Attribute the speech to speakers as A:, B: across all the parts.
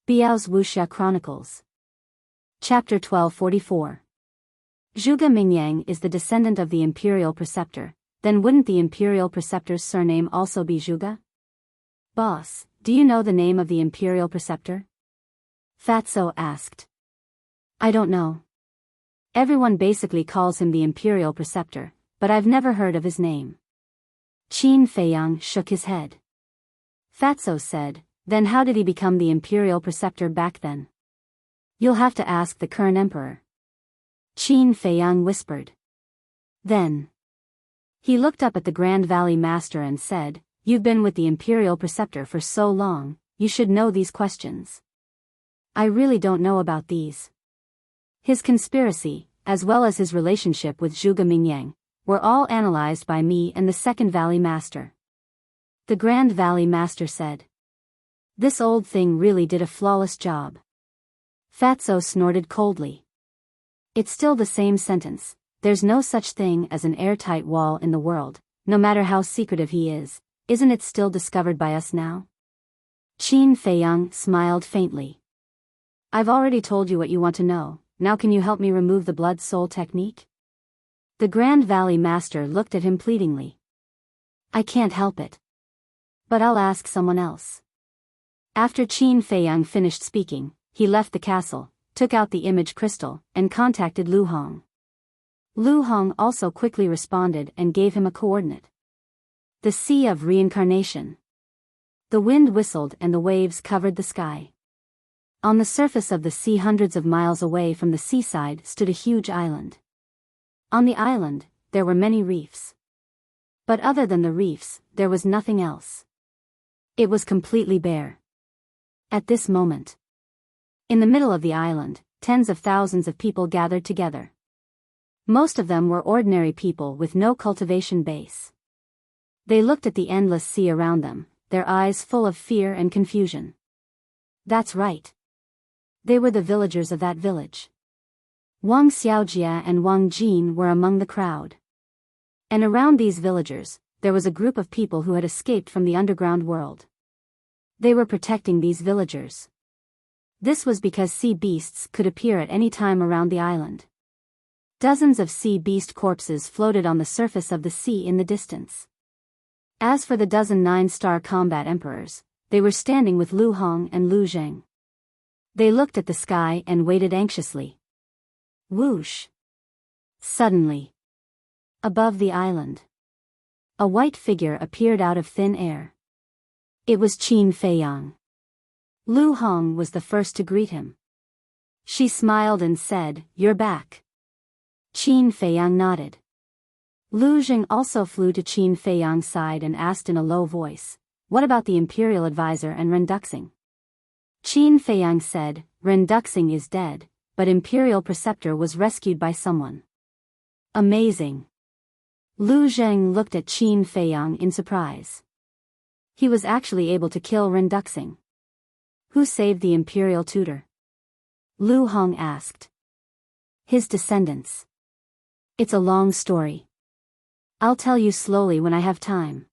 A: Biyao's Wuxia Chronicles. Chapter 1244. Zhuge Mingyang is the descendant of the imperial preceptor, then wouldn't the imperial preceptor's surname also be Zhuge? Boss, do you know the name of the imperial preceptor? Fatso asked. I don't know. Everyone basically calls him the imperial preceptor, but I've never heard of his name. Qin Feiyang shook his head. Fatso said, then how did he become the imperial preceptor back then? You'll have to ask the current emperor. Qin Feiyang whispered. Then he looked up at the Grand Valley Master and said, You've been with the imperial preceptor for so long, you should know these questions. I really don't know about these. His conspiracy, as well as his relationship with Zhuge Mingyang, were all analyzed by me and the Second Valley Master. The Grand Valley Master said. This old thing really did a flawless job. Fatso snorted coldly. It's still the same sentence. There's no such thing as an airtight wall in the world, no matter how secretive he is. Isn't it still discovered by us now? Qin Feiyang smiled faintly. I've already told you what you want to know, now can you help me remove the blood soul technique? The Grand Valley Master looked at him pleadingly. I can't help it. But I'll ask someone else. After Qin Feiyang finished speaking, he left the castle, took out the image crystal, and contacted Lu Hong. Lu Hong also quickly responded and gave him a coordinate. The Sea of Reincarnation. The wind whistled and the waves covered the sky. On the surface of the sea hundreds of miles away from the seaside stood a huge island. On the island, there were many reefs. But other than the reefs, there was nothing else. It was completely bare. At this moment, in the middle of the island, tens of thousands of people gathered together. Most of them were ordinary people with no cultivation base. They looked at the endless sea around them, their eyes full of fear and confusion. That's right. They were the villagers of that village. Wang Xiaojia and Wang Jin were among the crowd. And around these villagers, there was a group of people who had escaped from the underground world. They were protecting these villagers. This was because sea beasts could appear at any time around the island. Dozens of sea beast corpses floated on the surface of the sea in the distance. As for the dozen 9-star combat emperors, they were standing with Lu Hong and Lu Zheng. They looked at the sky and waited anxiously. Whoosh! Suddenly, above the island, a white figure appeared out of thin air. It was Qin Feiyang. Lu Hong was the first to greet him. She smiled and said, You're back. Qin Feiyang nodded. Lu Zheng also flew to Qin Feiyang's side and asked in a low voice, What about the imperial advisor and Renduxing? Qin Feiyang said, Renduxing is dead, but imperial preceptor was rescued by someone. Amazing. Lu Zheng looked at Qin Feiyang in surprise. He was actually able to kill Renduxing. Who saved the imperial tutor? Lu Hong asked. His descendants. It's a long story. I'll tell you slowly when I have time.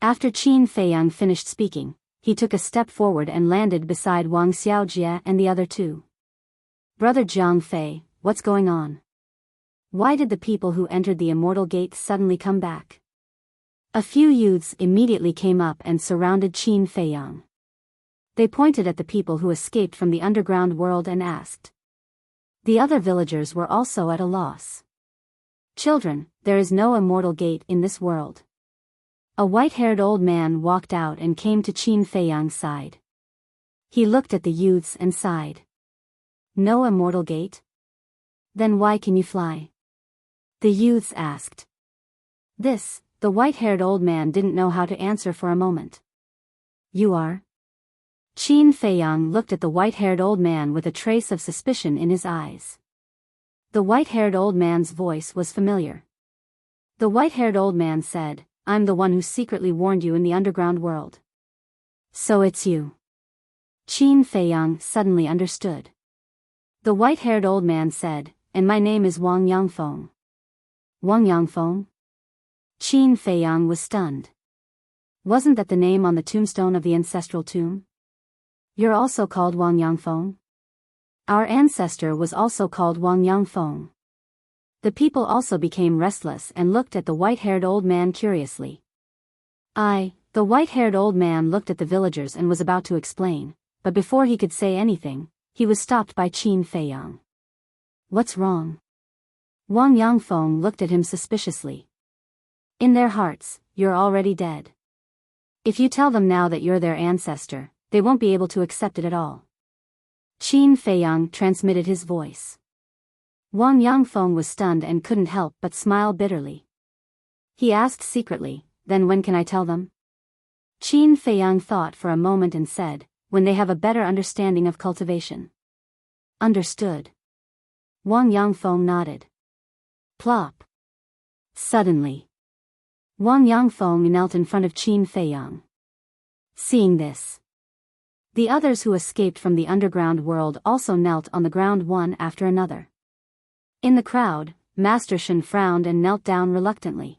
A: After Qin Feiyang finished speaking, he took a step forward and landed beside Wang Xiaojia and the other two. Brother Jiang Fei, what's going on? Why did the people who entered the immortal gate suddenly come back? A few youths immediately came up and surrounded Qin Feiyang. They pointed at the people who escaped from the underground world and asked. The other villagers were also at a loss. Children, there is no immortal gate in this world. A white-haired old man walked out and came to Qin Feiyang's side. He looked at the youths and sighed. No immortal gate? Then why can you fly? The youths asked. The white-haired old man didn't know how to answer for a moment. You are? Qin Feiyang looked at the white-haired old man with a trace of suspicion in his eyes. The white-haired old man's voice was familiar. The white-haired old man said, I'm the one who secretly warned you in the underground world. So it's you. Qin Feiyang suddenly understood. The white-haired old man said, and my name is Wang Yangfeng. Wang Yangfeng? Qin Feiyang was stunned. Wasn't that the name on the tombstone of the ancestral tomb? You're also called Wang Yangfeng? Our ancestor was also called Wang Yangfeng. The people also became restless and looked at the white-haired old man curiously. The white-haired old man looked at the villagers and was about to explain, but before he could say anything, he was stopped by Qin Feiyang. What's wrong? Wang Yangfeng looked at him suspiciously. In their hearts, you're already dead. If you tell them now that you're their ancestor, they won't be able to accept it at all. Qin Feiyang transmitted his voice. Wang Yangfeng was stunned and couldn't help but smile bitterly. He asked secretly, then when can I tell them? Qin Feiyang thought for a moment and said, when they have a better understanding of cultivation. Understood. Wang Yangfeng nodded. Plop. Suddenly, Wang Yangfeng knelt in front of Qin Feiyang. Seeing this, the others who escaped from the underground world also knelt on the ground one after another. In the crowd, Master Shen frowned and knelt down reluctantly.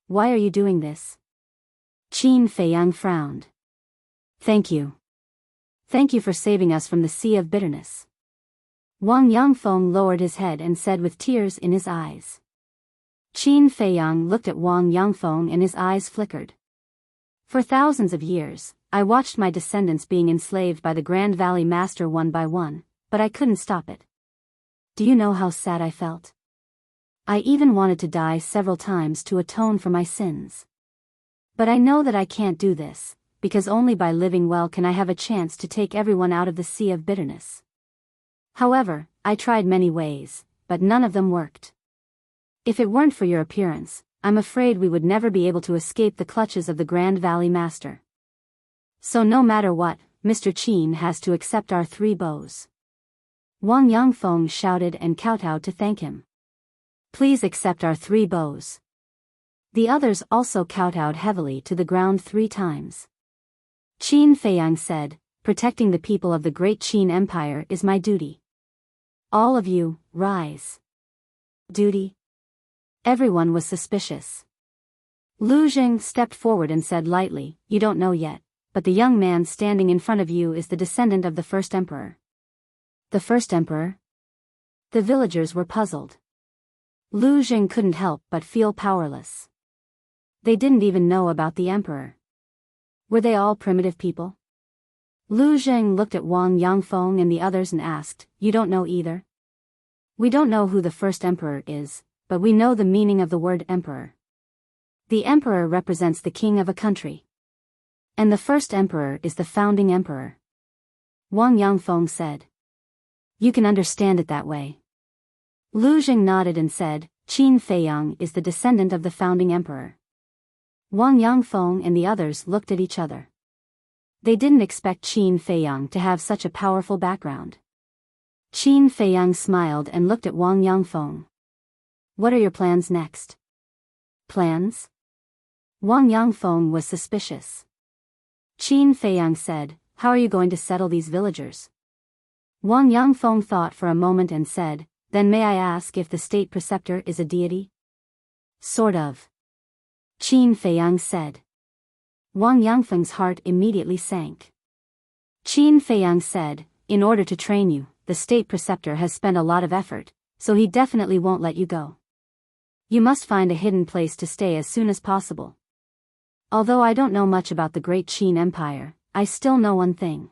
A: Why are you doing this? Qin Feiyang frowned. Thank you. Thank you for saving us from the sea of bitterness. Wang Yangfeng lowered his head and said with tears in his eyes. Qin Feiyang looked at Wang Yangfeng and his eyes flickered. For thousands of years, I watched my descendants being enslaved by the Grand Valley Master one by one, but I couldn't stop it. Do you know how sad I felt? I even wanted to die several times to atone for my sins. But I know that I can't do this, because only by living well can I have a chance to take everyone out of the sea of bitterness. However, I tried many ways, but none of them worked. If it weren't for your appearance, I'm afraid we would never be able to escape the clutches of the Grand Valley Master. So no matter what, Mr. Qin has to accept our 3 bows. Wang Yangfeng shouted and kowtowed to thank him. Please accept our 3 bows. The others also kowtowed heavily to the ground 3 times. Qin Feiyang said, protecting the people of the great Qin Empire is my duty. All of you, rise. Duty? Everyone was suspicious. Lu Jing stepped forward and said lightly, you don't know yet, but the young man standing in front of you is the descendant of the first emperor. The first emperor? The villagers were puzzled. Lu Jing couldn't help but feel powerless. They didn't even know about the emperor. Were they all primitive people? Lu Jing looked at Wang Yangfeng and the others and asked, you don't know either? We don't know who the first emperor is, but we know the meaning of the word emperor. The emperor represents the king of a country. And the first emperor is the founding emperor. Wang Yangfeng said. You can understand it that way. Lu Jing nodded and said, Qin Feiyang is the descendant of the founding emperor. Wang Yangfeng and the others looked at each other. They didn't expect Qin Feiyang to have such a powerful background. Qin Feiyang smiled and looked at Wang Yangfeng. What are your plans next? Plans? Wang Yangfeng was suspicious. Qin Feiyang said, how are you going to settle these villagers? Wang Yangfeng thought for a moment and said, then may I ask if the state preceptor is a deity? Sort of. Qin Feiyang said. Wang Yangfeng's heart immediately sank. Qin Feiyang said, in order to train you, the state preceptor has spent a lot of effort, so he definitely won't let you go. You must find a hidden place to stay as soon as possible. Although I don't know much about the great Qin Empire, I still know one thing.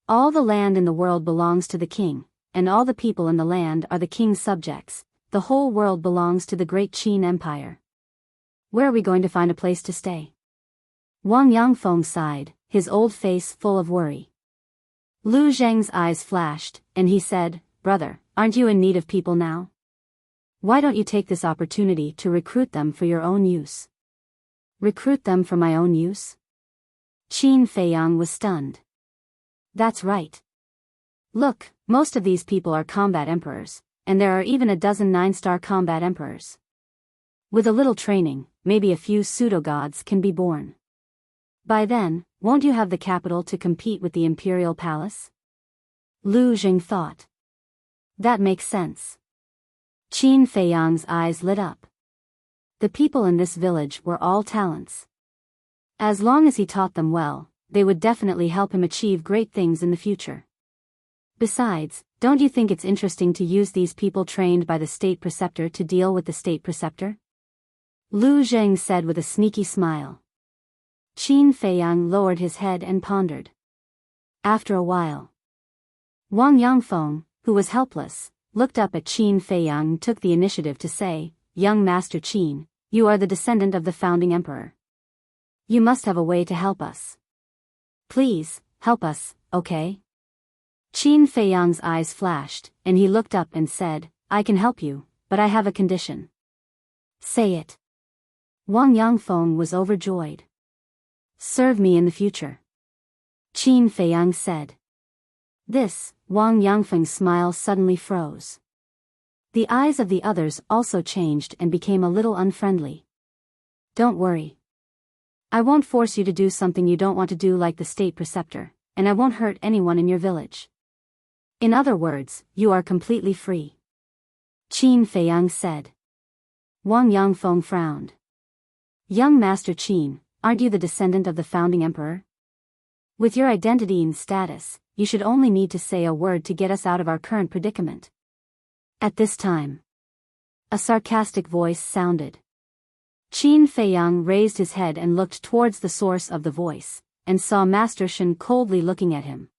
A: All the land in the world belongs to the king, and all the people in the land are the king's subjects. The whole world belongs to the great Qin Empire. Where are we going to find a place to stay? Wang Yangfeng sighed, his old face full of worry. Lu Zheng's eyes flashed, and he said, brother, aren't you in need of people now? Why don't you take this opportunity to recruit them for your own use? Recruit them for my own use? Qin Feiyang was stunned. That's right. Look, most of these people are combat emperors, and there are even a dozen 9-star combat emperors. With a little training, maybe a few pseudo-gods can be born. By then, won't you have the capital to compete with the imperial palace? Lu Jing thought. That makes sense. Qin Feiyang's eyes lit up. The people in this village were all talents. As long as he taught them well, they would definitely help him achieve great things in the future. Besides, don't you think it's interesting to use these people trained by the state preceptor to deal with the state preceptor? Lu Zheng said with a sneaky smile. Qin Feiyang lowered his head and pondered. After a while, Wang Yangfeng, who was helpless, looked up at Qin Feiyang and took the initiative to say, "Young Master Qin, you are the descendant of the founding emperor. You must have a way to help us. Please, help us, okay?" Qin Feiyang's eyes flashed, and he looked up and said, "I can help you, but I have a condition." "Say it." Wang Yangfeng was overjoyed. "Serve me in the future," Qin Feiyang said. This, Wang Yangfeng's smile suddenly froze. The eyes of the others also changed and became a little unfriendly. "Don't worry. I won't force you to do something you don't want to do like the state preceptor, and I won't hurt anyone in your village. In other words, you are completely free," Qin Feiyang said. Wang Yangfeng frowned. "Young Master Qin, aren't you the descendant of the founding emperor? With your identity and status, you should only need to say a word to get us out of our current predicament." At this time, a sarcastic voice sounded. Qin Feiyang raised his head and looked towards the source of the voice, and saw Master Shen coldly looking at him.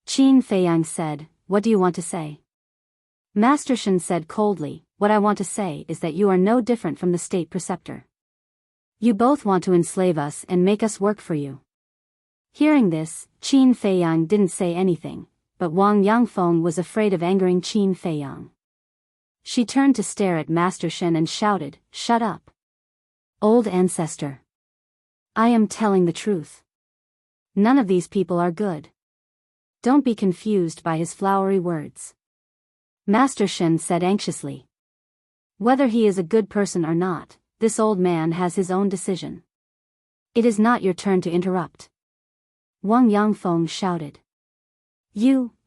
A: Qin Feiyang said, "What do you want to say?" Master Shen said coldly, "What I want to say is that you are no different from the state preceptor. You both want to enslave us and make us work for you." Hearing this, Qin Feiyang didn't say anything, but Wang Yangfeng was afraid of angering Qin Feiyang. She turned to stare at Master Shen and shouted, "Shut up! Old ancestor! I am telling the truth. None of these people are good. Don't be confused by his flowery words." Master Shen said anxiously. "Whether he is a good person or not, this old man has his own decision. It is not your turn to interrupt." Wang Yangfeng shouted.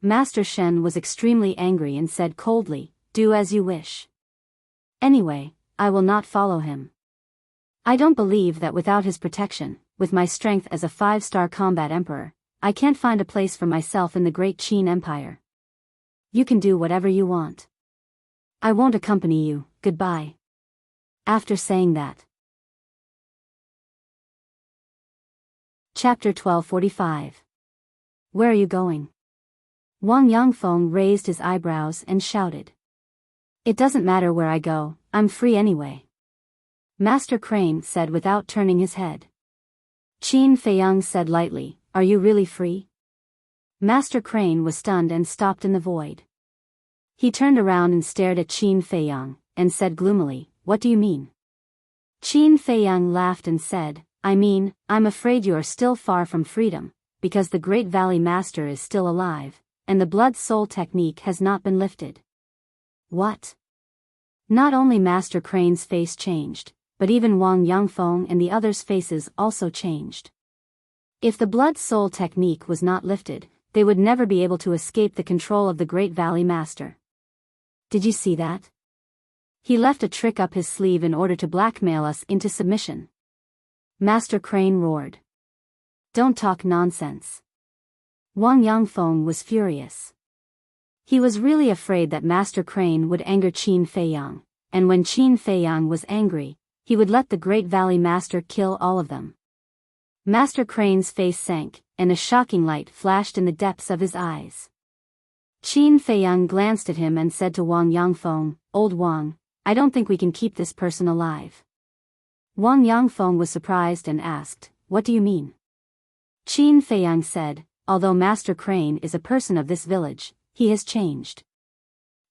A: Master Shen was extremely angry and said coldly, "Do as you wish. Anyway, I will not follow him. I don't believe that without his protection, with my strength as a 5-star combat emperor, I can't find a place for myself in the great Qin Empire. You can do whatever you want. I won't accompany you, goodbye." After saying that. Chapter 1245. Where are you going? Wang Yangfeng raised his eyebrows and shouted. "It doesn't matter where I go, I'm free anyway," Master Crane said without turning his head. Qin Feiyang said lightly, "Are you really free?" Master Crane was stunned and stopped in the void. He turned around and stared at Qin Feiyang, and said gloomily, "What do you mean?" Qin Feiyang laughed and said, "I mean, I'm afraid you are still far from freedom, because the Great Valley Master is still alive, and the Blood Soul technique has not been lifted." What? Not only Master Crane's face changed, but even Wang Yangfeng and the others' faces also changed. If the Blood Soul technique was not lifted, they would never be able to escape the control of the Great Valley Master. Did you see that? He left a trick up his sleeve in order to blackmail us into submission. Master Crane roared. "Don't talk nonsense." Wang Yangfeng was furious. He was really afraid that Master Crane would anger Qin Feiyang, and when Qin Feiyang was angry, he would let the Great Valley Master kill all of them. Master Crane's face sank, and a shocking light flashed in the depths of his eyes. Qin Feiyang glanced at him and said to Wang Yangfeng, "Old Wang, I don't think we can keep this person alive." Wang Yangfeng was surprised and asked, "What do you mean?" Qin Feiyang said, "Although Master Crane is a person of this village, he has changed.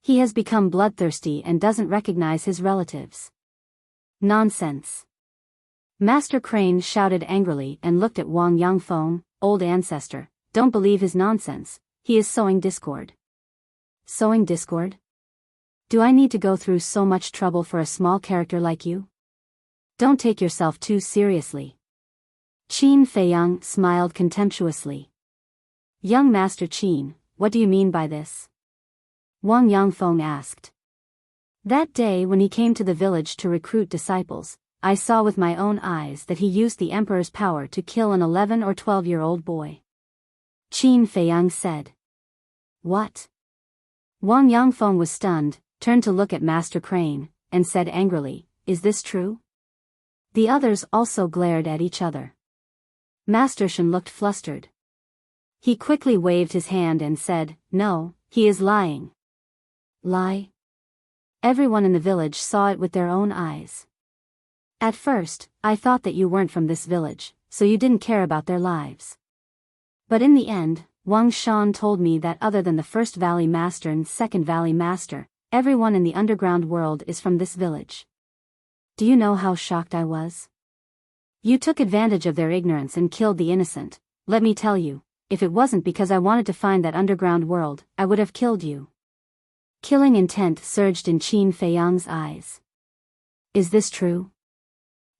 A: He has become bloodthirsty and doesn't recognize his relatives." "Nonsense." Master Crane shouted angrily and looked at Wang Yangfeng, "Old ancestor, don't believe his nonsense, he is sowing discord." "Sowing discord? Do I need to go through so much trouble for a small character like you? Don't take yourself too seriously." Qin Feiyang smiled contemptuously. "Young Master Qin, what do you mean by this?" Wang Yangfeng asked. That day when he came to the village to recruit disciples, I saw with my own eyes that he used the emperor's power to kill an 11 or 12-year-old boy. Qin Feiyang said. What? Wang Yangfeng was stunned, turned to look at Master Crane, and said angrily, is this true? The others also glared at each other. Master Shen looked flustered. He quickly waved his hand and said, no, he is lying. Lie? Everyone in the village saw it with their own eyes. At first, I thought that you weren't from this village, so you didn't care about their lives. But in the end, Wang Shan told me that other than the first Valley Master and second Valley Master, everyone in the underground world is from this village. Do you know how shocked I was? You took advantage of their ignorance and killed the innocent. Let me tell you, if it wasn't because I wanted to find that underground world, I would have killed you. Killing intent surged in Qin Feiyang's eyes. Is this true?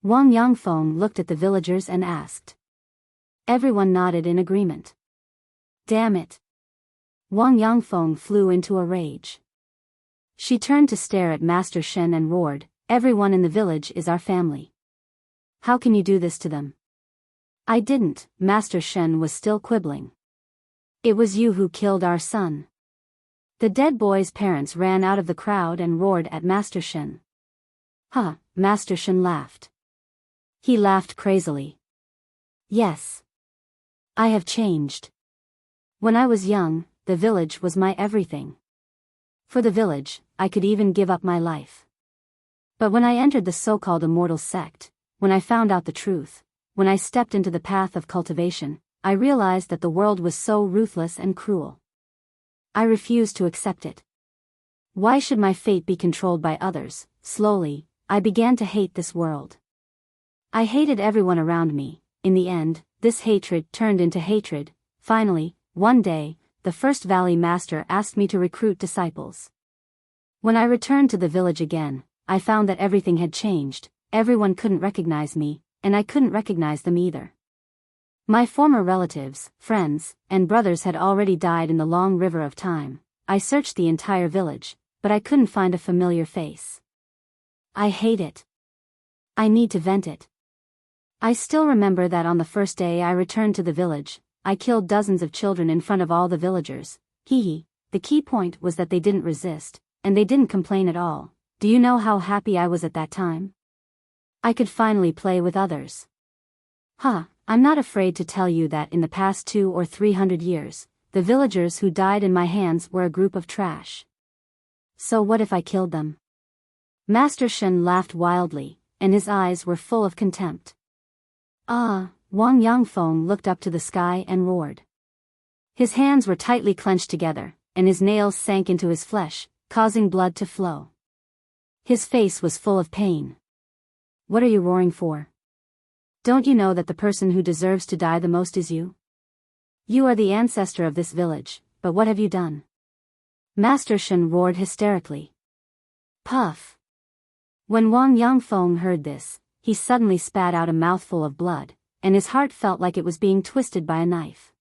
A: Wang Yangfeng looked at the villagers and asked. Everyone nodded in agreement. Damn it. Wang Yangfeng flew into a rage. She turned to stare at Master Shen and roared, everyone in the village is our family. How can you do this to them? I didn't, Master Shen was still quibbling. It was you who killed our son. The dead boy's parents ran out of the crowd and roared at Master Shen. Huh, Master Shen laughed. He laughed crazily. Yes. I have changed. When I was young, the village was my everything. For the village, I could even give up my life. But when I entered the so-called immortal sect, when I found out the truth, when I stepped into the path of cultivation, I realized that the world was so ruthless and cruel. I refused to accept it. Why should my fate be controlled by others? Slowly, I began to hate this world. I hated everyone around me. In the end, this hatred turned into hatred. Finally, one day, the first Valley Master asked me to recruit disciples. When I returned to the village again, I found that everything had changed. Everyone couldn't recognize me, and I couldn't recognize them either. My former relatives, friends, and brothers had already died in the long river of time. I searched the entire village, but I couldn't find a familiar face. I hate it. I need to vent it. I still remember that on the first day I returned to the village, I killed dozens of children in front of all the villagers. Hee. The key point was that they didn't resist, and they didn't complain at all. Do you know how happy I was at that time? I could finally play with others. I'm not afraid to tell you that in the past 200 or 300 years, the villagers who died in my hands were a group of trash. So what if I killed them? Master Shen laughed wildly, and his eyes were full of contempt. Wang Yangfeng looked up to the sky and roared. His hands were tightly clenched together, and his nails sank into his flesh, causing blood to flow. His face was full of pain. What are you roaring for? Don't you know that the person who deserves to die the most is you? You are the ancestor of this village, but what have you done? Master Shen roared hysterically. Puff. When Wang Yangfeng heard this, he suddenly spat out a mouthful of blood, and his heart felt like it was being twisted by a knife.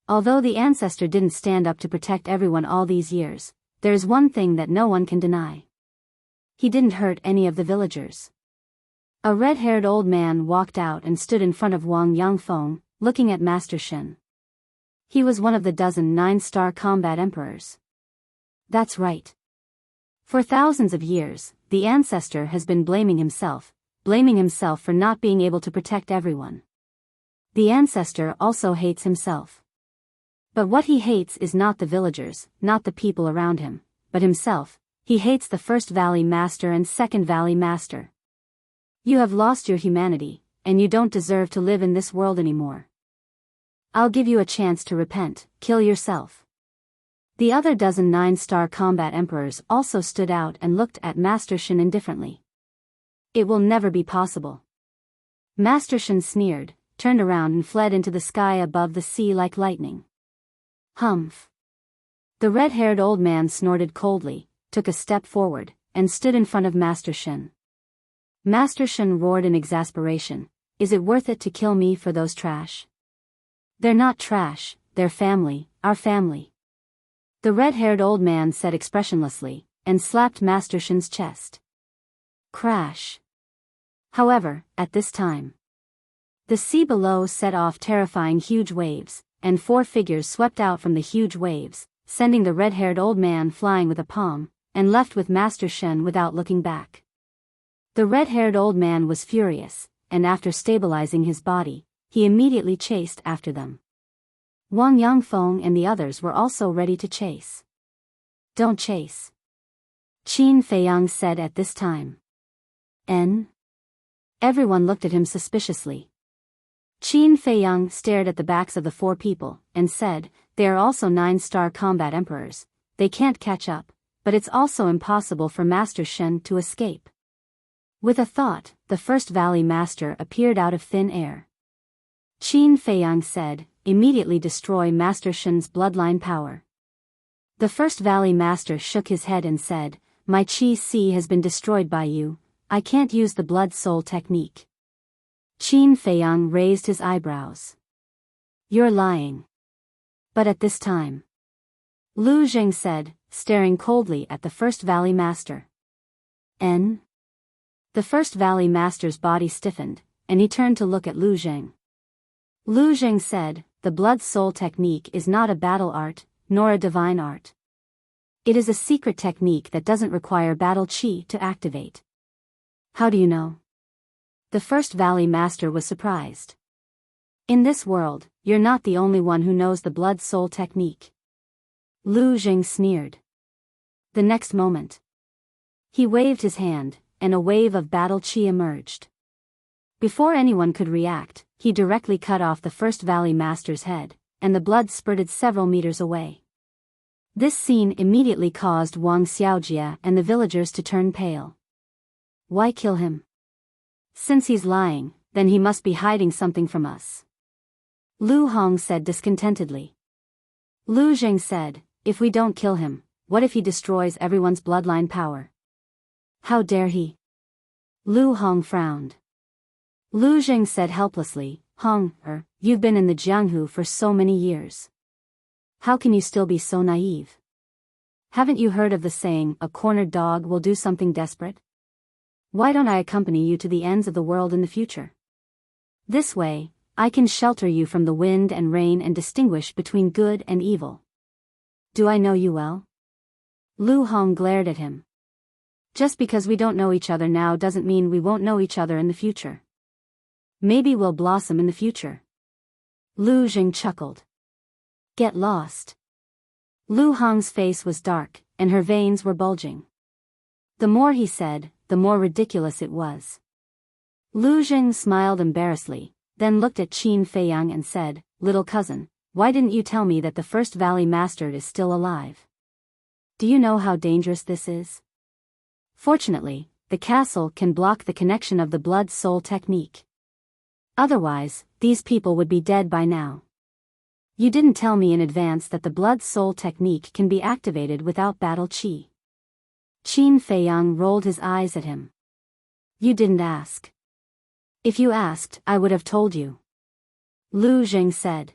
A: Although the ancestor didn't stand up to protect everyone all these years, there is one thing that no one can deny. He didn't hurt any of the villagers. A red-haired old man walked out and stood in front of Wang Yangfeng, looking at Master Shen. He was one of the dozen 9-star combat emperors. That's right. For thousands of years, the ancestor has been blaming himself for not being able to protect everyone. The ancestor also hates himself. But what he hates is not the villagers, not the people around him, but himself. He hates the first Valley Master and second Valley Master. You have lost your humanity, and you don't deserve to live in this world anymore. I'll give you a chance to repent, kill yourself. The other dozen 9-star combat emperors also stood out and looked at Master Shen indifferently. It will never be possible. Master Shen sneered, turned around and fled into the sky above the sea like lightning. Humph. The red-haired old man snorted coldly, took a step forward, and stood in front of Master Shen. Master Shen roared in exasperation, is it worth it to kill me for those trash? They're not trash, they're family, our family. The red-haired old man said expressionlessly, and slapped Master Shen's chest. Crash. However, at this time, the sea below set off terrifying huge waves, and 4 figures swept out from the huge waves, sending the red-haired old man flying with a palm, and left with Master Shen without looking back. The red-haired old man was furious, and after stabilizing his body, he immediately chased after them. Wang Yangfeng and the others were also ready to chase. "Don't chase," Qin Feiyang said at this time. "N?" Everyone looked at him suspiciously. Qin Feiyang stared at the backs of the 4 people, and said, "They are also 9-star combat emperors. They can't catch up, but it's also impossible for Master Shen to escape." With a thought, the first Valley Master appeared out of thin air. Qin Feiyang said, "Immediately destroy Master Shen's bloodline power." The first Valley Master shook his head and said, "My Qi Si has been destroyed by you. I can't use the blood soul technique." Qin Feiyang raised his eyebrows. "You're lying." But at this time, Lu Jing said, staring coldly at the first Valley Master. "N?" The first Valley Master's body stiffened, and he turned to look at Lu Jing. Lu Jing said, "The blood soul technique is not a battle art, nor a divine art. It is a secret technique that doesn't require battle chi to activate." "How do you know?" The first Valley Master was surprised. "In this world, you're not the only one who knows the blood soul technique." Lu Jing sneered. The next moment, he waved his hand, and a wave of battle chi emerged. Before anyone could react, he directly cut off the first Valley Master's head, and the blood spurted several meters away. This scene immediately caused Wang Xiaojia and the villagers to turn pale. "Why kill him? Since he's lying, then he must be hiding something from us," Lu Hong said discontentedly. Lu Jing said, "If we don't kill him, what if he destroys everyone's bloodline power?" "How dare he?" Lu Hong frowned. Lu Jing said helplessly, "Hong, you've been in the Jianghu for so many years. How can you still be so naive? Haven't you heard of the saying, a cornered dog will do something desperate? Why don't I accompany you to the ends of the world in the future? This way, I can shelter you from the wind and rain and distinguish between good and evil." "Do I know you well?" Lu Hong glared at him. "Just because we don't know each other now doesn't mean we won't know each other in the future. Maybe we'll blossom in the future." Lu Jing chuckled. "Get lost." Lu Hong's face was dark, and her veins were bulging. The more he said, the more ridiculous it was. Lu Jing smiled embarrassedly, then looked at Qin Feiyang and said, "Little cousin, why didn't you tell me that the first Valley Master is still alive? Do you know how dangerous this is? Fortunately, the castle can block the connection of the blood soul technique. Otherwise, these people would be dead by now. You didn't tell me in advance that the blood soul technique can be activated without battle chi." Qin Feiyang rolled his eyes at him. "You didn't ask." "If you asked, I would have told you," Lu Jing said.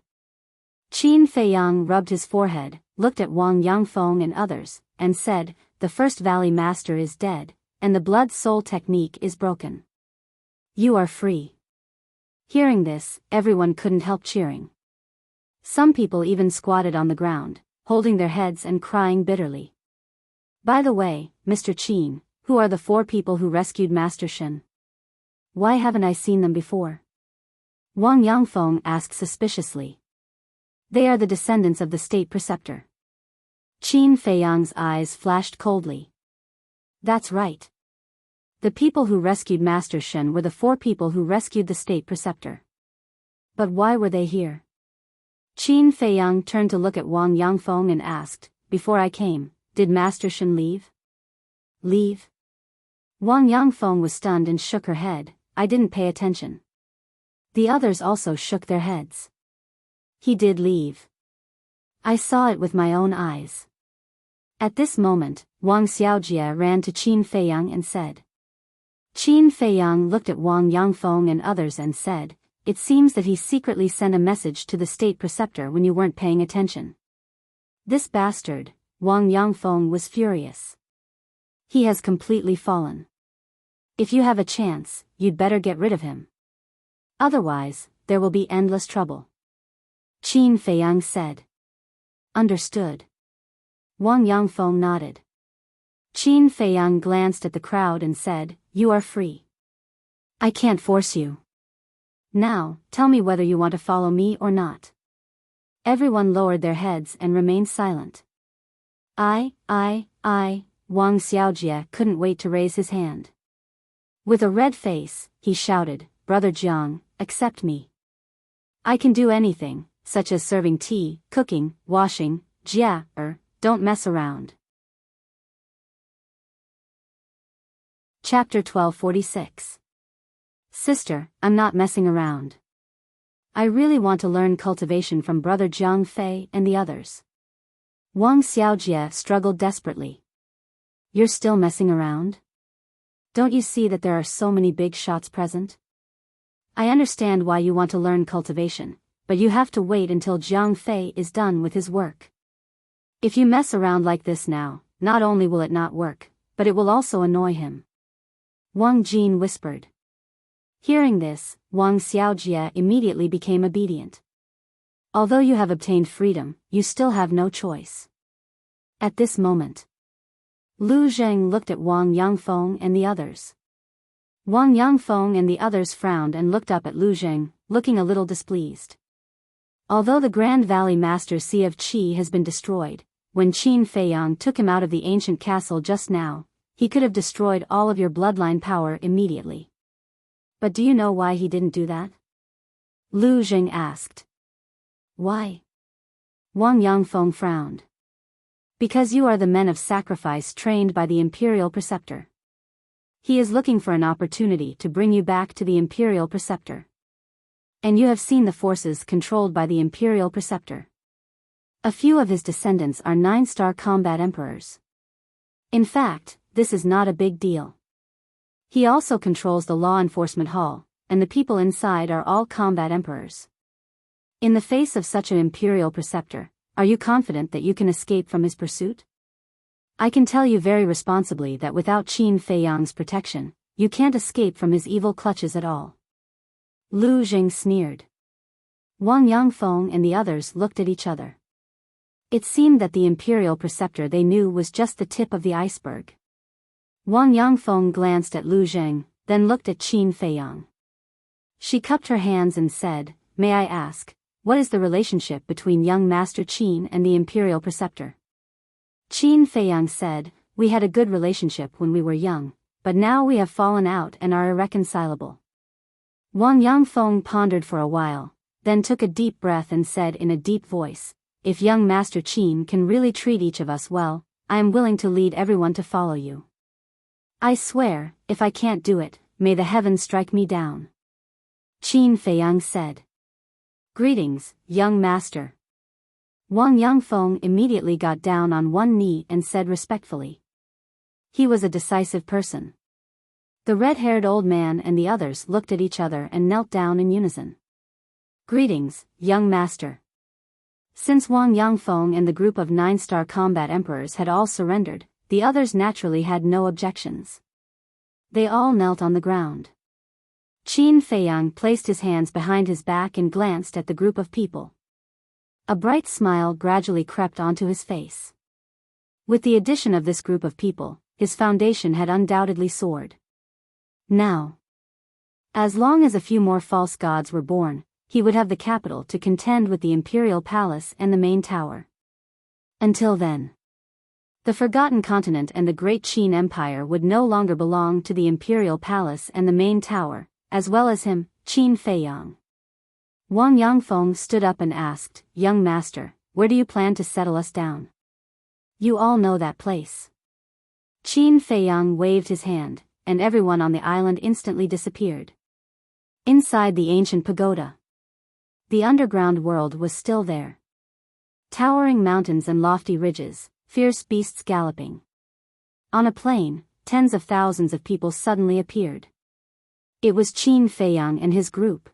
A: Qin Feiyang rubbed his forehead, looked at Wang Yangfeng and others, and said, "The first Valley Master is dead, and the blood soul technique is broken. You are free." Hearing this, everyone couldn't help cheering. Some people even squatted on the ground, holding their heads and crying bitterly. "By the way, Mr. Qin, who are the 4 people who rescued Master Shen? Why haven't I seen them before?" Wang Yangfeng asked suspiciously. "They are the descendants of the state preceptor." Qin Feiyang's eyes flashed coldly. "That's right. The people who rescued Master Shen were the 4 people who rescued the state preceptor. But why were they here?" Qin Feiyang turned to look at Wang Yangfeng and asked, "Before I came, did Master Shen leave?" "Leave?" Wang Yangfeng was stunned and shook her head. "I didn't pay attention." The others also shook their heads. "He did leave. I saw it with my own eyes." At this moment, Wang Xiaojia ran to Qin Feiyang and said. Qin Feiyang looked at Wang Yangfeng and others and said, "It seems that he secretly sent a message to the state preceptor when you weren't paying attention." This bastard, Wang Yangfeng was furious. He has completely fallen. If you have a chance, you'd better get rid of him. Otherwise, there will be endless trouble. Qin Feiyang said. Understood. Wang Yangfeng nodded. Qin Feiyang glanced at the crowd and said, You are free. I can't force you. Now, tell me whether you want to follow me or not. Everyone lowered their heads and remained silent. Wang Xiaojie couldn't wait to raise his hand. With a red face, he shouted, Brother Jiang, accept me. I can do anything, such as serving tea, cooking, washing, don't mess around. Chapter 1246. Sister, I'm not messing around. I really want to learn cultivation from Brother Jiang Fei and the others. Wang Xiaojie struggled desperately. You're still messing around? Don't you see that there are so many big shots present? I understand why you want to learn cultivation, but you have to wait until Jiang Fei is done with his work. If you mess around like this now, not only will it not work, but it will also annoy him. Wang Jin whispered. Hearing this, Wang Xiaojie immediately became obedient. Although you have obtained freedom, you still have no choice. At this moment, Lu Zheng looked at Wang Yangfeng and the others. Wang Yangfeng and the others frowned and looked up at Lu Zheng, looking a little displeased. Although the Grand Valley Master Sea of Qi has been destroyed, when Qin Feiyang took him out of the ancient castle just now, he could have destroyed all of your bloodline power immediately. But do you know why he didn't do that? Lu Zheng asked. Why? Wang Yangfeng frowned. Because you are the men of sacrifice trained by the Imperial Preceptor. He is looking for an opportunity to bring you back to the Imperial Preceptor. And you have seen the forces controlled by the Imperial Preceptor. A few of his descendants are 9-star combat emperors. In fact, this is not a big deal. He also controls the law enforcement hall, and the people inside are all combat emperors. In the face of such an Imperial Preceptor, are you confident that you can escape from his pursuit? I can tell you very responsibly that without Qin Feiyang's protection, you can't escape from his evil clutches at all. Lu Zheng sneered. Wang Yangfeng and the others looked at each other. It seemed that the Imperial Preceptor they knew was just the tip of the iceberg. Wang Yangfeng glanced at Lu Zheng, then looked at Qin Feiyang. She cupped her hands and said, May I ask, what is the relationship between young Master Qin and the Imperial Preceptor? Qin Feiyang said, We had a good relationship when we were young, but now we have fallen out and are irreconcilable. Wang Yangfeng pondered for a while, then took a deep breath and said in a deep voice, If young Master Qin can really treat each of us well, I am willing to lead everyone to follow you. I swear, if I can't do it, may the heavens strike me down. Qin Feiyang said. Greetings, young master. Wang Yangfeng immediately got down on one knee and said respectfully. He was a decisive person. The red-haired old man and the others looked at each other and knelt down in unison. Greetings, young master. Since Wang Yangfeng and the group of 9-star combat emperors had all surrendered, the others naturally had no objections. They all knelt on the ground. Qin Feiyang placed his hands behind his back and glanced at the group of people. A bright smile gradually crept onto his face. With the addition of this group of people, his foundation had undoubtedly soared. Now, as long as a few more false gods were born, he would have the capital to contend with the Imperial Palace and the main tower. Until then, the Forgotten Continent and the Great Qin Empire would no longer belong to the Imperial Palace and the main tower, as well as him, Qin Feiyang. Wang Yangfeng stood up and asked, Young master, where do you plan to settle us down? You all know that place. Qin Feiyang waved his hand, and everyone on the island instantly disappeared. Inside the ancient pagoda, the underground world was still there. Towering mountains and lofty ridges, fierce beasts galloping. On a plain, tens of thousands of people suddenly appeared. It was Qin Feiyang and his group.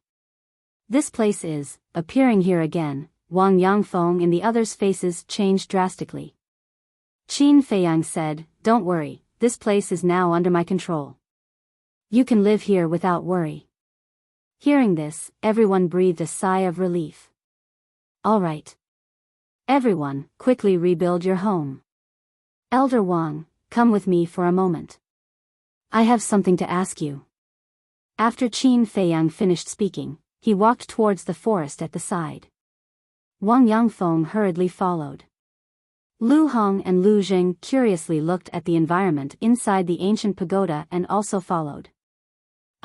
A: This place is, appearing here again, Wang Yangfeng and the others' faces changed drastically. Qin Feiyang said, Don't worry, this place is now under my control. You can live here without worry. Hearing this, everyone breathed a sigh of relief. All right. Everyone, quickly rebuild your home. Elder Wang, come with me for a moment. I have something to ask you. After Qin Feiyang finished speaking, he walked towards the forest at the side. Wang Yangfeng hurriedly followed. Lu Hong and Lu Jing curiously looked at the environment inside the ancient pagoda and also followed.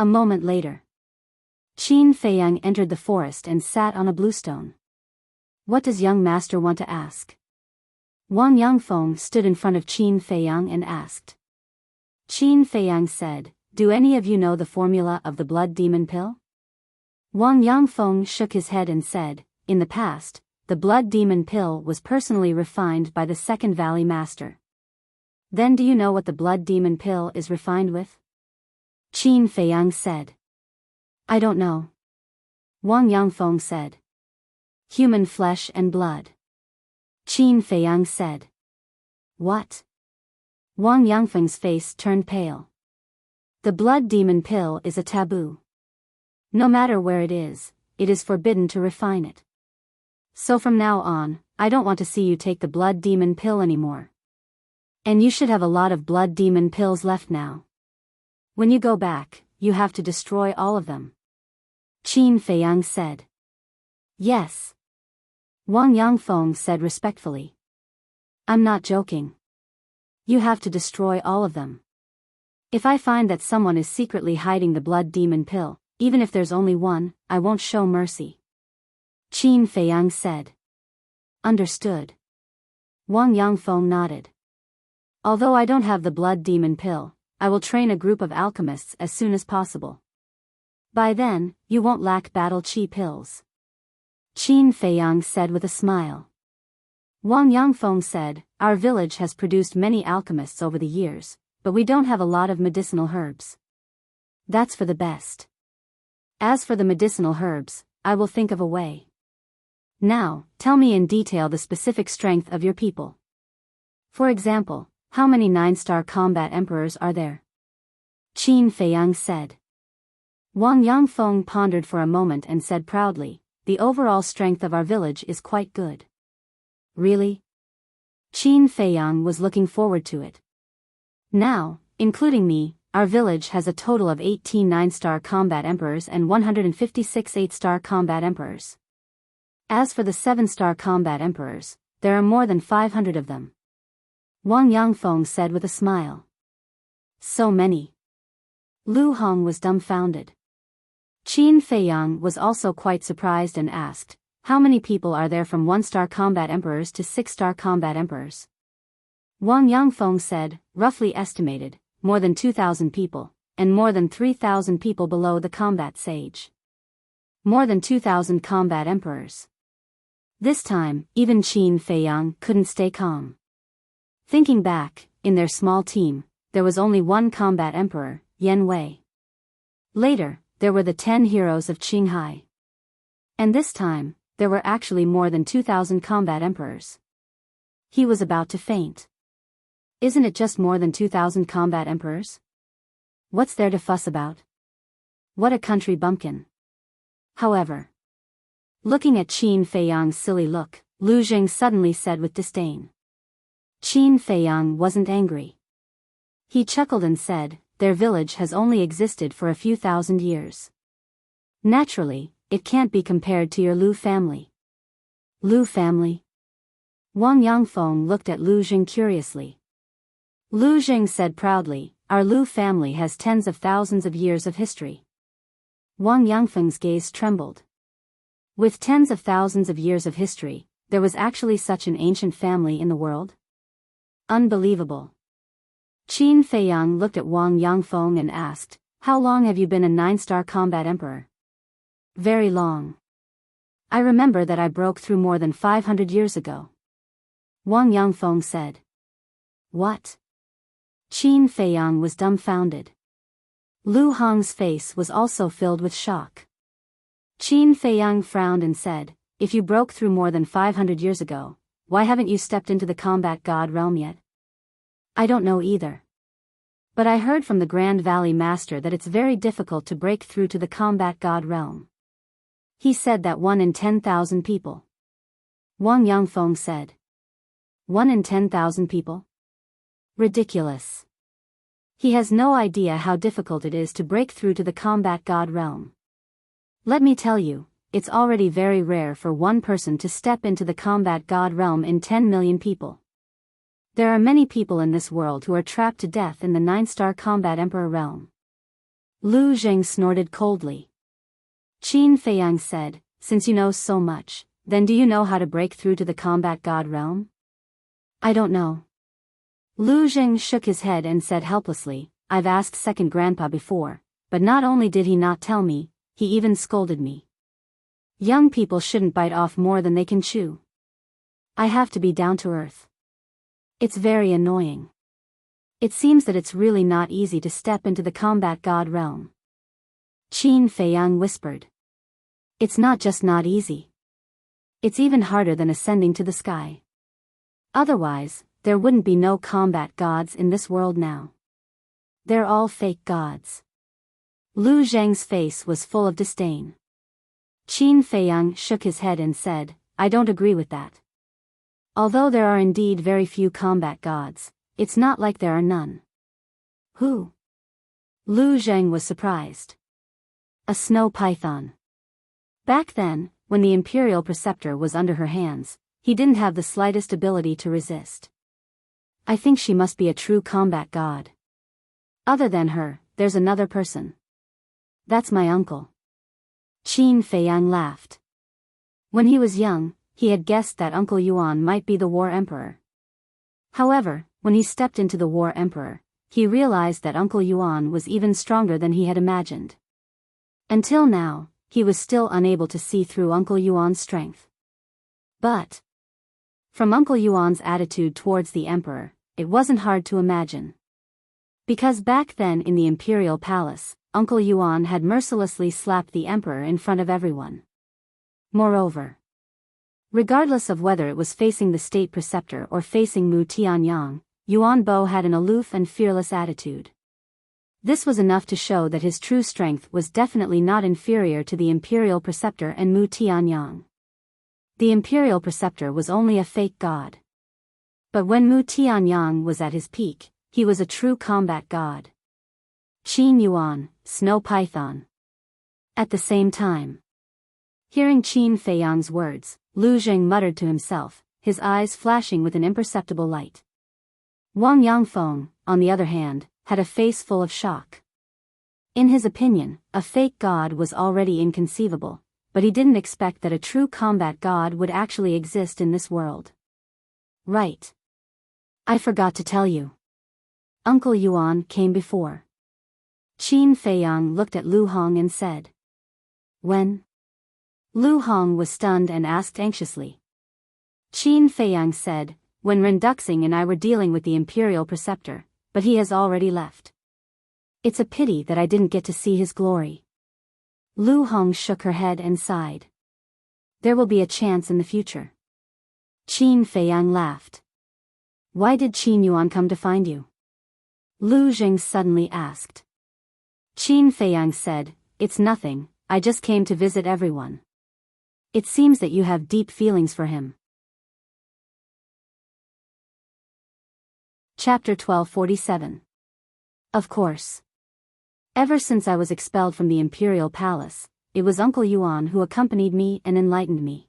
A: A moment later, Qin Feiyang entered the forest and sat on a bluestone. What does young master want to ask? Wang Yangfeng stood in front of Qin Feiyang and asked. Qin Feiyang said, do any of you know the formula of the blood demon pill? Wang Yangfeng shook his head and said, in the past, the blood demon pill was personally refined by the Second Valley Master. Then do you know what the blood demon pill is refined with? Qin Feiyang said. I don't know. Wang Yangfeng said. Human flesh and blood. Qin Feiyang said. What? Wang Yangfeng's face turned pale. The blood demon pill is a taboo. No matter where it is forbidden to refine it. So from now on, I don't want to see you take the blood demon pill anymore. And you should have a lot of blood demon pills left now. When you go back, you have to destroy all of them. Qin Feiyang said. Yes. Wang Yangfeng said respectfully. I'm not joking. You have to destroy all of them. If I find that someone is secretly hiding the blood demon pill, even if there's only one, I won't show mercy. Qin Feiyang said. Understood. Wang Yangfeng nodded. Although I don't have the blood demon pill, I will train a group of alchemists as soon as possible. By then, you won't lack battle chi pills. Qin Feiyang said with a smile. Wang Yangfeng said, our village has produced many alchemists over the years, but we don't have a lot of medicinal herbs. That's for the best. As for the medicinal herbs, I will think of a way. Now, tell me in detail the specific strength of your people. For example, how many 9-star combat emperors are there? Qin Feiyang said. Wang Yangfeng pondered for a moment and said proudly, the overall strength of our village is quite good. Really? Qin Feiyang was looking forward to it. Now, including me, our village has a total of 18 9-star combat emperors and 156 8-star combat emperors. As for the 7-star combat emperors, there are more than 500 of them. Wang Yangfeng said with a smile. So many. Lu Hong was dumbfounded. Qin Feiyang was also quite surprised and asked, how many people are there from 1-star combat emperors to 6-star combat emperors? Wang Yangfeng said, roughly estimated, more than 2,000 people, and more than 3,000 people below the combat sage. More than 2,000 combat emperors. This time, even Qin Feiyang couldn't stay calm. Thinking back, in their small team, there was only one combat emperor, Yan Wei. Later, there were the 10 heroes of Qinghai. And this time, there were actually more than 2,000 combat emperors. He was about to faint. Isn't it just more than 2,000 combat emperors? What's there to fuss about? What a country bumpkin. However, looking at Qin Feiyang's silly look, Lu Jing suddenly said with disdain. Qin Feiyang wasn't angry. He chuckled and said, their village has only existed for a few thousand years. Naturally, it can't be compared to your Lu family. Lu family? Wang Yangfeng looked at Lu Jing curiously. Lu Jing said proudly, our Lu family has tens of thousands of years of history. Wang Yangfeng's gaze trembled. With tens of thousands of years of history, there was actually such an ancient family in the world? Unbelievable. Qin Feiyang looked at Wang Yangfeng and asked, how long have you been a 9-star combat emperor? Very long. I remember that I broke through more than 500 years ago. Wang Yangfeng said. What? Qin Feiyang was dumbfounded. Lu Hong's face was also filled with shock. Qin Feiyang frowned and said, if you broke through more than 500 years ago, why haven't you stepped into the combat god realm yet? I don't know either. But I heard from the Grand Valley Master that it's very difficult to break through to the combat god realm. He said that 1 in 10,000 people. Wang Yangfeng said. 1 in 10,000 people? Ridiculous. He has no idea how difficult it is to break through to the combat god realm. Let me tell you, it's already very rare for one person to step into the combat god realm in 10 million people. There are many people in this world who are trapped to death in the 9-star combat emperor realm. Lu Zheng snorted coldly. Qin Feiyang said, since you know so much, then do you know how to break through to the combat god realm? I don't know. Lu Zheng shook his head and said helplessly, I've asked second grandpa before, but not only did he not tell me, he even scolded me. Young people shouldn't bite off more than they can chew. I have to be down to earth. It's very annoying. It seems that it's really not easy to step into the combat god realm. Qin Feiyang whispered. It's not just not easy. It's even harder than ascending to the sky. Otherwise, there wouldn't be no combat gods in this world now. They're all fake gods. Lu Zheng's face was full of disdain. Qin Feiyang shook his head and said, I don't agree with that. Although there are indeed very few combat gods, it's not like there are none. Who? Lu Zheng was surprised. A snow python. Back then, when the imperial preceptor was under her hands, he didn't have the slightest ability to resist. I think she must be a true combat god. Other than her, there's another person. That's my uncle. Qin Feiyang laughed. When he was young, he had guessed that Uncle Yuan might be the War Emperor. However, when he stepped into the War Emperor, he realized that Uncle Yuan was even stronger than he had imagined. Until now, he was still unable to see through Uncle Yuan's strength. But from Uncle Yuan's attitude towards the Emperor, it wasn't hard to imagine. Because back then in the Imperial Palace, Uncle Yuan had mercilessly slapped the Emperor in front of everyone. Moreover, regardless of whether it was facing the state preceptor or facing Mu Tianyang, Yuan Bo had an aloof and fearless attitude. This was enough to show that his true strength was definitely not inferior to the imperial preceptor and Mu Tianyang. The imperial preceptor was only a fake god. But when Mu Tianyang was at his peak, he was a true combat god. Qin Yuan, Snow Python. At the same time, hearing Qin Feiyang's words, Lu Zheng muttered to himself, his eyes flashing with an imperceptible light. Wang Yangfeng, on the other hand, had a face full of shock. In his opinion, a fake god was already inconceivable, but he didn't expect that a true combat god would actually exist in this world. Right. I forgot to tell you. Uncle Yuan came before. Qin Feiyang looked at Lu Hong and said. When? Lu Hong was stunned and asked anxiously. Qin Feiyang said, when Renduxing and I were dealing with the imperial preceptor, but he has already left. It's a pity that I didn't get to see his glory. Lu Hong shook her head and sighed. There will be a chance in the future. Qin Feiyang laughed. Why did Qin Yuan come to find you? Lu Zheng suddenly asked. Qin Feiyang said, it's nothing, I just came to visit everyone. It seems that you have deep feelings for him. Chapter 1247. Of course. Ever since I was expelled from the imperial palace, it was Uncle Yuan who accompanied me and enlightened me.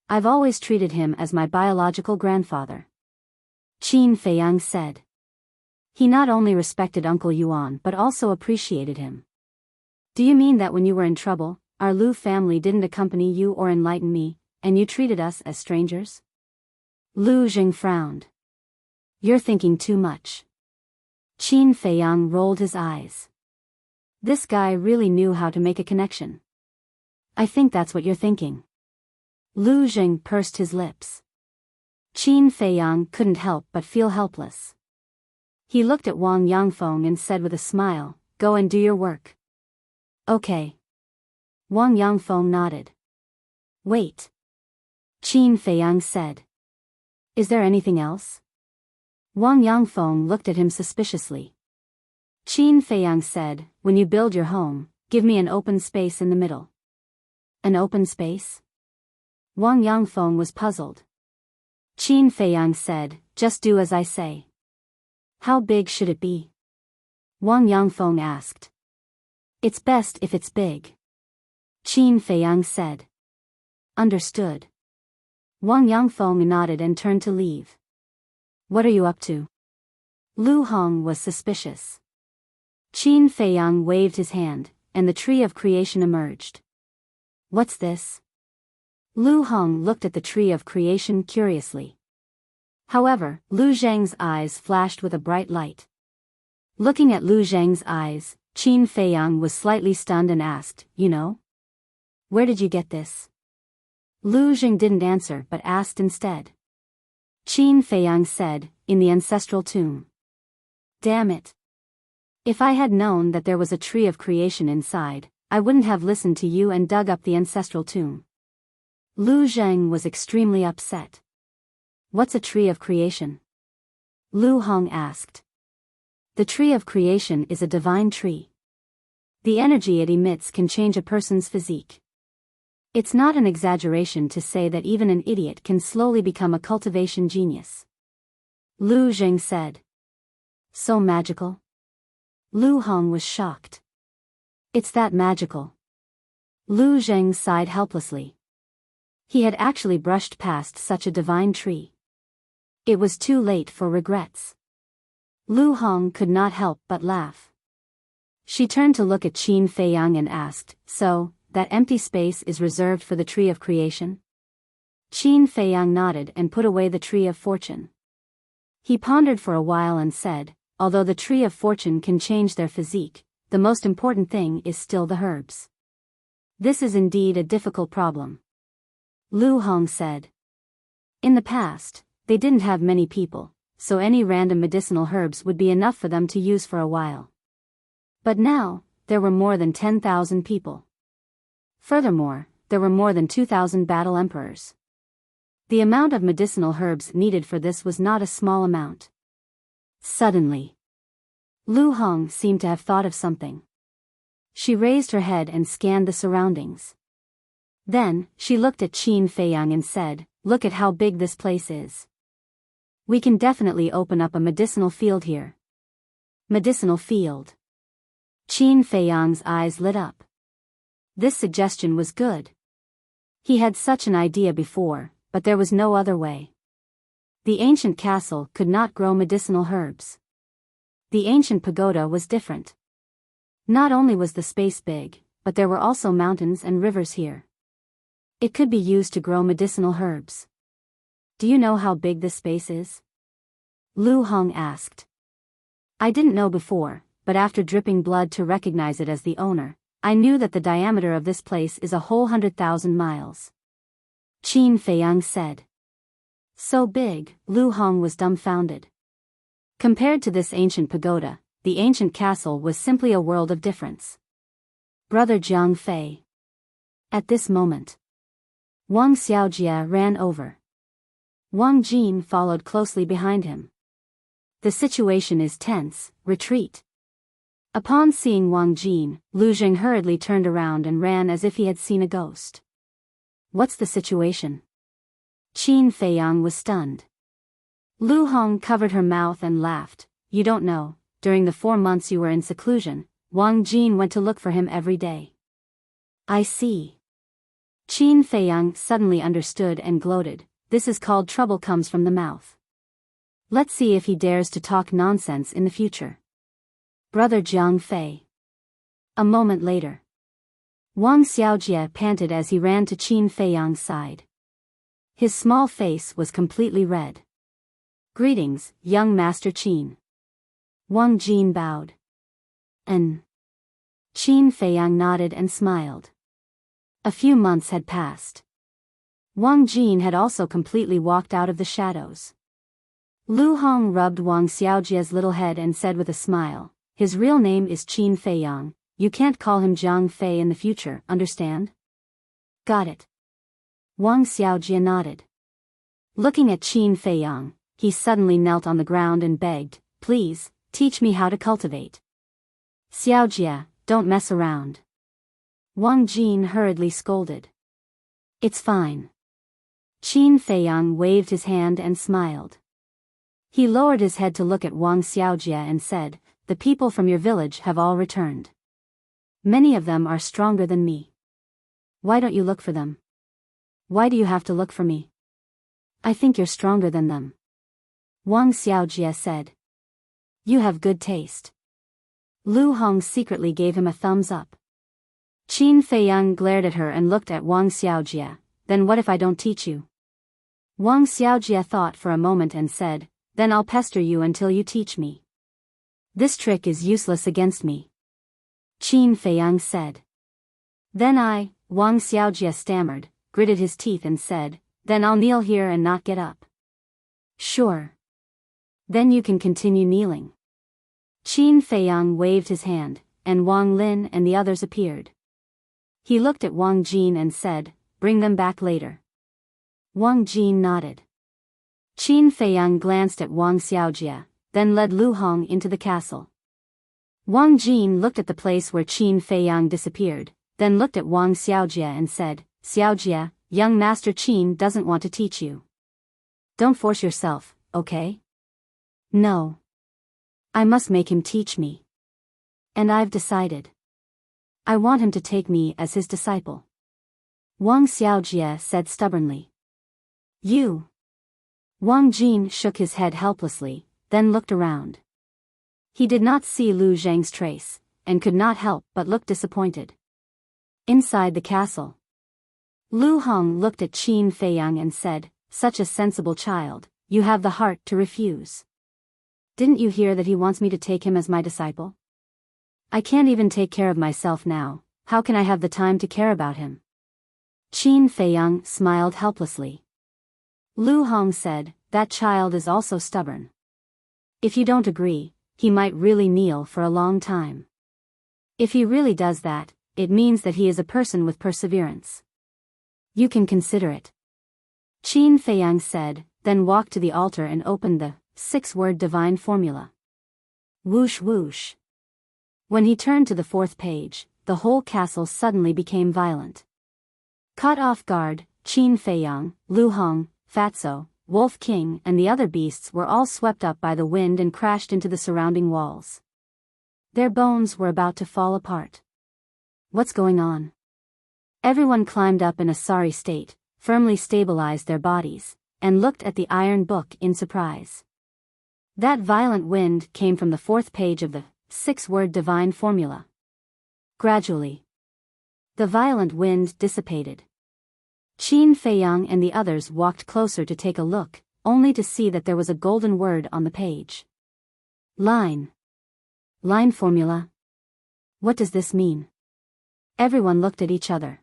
A: I've always treated him as my biological grandfather. Qin Feiyang said. He not only respected Uncle Yuan but also appreciated him. Do you mean that when you were in trouble, our Lu family didn't accompany you or enlighten me, and you treated us as strangers? Lu Zheng frowned. You're thinking too much. Qin Feiyang rolled his eyes. This guy really knew how to make a connection. I think that's what you're thinking. Lu Zheng pursed his lips. Qin Feiyang couldn't help but feel helpless. He looked at Wang Yangfeng and said with a smile, go and do your work. Okay. Wang Yangfeng nodded. Wait. Qin Feiyang said. Is there anything else? Wang Yangfeng looked at him suspiciously. Qin Feiyang said, when you build your home, give me an open space in the middle. An open space? Wang Yangfeng was puzzled. Qin Feiyang said, just do as I say. How big should it be? Wang Yangfeng asked. It's best if it's big. Qin Feiyang said. Understood. Wang Yangfeng nodded and turned to leave. What are you up to? Lu Hong was suspicious. Qin Feiyang waved his hand, and the tree of creation emerged. What's this? Lu Hong looked at the tree of creation curiously. However, Lu Zheng's eyes flashed with a bright light. Looking at Lu Zheng's eyes, Qin Feiyang was slightly stunned and asked, you know? Where did you get this? Lu Zheng didn't answer but asked instead. Qin Feiyang said, in the ancestral tomb. Damn it. If I had known that there was a tree of creation inside, I wouldn't have listened to you and dug up the ancestral tomb. Lu Zheng was extremely upset. What's a tree of creation? Lu Hong asked. The tree of creation is a divine tree. The energy it emits can change a person's physique. It's not an exaggeration to say that even an idiot can slowly become a cultivation genius. Lu Zheng said. So magical? Lu Hong was shocked. It's that magical. Lu Zheng sighed helplessly. He had actually brushed past such a divine tree. It was too late for regrets. Lu Hong could not help but laugh. She turned to look at Qin Feiyang and asked, so, that empty space is reserved for the tree of creation? Qin Feiyang nodded and put away the tree of fortune. He pondered for a while and said, although the tree of fortune can change their physique, the most important thing is still the herbs. This is indeed a difficult problem. Lu Hong said. In the past, they didn't have many people, so any random medicinal herbs would be enough for them to use for a while. But now, there were more than 10,000 people. Furthermore, there were more than 2,000 battle emperors. The amount of medicinal herbs needed for this was not a small amount. Suddenly, Lu Hong seemed to have thought of something. She raised her head and scanned the surroundings. Then, she looked at Qin Feiyang and said, look at how big this place is. We can definitely open up a medicinal field here. Medicinal field. Qin Feiyang's eyes lit up. This suggestion was good. He had such an idea before, but there was no other way. The ancient castle could not grow medicinal herbs. The ancient pagoda was different. Not only was the space big, but there were also mountains and rivers here. It could be used to grow medicinal herbs. Do you know how big this space is? Lu Hong asked. I didn't know before, but after dripping blood to recognize it as the owner, I knew that the diameter of this place is a whole 100,000 miles. Qin Feiyang said. So big, Lu Hong was dumbfounded. Compared to this ancient pagoda, the ancient castle was simply a world of difference. Brother Jiang Fei. At this moment, Wang Xiaojie ran over. Wang Jin followed closely behind him. The situation is tense, retreat. Upon seeing Wang Jin, Lu Zheng hurriedly turned around and ran as if he had seen a ghost. What's the situation? Qin Feiyang was stunned. Lu Hong covered her mouth and laughed. You don't know, during the 4 months you were in seclusion, Wang Jin went to look for him every day. I see. Qin Feiyang suddenly understood and gloated. This is called trouble comes from the mouth. Let's see if he dares to talk nonsense in the future. Brother Jiang Fei. A moment later, Wang Xiaojie panted as he ran to Qin Feiyang's side. His small face was completely red. Greetings, young Master Qin. Wang Jin bowed. Qin Feiyang nodded and smiled. A few months had passed. Wang Jin had also completely walked out of the shadows. Lu Hong rubbed Wang Xiaojie's little head and said with a smile, his real name is Qin Feiyang, you can't call him Jiang Fei in the future, understand? Got it. Wang Xiaojie nodded. Looking at Qin Feiyang, he suddenly knelt on the ground and begged, please, teach me how to cultivate. Xiaojia, don't mess around. Wang Jin hurriedly scolded. It's fine. Qin Feiyang waved his hand and smiled. He lowered his head to look at Wang Xiaojia and said, the people from your village have all returned. Many of them are stronger than me. Why don't you look for them? Why do you have to look for me? I think you're stronger than them. Wang Xiaojia said. You have good taste. Lu Hong secretly gave him a thumbs up. Qin Feiyang glared at her and looked at Wang Xiaojia. Then what if I don't teach you? Wang Xiaojia thought for a moment and said, then I'll pester you until you teach me. This trick is useless against me. Qin Feiyang said. Then Wang Xiaojia stammered, gritted his teeth and said, then I'll kneel here and not get up. Sure. Then you can continue kneeling. Qin Feiyang waved his hand, and Wang Lin and the others appeared. He looked at Wang Jin and said, bring them back later. Wang Jin nodded. Qin Feiyang glanced at Wang Xiaojia, then led Lu Hong into the castle. Wang Jin looked at the place where Qin Feiyang disappeared, then looked at Wang Xiaojia and said, Xiaojia, young Master Qin doesn't want to teach you. Don't force yourself, okay? No. I must make him teach me. And I've decided. I want him to take me as his disciple. Wang Xiaojia said stubbornly. You. Wang Jin shook his head helplessly, then looked around. He did not see Lu Zhang's trace, and could not help but look disappointed. Inside the castle, Lu Hong looked at Qin Feiyang and said, such a sensible child, you have the heart to refuse. Didn't you hear that he wants me to take him as my disciple? I can't even take care of myself now, how can I have the time to care about him? Qin Feiyang smiled helplessly. Lu Hong said, that child is also stubborn. If you don't agree, he might really kneel for a long time. If he really does that, it means that he is a person with perseverance. You can consider it. Qin Feiyang said, then walked to the altar and opened the 6-word divine formula. Whoosh whoosh. When he turned to the 4th page, the whole castle suddenly became violent. Caught off guard, Qin Feiyang, Lu Hong, Fatso, Wolf King and the other beasts were all swept up by the wind and crashed into the surrounding walls. Their bones were about to fall apart. What's going on? Everyone climbed up in a sorry state, firmly stabilized their bodies, and looked at the iron book in surprise. That violent wind came from the 4th page of the 6-word divine formula. Gradually, the violent wind dissipated. Qin Feiyang and the others walked closer to take a look, only to see that there was a golden word on the page. Line. Line formula. What does this mean? Everyone looked at each other.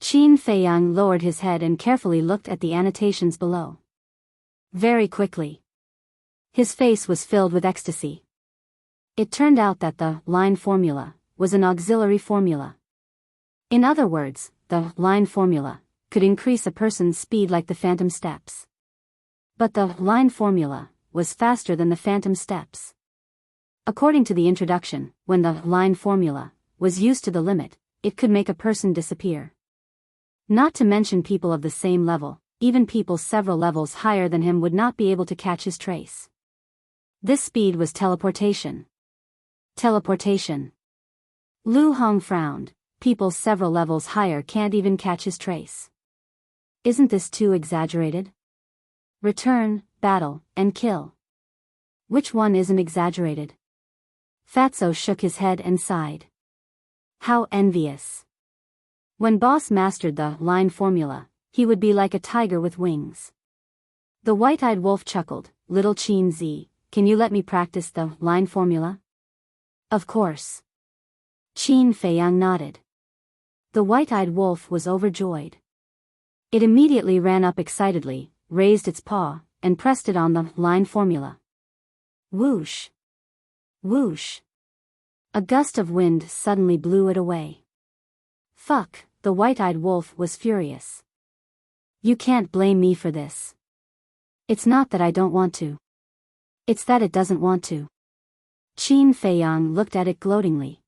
A: Qin Feiyang lowered his head and carefully looked at the annotations below. Very quickly, his face was filled with ecstasy. It turned out that the line formula was an auxiliary formula. In other words, the line formula could increase a person's speed like the phantom steps. But the line formula was faster than the phantom steps. According to the introduction, when the line formula was used to the limit, it could make a person disappear. Not to mention people of the same level, even people several levels higher than him would not be able to catch his trace. This speed was teleportation. Teleportation. Lu Hong frowned. People several levels higher can't even catch his trace. Isn't this too exaggerated? Return, battle, and kill. Which one isn't exaggerated? Fatso shook his head and sighed. How envious. When Boss mastered the line formula, he would be like a tiger with wings. The white-eyed wolf chuckled, Little Qin Zi, can you let me practice the line formula? Of course. Qin Feiyang nodded. The white-eyed wolf was overjoyed. It immediately ran up excitedly, raised its paw, and pressed it on the line formula. Whoosh! Whoosh! A gust of wind suddenly blew it away. Fuck, the white-eyed wolf was furious. You can't blame me for this. It's not that I don't want to. It's that it doesn't want to. Qin Feiyang looked at it gloatingly.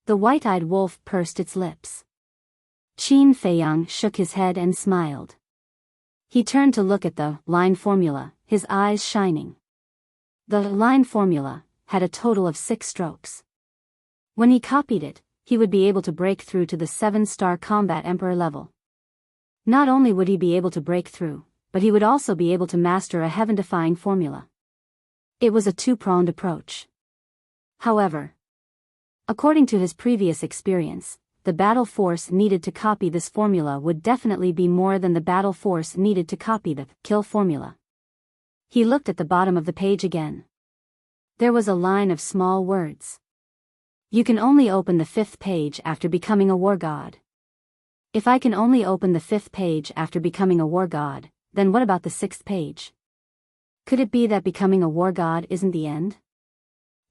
A: The white-eyed wolf pursed its lips. Qin Feiyang shook his head and smiled. He turned to look at the line formula, his eyes shining. The line formula had a total of 6 strokes. When he copied it, he would be able to break through to the 7-star combat emperor level. Not only would he be able to break through, but he would also be able to master a heaven-defying formula. It was a 2-pronged approach. However, according to his previous experience, the battle force needed to copy this formula would definitely be more than the battle force needed to copy the kill formula. He looked at the bottom of the page again. There was a line of small words. You can only open the 5th page after becoming a war god. If I can only open the 5th page after becoming a war god, then what about the 6th page? Could it be that becoming a war god isn't the end?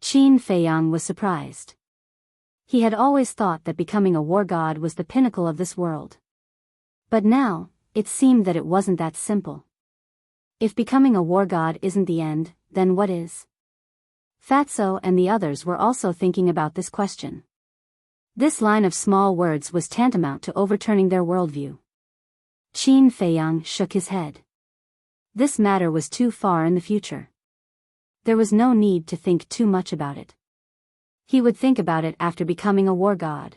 A: Qin Feiyang was surprised. He had always thought that becoming a war god was the pinnacle of this world. But now, it seemed that it wasn't that simple. If becoming a war god isn't the end, then what is? Fatso and the others were also thinking about this question. This line of small words was tantamount to overturning their worldview. Qin Feiyang shook his head. This matter was too far in the future. There was no need to think too much about it. He would think about it after becoming a war god.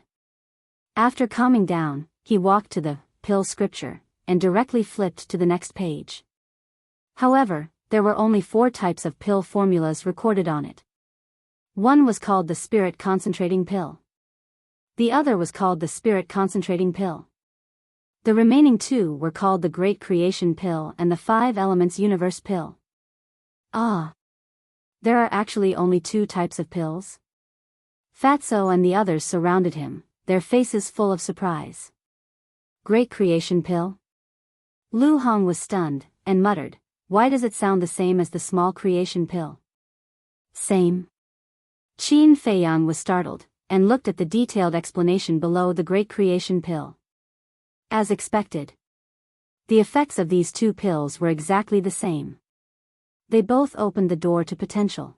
A: After calming down, he walked to the pill scripture, and directly flipped to the next page. However, there were only 4 types of pill formulas recorded on it. One was called the Spirit Concentrating Pill. The other was called the Spirit Concentrating Pill. The remaining 2 were called the Great Creation Pill and the 5 Elements Universe Pill. Ah! There are actually only 2 types of pills? Fatso and the others surrounded him, their faces full of surprise. Great Creation Pill? Lu Hong was stunned, and muttered, "Why does it sound the same as the Small Creation Pill?" Same. Qin Feiyang was startled, and looked at the detailed explanation below the Great Creation Pill. As expected, the effects of these 2 pills were exactly the same. They both opened the door to potential.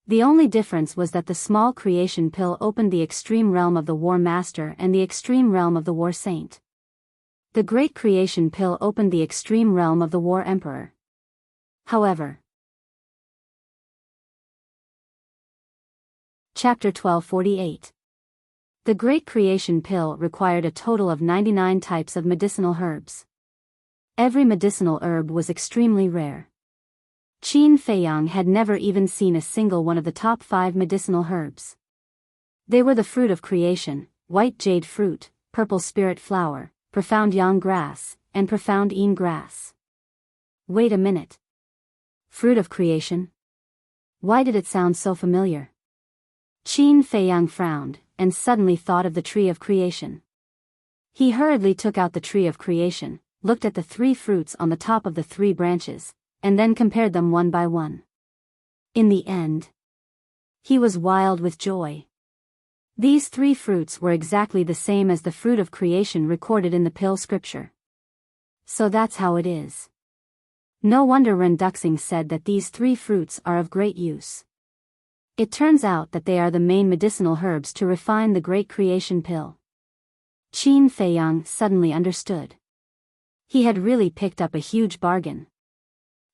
A: The only difference was that the Small Creation Pill opened the extreme realm of the War Master and the extreme realm of the War Saint. The Great Creation Pill opened the extreme realm of the War Emperor. However, Chapter 1248. The Great Creation Pill required a total of 99 types of medicinal herbs. Every medicinal herb was extremely rare. Qin Feiyang had never even seen a single one of the top 5 medicinal herbs. They were the fruit of creation, white jade fruit, purple spirit flower, profound yang grass, and profound yin grass. Wait a minute. Fruit of creation? Why did it sound so familiar? Qin Feiyang frowned, and suddenly thought of the tree of creation. He hurriedly took out the tree of creation, looked at the 3 fruits on the top of the 3 branches, and then compared them one by one. In the end, he was wild with joy. These 3 fruits were exactly the same as the fruit of creation recorded in the pill scripture. So that's how it is. No wonder Ren Duxing said that these 3 fruits are of great use. It turns out that they are the main medicinal herbs to refine the Great Creation Pill. Qin Feiyang suddenly understood. He had really picked up a huge bargain.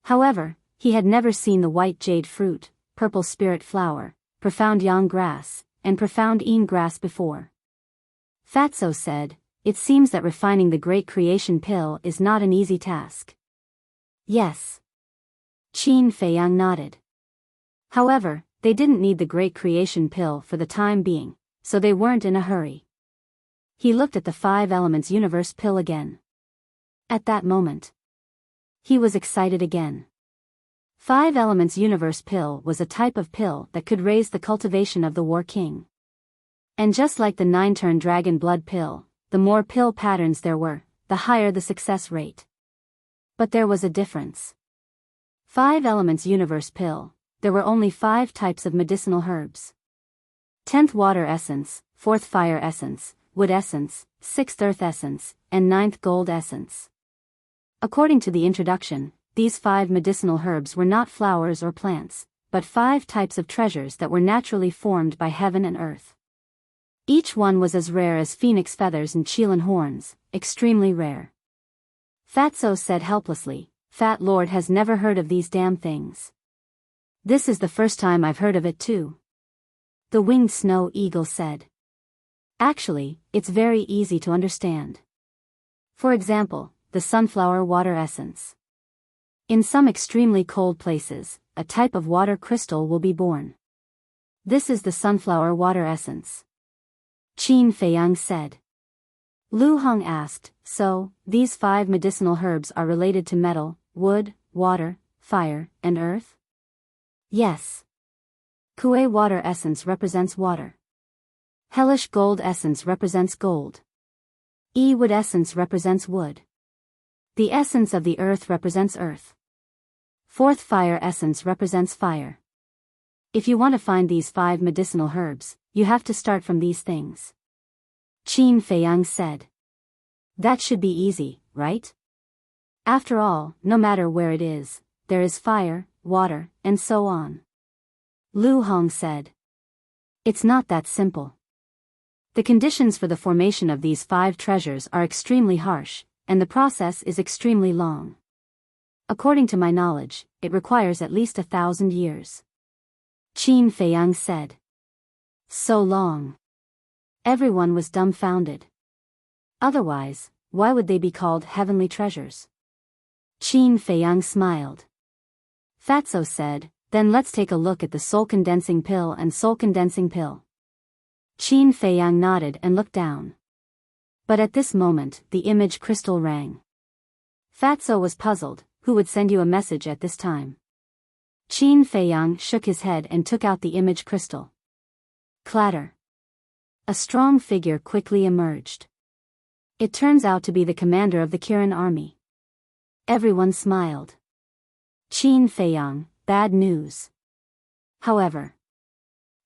A: However, he had never seen the white jade fruit, purple spirit flower, profound yang grass, and profound yin grass before. Fatso said, "It seems that refining the Great Creation Pill is not an easy task." Yes. Qin Feiyang nodded. However, they didn't need the Great Creation Pill for the time being, so they weren't in a hurry. He looked at the 5 Elements Universe Pill again. At that moment, he was excited again. 5 Elements Universe Pill was a type of pill that could raise the cultivation of the War King. And just like the 9-turn Dragon Blood Pill, the more pill patterns there were, the higher the success rate. But there was a difference. 5 Elements Universe Pill, there were only 5 types of medicinal herbs. 10th Water Essence, 4th Fire Essence, Wood Essence, 6th Earth Essence, and 9th Gold Essence. According to the introduction, these 5 medicinal herbs were not flowers or plants, but 5 types of treasures that were naturally formed by heaven and earth. Each one was as rare as phoenix feathers and qilin horns, extremely rare. Fatso said helplessly, Fat Lord has never heard of these damn things. This is the first time I've heard of it too. The winged snow eagle said. Actually, it's very easy to understand. For example, the sunflower water essence. In some extremely cold places, a type of water crystal will be born. This is the sunflower water essence. Qin Feiyang said. Lu Hong asked, so, these 5 medicinal herbs are related to metal, wood, water, fire, and earth? Yes. Kuei water essence represents water. Hellish gold essence represents gold. E wood essence represents wood. The essence of the earth represents earth. 4th fire essence represents fire. If you want to find these 5 medicinal herbs, you have to start from these things. Qin Feiyang said. That should be easy, right? After all, no matter where it is, there is fire, water, and so on. Lu Hong said. It's not that simple. The conditions for the formation of these 5 treasures are extremely harsh, and the process is extremely long. According to my knowledge, it requires at least 1,000 years. Qin Feiyang said. So long. Everyone was dumbfounded. Otherwise, why would they be called heavenly treasures? Qin Feiyang smiled. Fatso said, then let's take a look at the soul-condensing pill and soul-condensing pill. Qin Feiyang nodded and looked down. But at this moment, the image crystal rang. Fatso was puzzled, who would send you a message at this time? Qin Feiyang shook his head and took out the image crystal. Clatter. A strong figure quickly emerged. It turns out to be the commander of the Kirin army. Everyone smiled. Qin Feiyang, bad news. However,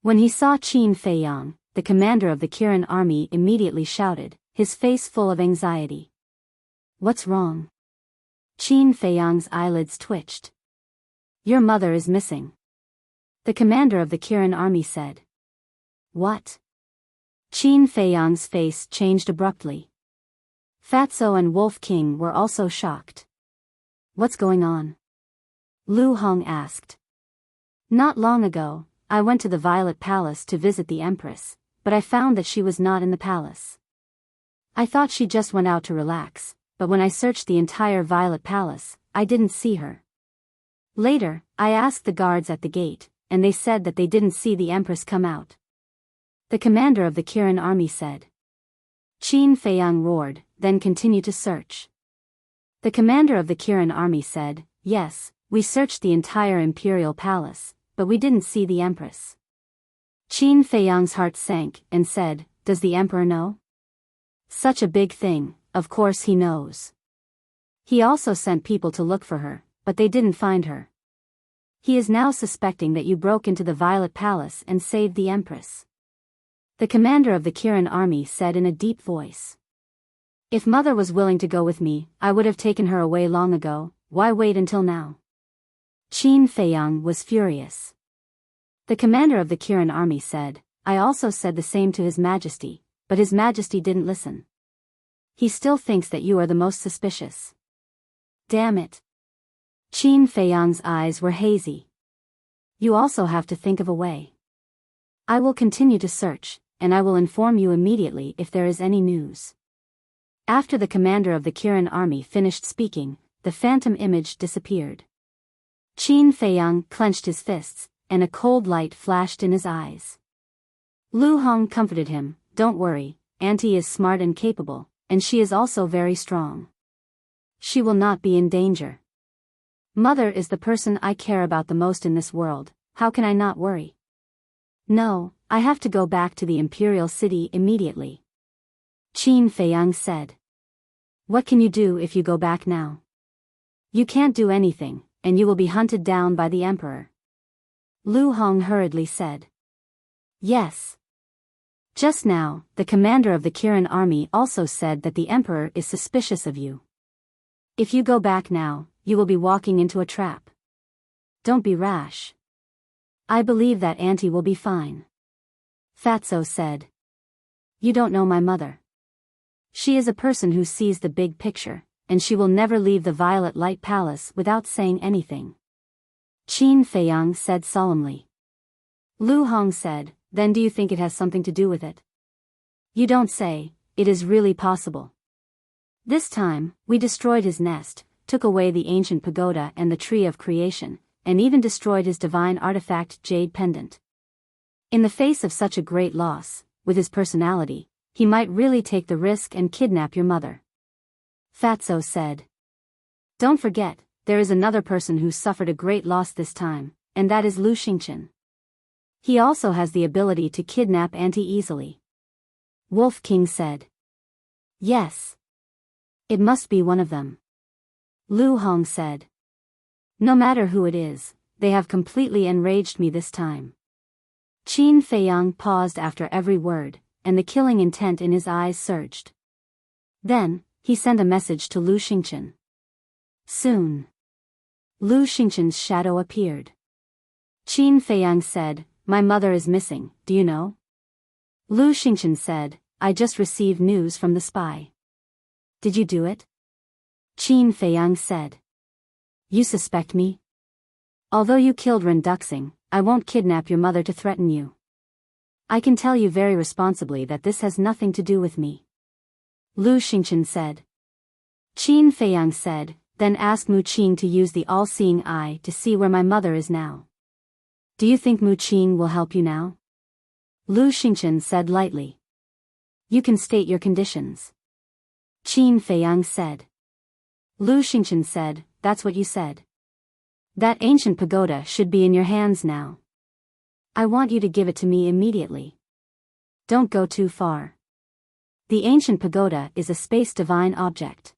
A: when he saw Qin Feiyang, the commander of the Kirin army immediately shouted, his face full of anxiety. What's wrong? Qin Feiyang's eyelids twitched. Your mother is missing. The commander of the Kirin army said. What? Qin Feiyang's face changed abruptly. Fatso and Wolf King were also shocked. What's going on? Lu Hong asked. Not long ago, I went to the Violet Palace to visit the Empress, but I found that she was not in the palace. I thought she just went out to relax, but when I searched the entire Violet Palace, I didn't see her. Later, I asked the guards at the gate, and they said that they didn't see the Empress come out. The commander of the Kirin army said. Qin Feiyang roared, then continued to search. The commander of the Kirin army said, yes, we searched the entire imperial palace, but we didn't see the Empress. Qin Feiyang's heart sank and said, does the emperor know? Such a big thing, of course he knows. He also sent people to look for her, but they didn't find her. He is now suspecting that you broke into the Violet Palace and saved the Empress. The commander of the Kirin army said in a deep voice. If mother was willing to go with me, I would have taken her away long ago, why wait until now? Qin Feiyang was furious. The commander of the Kirin army said, I also said the same to His Majesty, but His Majesty didn't listen. He still thinks that you are the most suspicious. Damn it. Qin Feiyang's eyes were hazy. You also have to think of a way. I will continue to search, and I will inform you immediately if there is any news. After the commander of the Kirin army finished speaking, the phantom image disappeared. Qin Feiyang clenched his fists, and a cold light flashed in his eyes. Lu Hong comforted him, don't worry, Auntie is smart and capable, and she is also very strong. She will not be in danger. Mother is the person I care about the most in this world, how can I not worry? No, I have to go back to the imperial city immediately. Qin Feiyang said. What can you do if you go back now? You can't do anything, and you will be hunted down by the emperor. Lu Hong hurriedly said. Yes. Just now, the commander of the Kirin army also said that the emperor is suspicious of you. If you go back now, you will be walking into a trap. Don't be rash. I believe that auntie will be fine. Fatso said. You don't know my mother. She is a person who sees the big picture, and she will never leave the Violet Light Palace without saying anything. Qin Feiyang said solemnly. Lu Hong said, then do you think it has something to do with it? You don't say, it is really possible. This time, we destroyed his nest, took away the ancient pagoda and the tree of creation, and even destroyed his divine artifact jade pendant. In the face of such a great loss, with his personality, he might really take the risk and kidnap your mother. Fatso said. Don't forget, there is another person who suffered a great loss this time, and that is Lu Xingchen. He also has the ability to kidnap Auntie easily. Wolf King said. Yes. It must be one of them. Lu Hong said. No matter who it is, they have completely enraged me this time. Qin Feiyang paused after every word, and the killing intent in his eyes surged. Then, he sent a message to Lu Xingchen. Soon. Lu Xingchen's shadow appeared. Qin Feiyang said, my mother is missing, do you know? Lu Xingchen said, I just received news from the spy. Did you do it? Qin Feiyang said. You suspect me? Although you killed Ren Duxing, I won't kidnap your mother to threaten you. I can tell you very responsibly that this has nothing to do with me. Lu Xingchen said. Qin Feiyang said, then ask Mu Qing to use the all-seeing eye to see where my mother is now. Do you think Mu Qing will help you now? Lu Xingchen said lightly. You can state your conditions. Qin Feiyang said. Lu Xingchen said, that's what you said. That ancient pagoda should be in your hands now. I want you to give it to me immediately. Don't go too far. The ancient pagoda is a space divine object.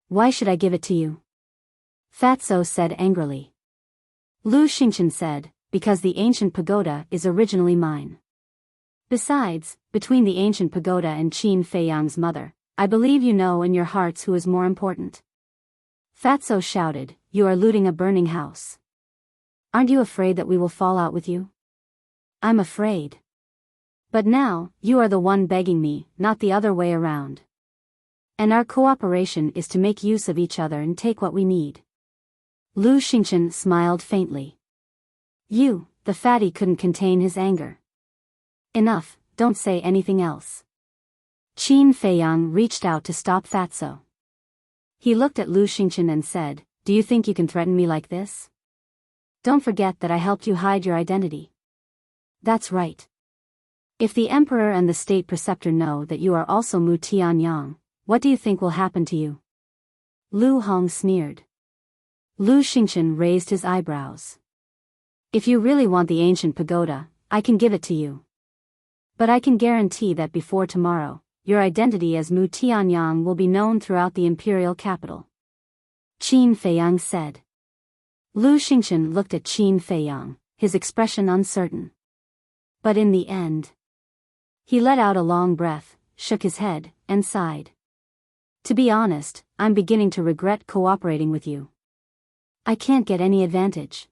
A: Why should I give it to you? Fatso said angrily. Lu Xingchen said, because the ancient pagoda is originally mine. Besides, between the ancient pagoda and Qin Feiyang's mother, I believe you know in your hearts who is more important. Fatso shouted, you are looting a burning house. Aren't you afraid that we will fall out with you? I'm afraid. But now, you are the one begging me, not the other way around. And our cooperation is to make use of each other and take what we need. Lu Xingchen smiled faintly. You, the fatty couldn't contain his anger. Enough, don't say anything else. Qin Feiyang reached out to stop Fatso. He looked at Lu Xingchen and said, do you think you can threaten me like this? Don't forget that I helped you hide your identity. That's right. If the Emperor and the State Preceptor know that you are also Mu Tianyang, what do you think will happen to you? Lu Hong sneered. Lu Xingchen raised his eyebrows. If you really want the ancient pagoda, I can give it to you. But I can guarantee that before tomorrow, your identity as Mu Tianyang will be known throughout the imperial capital. Qin Feiyang said. Lu Xingchen looked at Qin Feiyang, his expression uncertain. But in the end, he let out a long breath, shook his head, and sighed. To be honest, I'm beginning to regret cooperating with you. I can't get any advantage.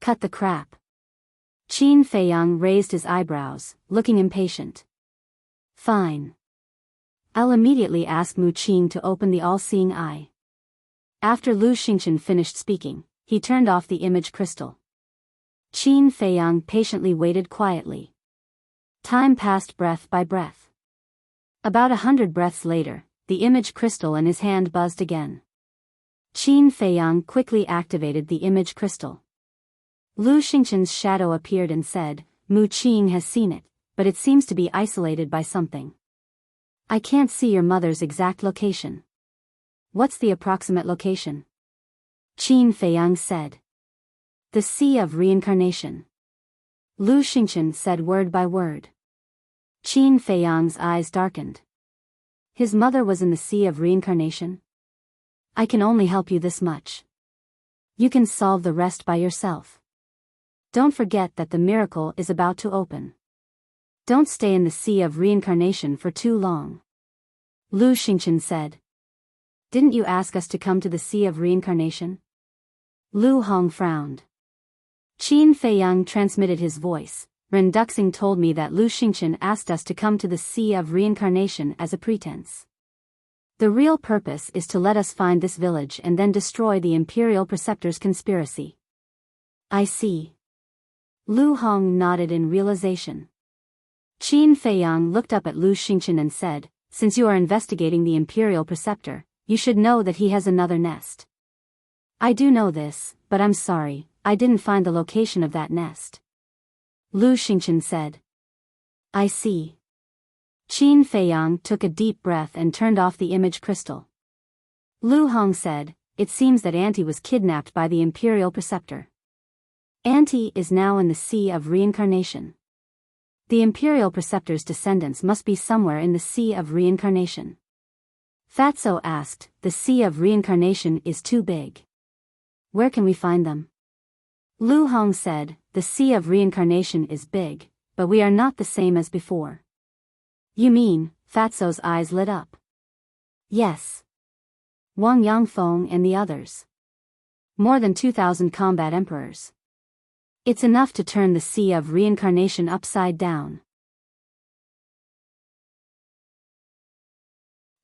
A: Cut the crap. Qin Feiyang raised his eyebrows, looking impatient. Fine. I'll immediately ask Mu Qing to open the all-seeing eye. After Lu Xingchen finished speaking, he turned off the image crystal. Qin Feiyang patiently waited quietly. Time passed breath by breath. About 100 breaths later, the image crystal in his hand buzzed again. Qin Feiyang quickly activated the image crystal. Lu Xingchen's shadow appeared and said, Mu Qing has seen it, but it seems to be isolated by something. I can't see your mother's exact location. What's the approximate location? Qin Feiyang said. The Sea of Reincarnation. Lu Xingchen said word by word. Qin Feiyang's eyes darkened. His mother was in the Sea of Reincarnation? I can only help you this much. You can solve the rest by yourself. Don't forget that the miracle is about to open. Don't stay in the Sea of Reincarnation for too long. Lu Xingchen said. Didn't you ask us to come to the Sea of Reincarnation? Lu Hong frowned. Qin Feiyang transmitted his voice. Ren Duxing told me that Lu Xingchen asked us to come to the Sea of Reincarnation as a pretense. The real purpose is to let us find this village and then destroy the Imperial Preceptor's conspiracy. I see. Lu Hong nodded in realization. Qin Feiyang looked up at Lu Xingchen and said, since you are investigating the Imperial Preceptor, you should know that he has another nest. I do know this, but I'm sorry, I didn't find the location of that nest. Lu Xingchen said. I see. Qin Feiyang took a deep breath and turned off the image crystal. Lu Hong said, it seems that Auntie was kidnapped by the Imperial Preceptor. Auntie is now in the Sea of Reincarnation. The Imperial Preceptor's descendants must be somewhere in the Sea of Reincarnation. Fatso asked, the Sea of Reincarnation is too big. Where can we find them? Lu Hong said, the Sea of Reincarnation is big, but we are not the same as before. You mean? Fatso's eyes lit up. Yes. Wang Yangfeng and the others. More than 2,000 combat emperors. It's enough to turn the Sea of Reincarnation upside down.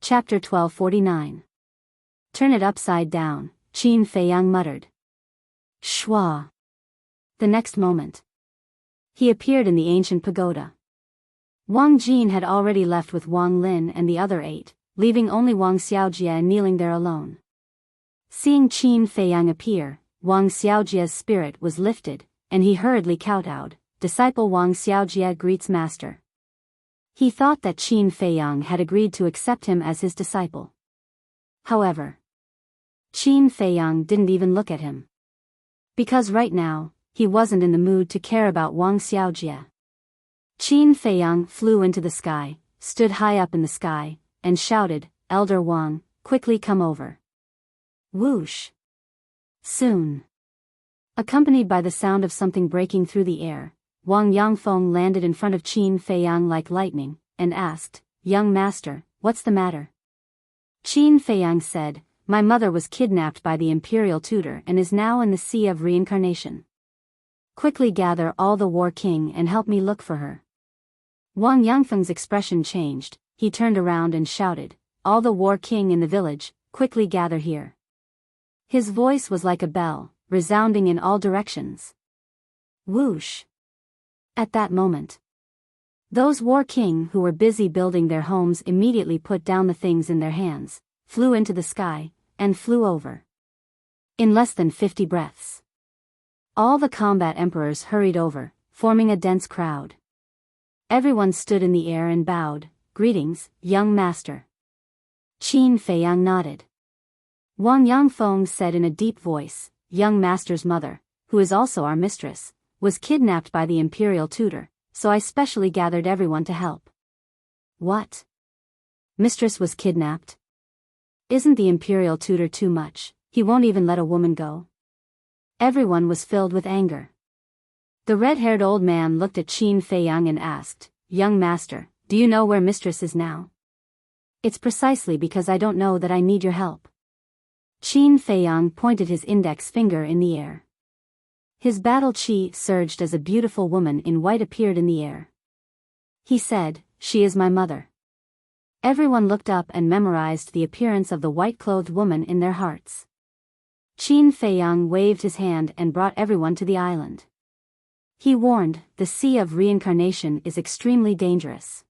A: Chapter 1249. Turn it upside down, Qin Feiyang muttered. Shwa. The next moment, he appeared in the ancient pagoda. Wang Jin had already left with Wang Lin and the other 8, leaving only Wang Xiaojie kneeling there alone. Seeing Qin Feiyang appear, Wang Xiaojie's spirit was lifted, and he hurriedly kowtowed, disciple Wang Xiaojie greets master. He thought that Qin Feiyang had agreed to accept him as his disciple. However, Qin Feiyang didn't even look at him. Because right now, he wasn't in the mood to care about Wang Xiaojie. Qin Feiyang flew into the sky, stood high up in the sky, and shouted, Elder Wang, quickly come over. Whoosh. Soon. Accompanied by the sound of something breaking through the air, Wang Yangfeng landed in front of Qin Feiyang like lightning, and asked, Young master, what's the matter? Qin Feiyang said, my mother was kidnapped by the Imperial Tutor and is now in the Sea of Reincarnation. Quickly gather all the War King and help me look for her. Wang Yangfeng's expression changed, he turned around and shouted, all the War King in the village, quickly gather here. His voice was like a bell, resounding in all directions. Whoosh. At that moment, those War King who were busy building their homes immediately put down the things in their hands, flew into the sky, and flew over. In less than 50 breaths, all the combat emperors hurried over, forming a dense crowd. Everyone stood in the air and bowed, greetings, young master. Qin Feiyang nodded. Wang Yangfeng said in a deep voice, young master's mother, who is also our mistress, was kidnapped by the Imperial Tutor, so I specially gathered everyone to help. What? Mistress was kidnapped? Isn't the Imperial Tutor too much? He won't even let a woman go. Everyone was filled with anger. The red-haired old man looked at Qin Feiyang and asked, young master, do you know where mistress is now? It's precisely because I don't know that I need your help. Qin Feiyang pointed his index finger in the air. His battle chi surged as a beautiful woman in white appeared in the air. He said, she is my mother. Everyone looked up and memorized the appearance of the white-clothed woman in their hearts. Qin Feiyang waved his hand and brought everyone to the island. He warned, the Sea of Reincarnation is extremely dangerous.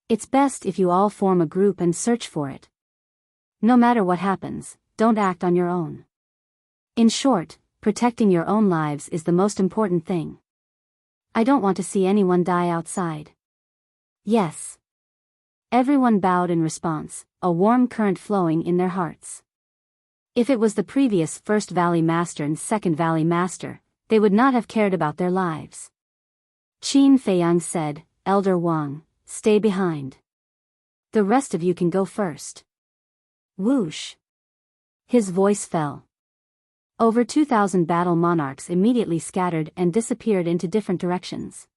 A: It's best if you all form a group and search for it. No matter what happens, don't act on your own. In short, protecting your own lives is the most important thing. I don't want to see anyone die outside. Yes. Everyone bowed in response, a warm current flowing in their hearts. If it was the previous First Valley Master and Second Valley Master, they would not have cared about their lives. Qin Feiyang said, Elder Wang, stay behind. The rest of you can go first. Whoosh. His voice fell. Over 2,000 battle monarchs immediately scattered and disappeared into different directions.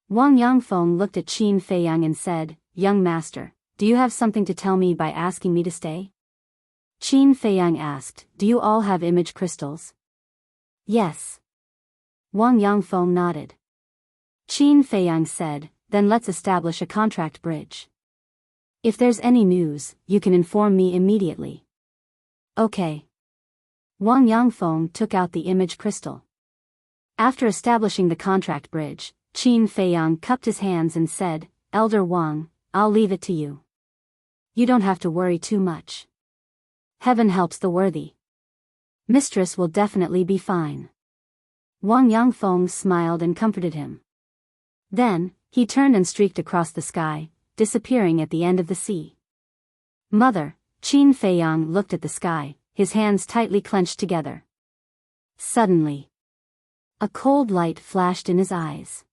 A: Wang Yangfeng looked at Qin Feiyang and said, young master, do you have something to tell me by asking me to stay? Qin Feiyang asked, do you all have image crystals? Yes. Wang Yangfeng nodded. Qin Feiyang said, then let's establish a contract bridge. If there's any news, you can inform me immediately. Okay. Wang Yangfeng took out the image crystal. After establishing the contract bridge, Qin Feiyang cupped his hands and said, Elder Wang, I'll leave it to you. You don't have to worry too much. Heaven helps the worthy. Mistress will definitely be fine. Wang Yangfeng smiled and comforted him. Then, he turned and streaked across the sky, disappearing at the end of the sea. Mother, Qin Feiyang looked at the sky, his hands tightly clenched together. Suddenly, a cold light flashed in his eyes.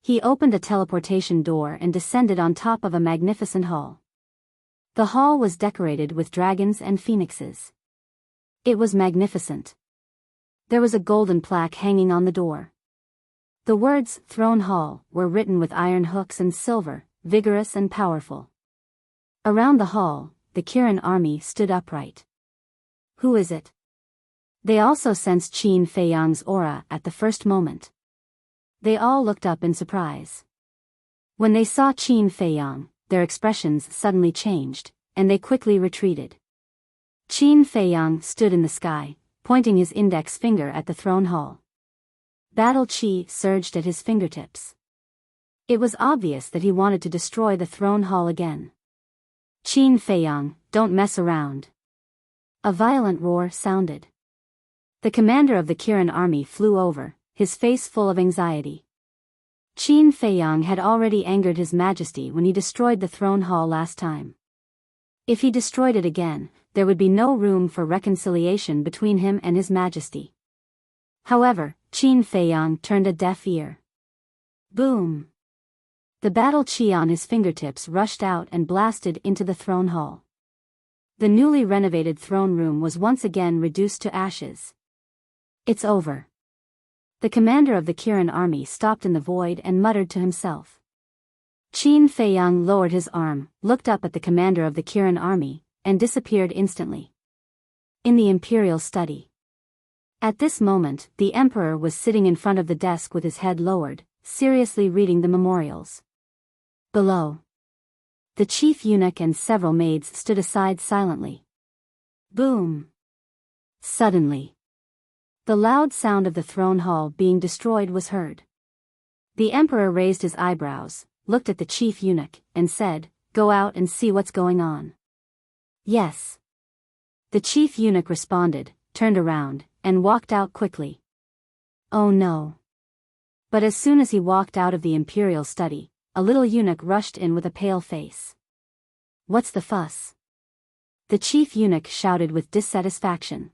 A: He opened a teleportation door and descended on top of a magnificent hall. The hall was decorated with dragons and phoenixes. It was magnificent. There was a golden plaque hanging on the door. The words, Throne Hall, were written with iron hooks and silver, vigorous and powerful. Around the hall, the Kirin army stood upright. Who is it? They also sensed Qin Feiyang's aura at the first moment. They all looked up in surprise. When they saw Qin Feiyang, their expressions suddenly changed, and they quickly retreated. Qin Feiyang stood in the sky, pointing his index finger at the throne hall. Battle qi surged at his fingertips. It was obvious that he wanted to destroy the throne hall again. Qin Feiyang, don't mess around. A violent roar sounded. The commander of the Kirin army flew over, his face full of anxiety. Qin Feiyang had already angered His Majesty when he destroyed the throne hall last time. If he destroyed it again, there would be no room for reconciliation between him and His Majesty. However, Qin Feiyang turned a deaf ear. Boom! The battle qi on his fingertips rushed out and blasted into the throne hall. The newly renovated throne room was once again reduced to ashes. It's over. The commander of the Kirin army stopped in the void and muttered to himself. Qin Feiyang lowered his arm, looked up at the commander of the Kirin army, and disappeared instantly. In the imperial study. At this moment, the emperor was sitting in front of the desk with his head lowered, seriously reading the memorials. Below, the chief eunuch and several maids stood aside silently. Boom! Suddenly, the loud sound of the throne hall being destroyed was heard. The emperor raised his eyebrows, looked at the chief eunuch, and said, "Go out and see what's going on." Yes. The chief eunuch responded, turned around, and walked out quickly. Oh no. But as soon as he walked out of the imperial study, a little eunuch rushed in with a pale face. What's the fuss? The chief eunuch shouted with dissatisfaction.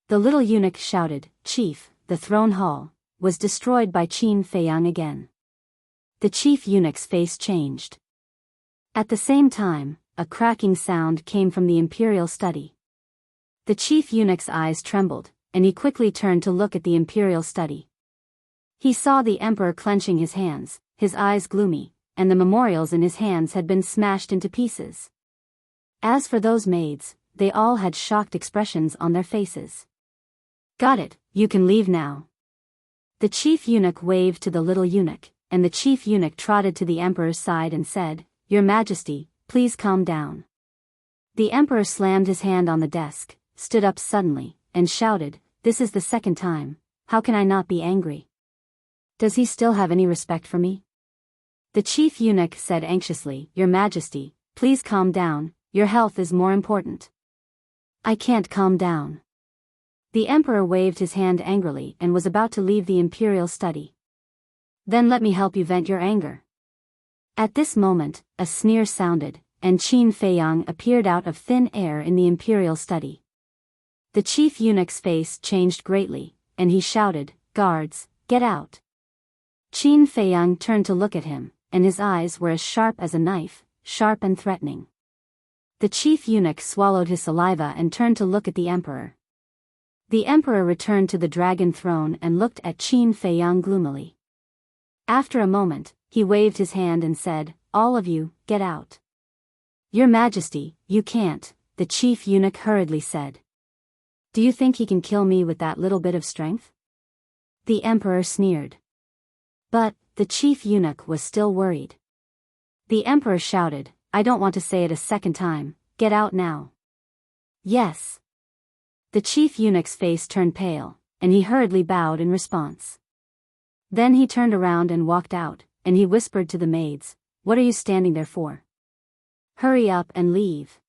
A: The little eunuch shouted, "Chief, the throne hall was destroyed by Qin Feiyang again." The chief eunuch's face changed. At the same time, a cracking sound came from the imperial study. The chief eunuch's eyes trembled, and he quickly turned to look at the imperial study. He saw the emperor clenching his hands, his eyes gloomy, and the memorials in his hands had been smashed into pieces. As for those maids, they all had shocked expressions on their faces. Got it, you can leave now. The chief eunuch waved to the little eunuch, and the chief eunuch trotted to the emperor's side and said, "Your Majesty, please calm down." The emperor slammed his hand on the desk, stood up suddenly, and shouted, "This is the second time, how can I not be angry? Does he still have any respect for me?" The chief eunuch said anxiously, "Your Majesty, please calm down, your health is more important." "I can't calm down." The emperor waved his hand angrily and was about to leave the imperial study. "Then let me help you vent your anger." At this moment, a sneer sounded, and Qin Feiyang appeared out of thin air in the imperial study. The chief eunuch's face changed greatly, and he shouted, "Guards, get out." Qin Feiyang turned to look at him, and his eyes were as sharp as a knife, sharp and threatening. The chief eunuch swallowed his saliva and turned to look at the emperor. The emperor returned to the dragon throne and looked at Qin Feiyang gloomily. After a moment, he waved his hand and said, "All of you, get out." "Your Majesty, you can't," the chief eunuch hurriedly said. "Do you think he can kill me with that little bit of strength?" The emperor sneered. But the chief eunuch was still worried. The emperor shouted, I don't want to say it a second time, get out now. Yes. The chief eunuch's face turned pale, and he hurriedly bowed in response. Then he turned around and walked out, and he whispered to the maids, What are you standing there for? Hurry up and leave.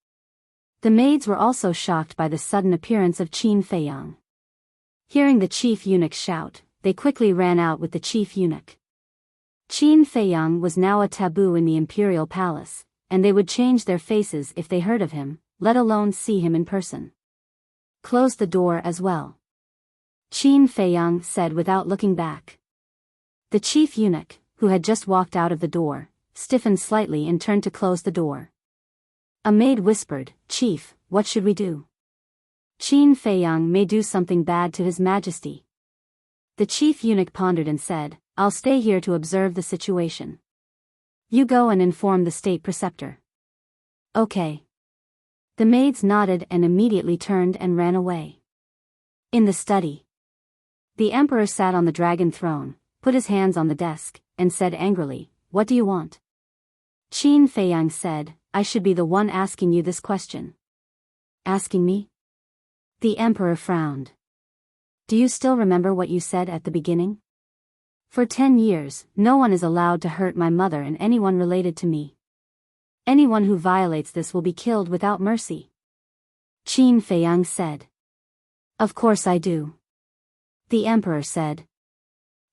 A: The maids were also shocked by the sudden appearance of Qin Feiyang. Hearing the chief eunuch shout, they quickly ran out with the chief eunuch. Qin Feiyang was now a taboo in the imperial palace, and they would change their faces if they heard of him, let alone see him in person. Close the door as well. Qin Feiyang said without looking back. The chief eunuch, who had just walked out of the door, stiffened slightly and turned to close the door. A maid whispered, Chief, what should we do? Qin Feiyang may do something bad to His Majesty. The chief eunuch pondered and said, I'll stay here to observe the situation. You go and inform the state preceptor. Okay. The maids nodded and immediately turned and ran away. In the study, the emperor sat on the dragon throne, put his hands on the desk, and said angrily, What do you want? Qin Feiyang said, I should be the one asking you this question. Asking me? The emperor frowned. Do you still remember what you said at the beginning? For 10 years, no one is allowed to hurt my mother and anyone related to me. Anyone who violates this will be killed without mercy. Qin Feiyang said. Of course I do. The emperor said.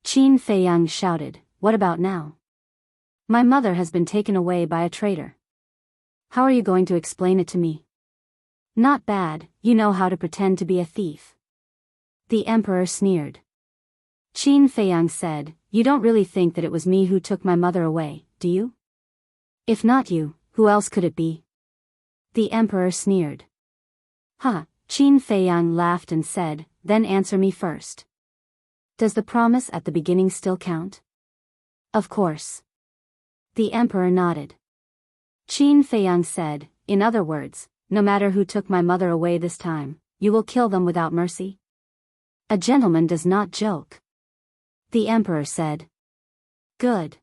A: Qin Feiyang shouted, What about now? My mother has been taken away by a traitor. How are you going to explain it to me? Not bad, you know how to pretend to be a thief. The emperor sneered. Qin Feiyang said, You don't really think that it was me who took my mother away, do you? If not you, who else could it be? The emperor sneered. Ha, Qin Feiyang laughed and said, Then answer me first. Does the promise at the beginning still count? Of course. The emperor nodded. Qin Feiyang said, In other words, no matter who took my mother away this time, you will kill them without mercy? A gentleman does not joke. The emperor said. Good.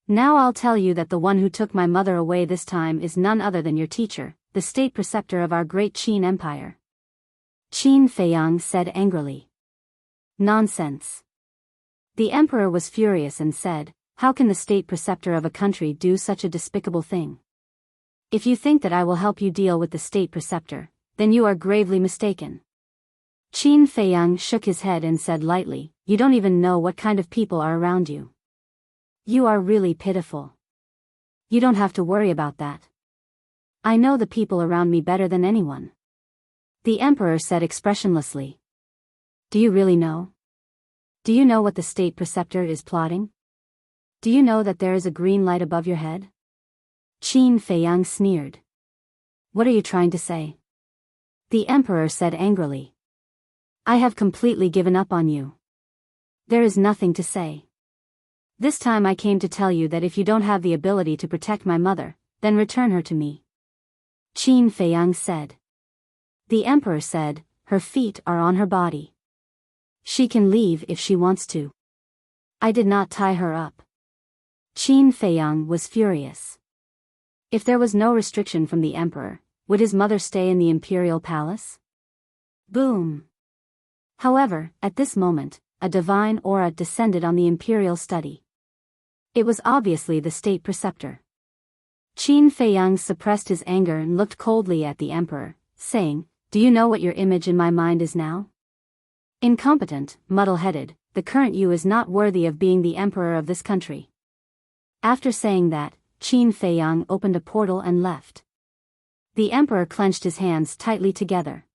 A: Now I'll tell you that the one who took my mother away this time is none other than your teacher, the state preceptor of our great Qin Empire. Qin Feiyang said angrily. Nonsense. The emperor was furious and said, How can the state preceptor of a country do such a despicable thing? If you think that I will help you deal with the state preceptor, then you are gravely mistaken. Qin Feiyang shook his head and said lightly, You don't even know what kind of people are around you. You are really pitiful. You don't have to worry about that. I know the people around me better than anyone. The emperor said expressionlessly. Do you really know? Do you know what the state preceptor is plotting? Do you know that there is a green light above your head? Qin Feiyang sneered. What are you trying to say? The emperor said angrily. I have completely given up on you. There is nothing to say. This time I came to tell you that if you don't have the ability to protect my mother, then return her to me. Qin Feiyang said. The emperor said, Her feet are on her body. She can leave if she wants to. I did not tie her up. Qin Feiyang was furious. If there was no restriction from the emperor, would his mother stay in the imperial palace? Boom. However, at this moment, a divine aura descended on the imperial study. It was obviously the state preceptor. Qin Feiyang suppressed his anger and looked coldly at the emperor, saying, Do you know what your image in my mind is now? Incompetent, muddle-headed, the current you is not worthy of being the emperor of this country. After saying that, Qin Feiyang opened a portal and left. The emperor clenched his hands tightly together.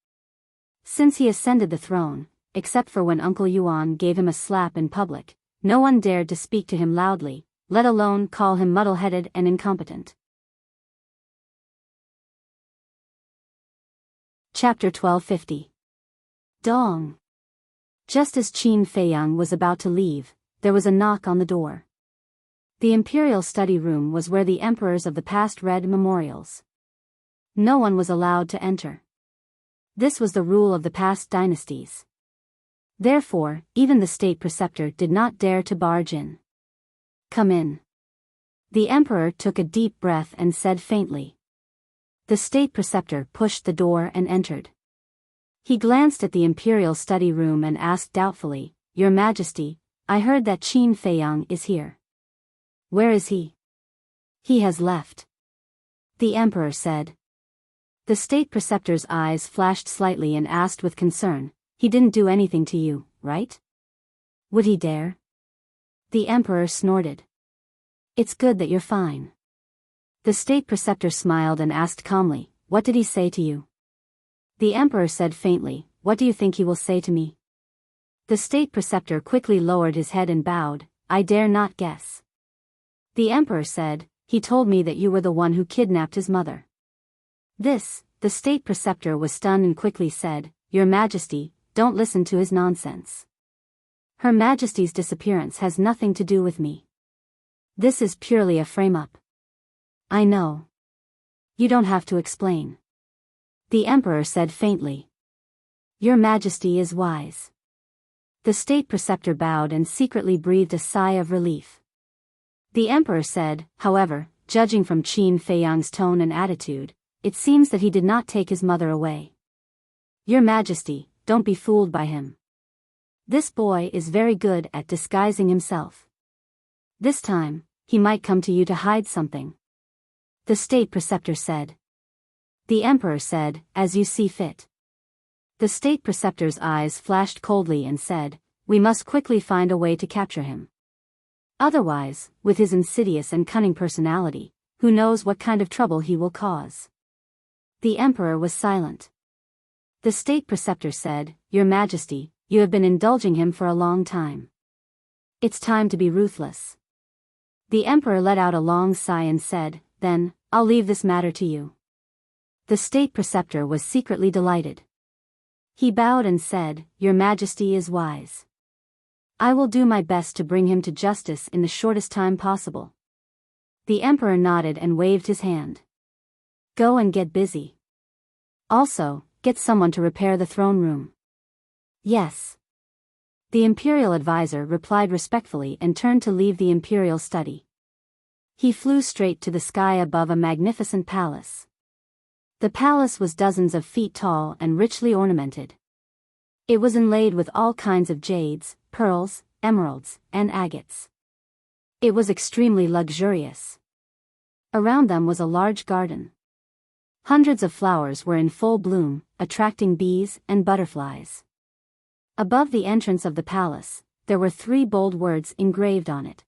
A: Since he ascended the throne, except for when Uncle Yuan gave him a slap in public, no one dared to speak to him loudly, let alone call him muddle-headed and incompetent. Chapter 1250. Dong. Just as Qin Feiyang was about to leave, there was a knock on the door. The imperial study room was where the emperors of the past read memorials. No one was allowed to enter. This was the rule of the past dynasties. Therefore, even the state preceptor did not dare to barge in. "Come in." The emperor took a deep breath and said faintly. The state preceptor pushed the door and entered. He glanced at the imperial study room and asked doubtfully, "Your Majesty, I heard that Qin Feiyang is here. Where is he?" "He has left," the emperor said. The state preceptor's eyes flashed slightly and asked with concern, "He didn't do anything to you, right? Would he dare?" The emperor snorted. "It's good that you're fine." The state preceptor smiled and asked calmly, "What did he say to you?" The emperor said faintly, "What do you think he will say to me?" The state preceptor quickly lowered his head and bowed, "I dare not guess." The emperor said, "He told me that you were the one who kidnapped his mother." The state preceptor was stunned and quickly said, "Your Majesty, don't listen to his nonsense. Her Majesty's disappearance has nothing to do with me. This is purely a frame-up." "I know. You don't have to explain," the emperor said faintly. "Your Majesty is wise." The state preceptor bowed and secretly breathed a sigh of relief. The emperor said, "However, judging from Qin Feiyang's tone and attitude, it seems that he did not take his mother away. Your Majesty, don't be fooled by him. This boy is very good at disguising himself. This time, he might come to you to hide something," the state preceptor said. The emperor said, "As you see fit." The state preceptor's eyes flashed coldly and said, "We must quickly find a way to capture him. Otherwise, with his insidious and cunning personality, who knows what kind of trouble he will cause." The emperor was silent. The state preceptor said, "Your Majesty, you have been indulging him for a long time. It's time to be ruthless." The emperor let out a long sigh and said, "Then, I'll leave this matter to you." The state preceptor was secretly delighted. He bowed and said, "Your Majesty is wise. I will do my best to bring him to justice in the shortest time possible." The emperor nodded and waved his hand. "Go and get busy. Also, get someone to repair the throne room." "Yes." The imperial advisor replied respectfully and turned to leave the imperial study. He flew straight to the sky above a magnificent palace. The palace was dozens of feet tall and richly ornamented. It was inlaid with all kinds of jades, pearls, emeralds, and agates. It was extremely luxurious. Around them was a large garden. Hundreds of flowers were in full bloom, attracting bees and butterflies. Above the entrance of the palace, there were 3 bold words engraved on it.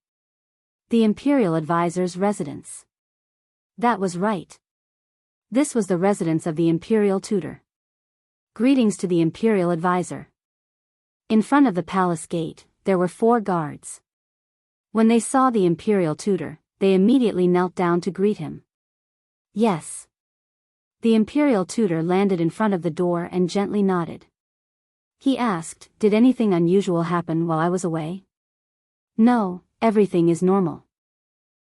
A: "The Imperial Advisor's Residence." That was right. This was the residence of the imperial tutor. Greetings to the imperial advisor. In front of the palace gate, there were 4 guards. When they saw the imperial tutor, they immediately knelt down to greet him. "Yes." The imperial tutor landed in front of the door and gently nodded. He asked, "Did anything unusual happen while I was away?" "No, everything is normal."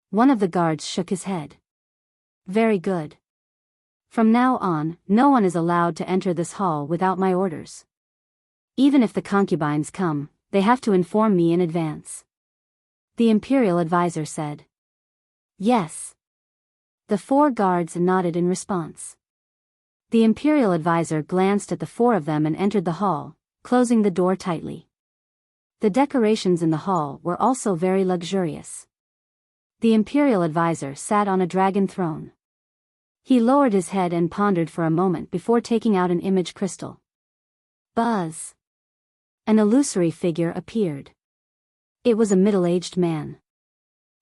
A: One of the guards shook his head. "Very good. From now on, no one is allowed to enter this hall without my orders. Even if the concubines come, they have to inform me in advance," the imperial advisor said. "Yes." The 4 guards nodded in response. The imperial advisor glanced at the 4 of them and entered the hall, closing the door tightly. The decorations in the hall were also very luxurious. The imperial advisor sat on a dragon throne. He lowered his head and pondered for a moment before taking out an image crystal. Buzz! An illusory figure appeared. It was a middle-aged man.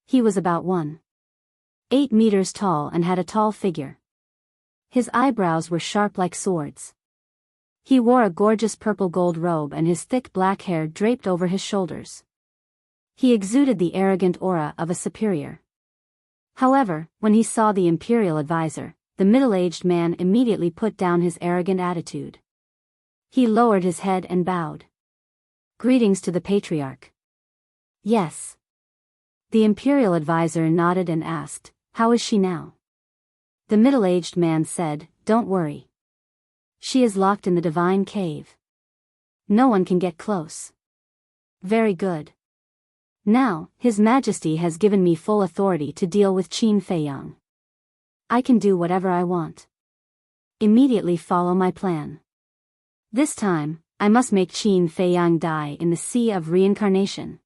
A: He was about 1.8 meters tall and had a tall figure. His eyebrows were sharp like swords. He wore a gorgeous purple-gold robe and his thick black hair draped over his shoulders. He exuded the arrogant aura of a superior. However, when he saw the imperial advisor, the middle-aged man immediately put down his arrogant attitude. He lowered his head and bowed. "Greetings to the patriarch." "Yes." The imperial advisor nodded and asked, "How is she now?" The middle-aged man said, "Don't worry. She is locked in the divine cave." No one can get close. Very good. Now, His Majesty has given me full authority to deal with Qin Feiyang. I can do whatever I want. Immediately follow my plan. This time, I must make Qin Feiyang die in the Sea of Reincarnation.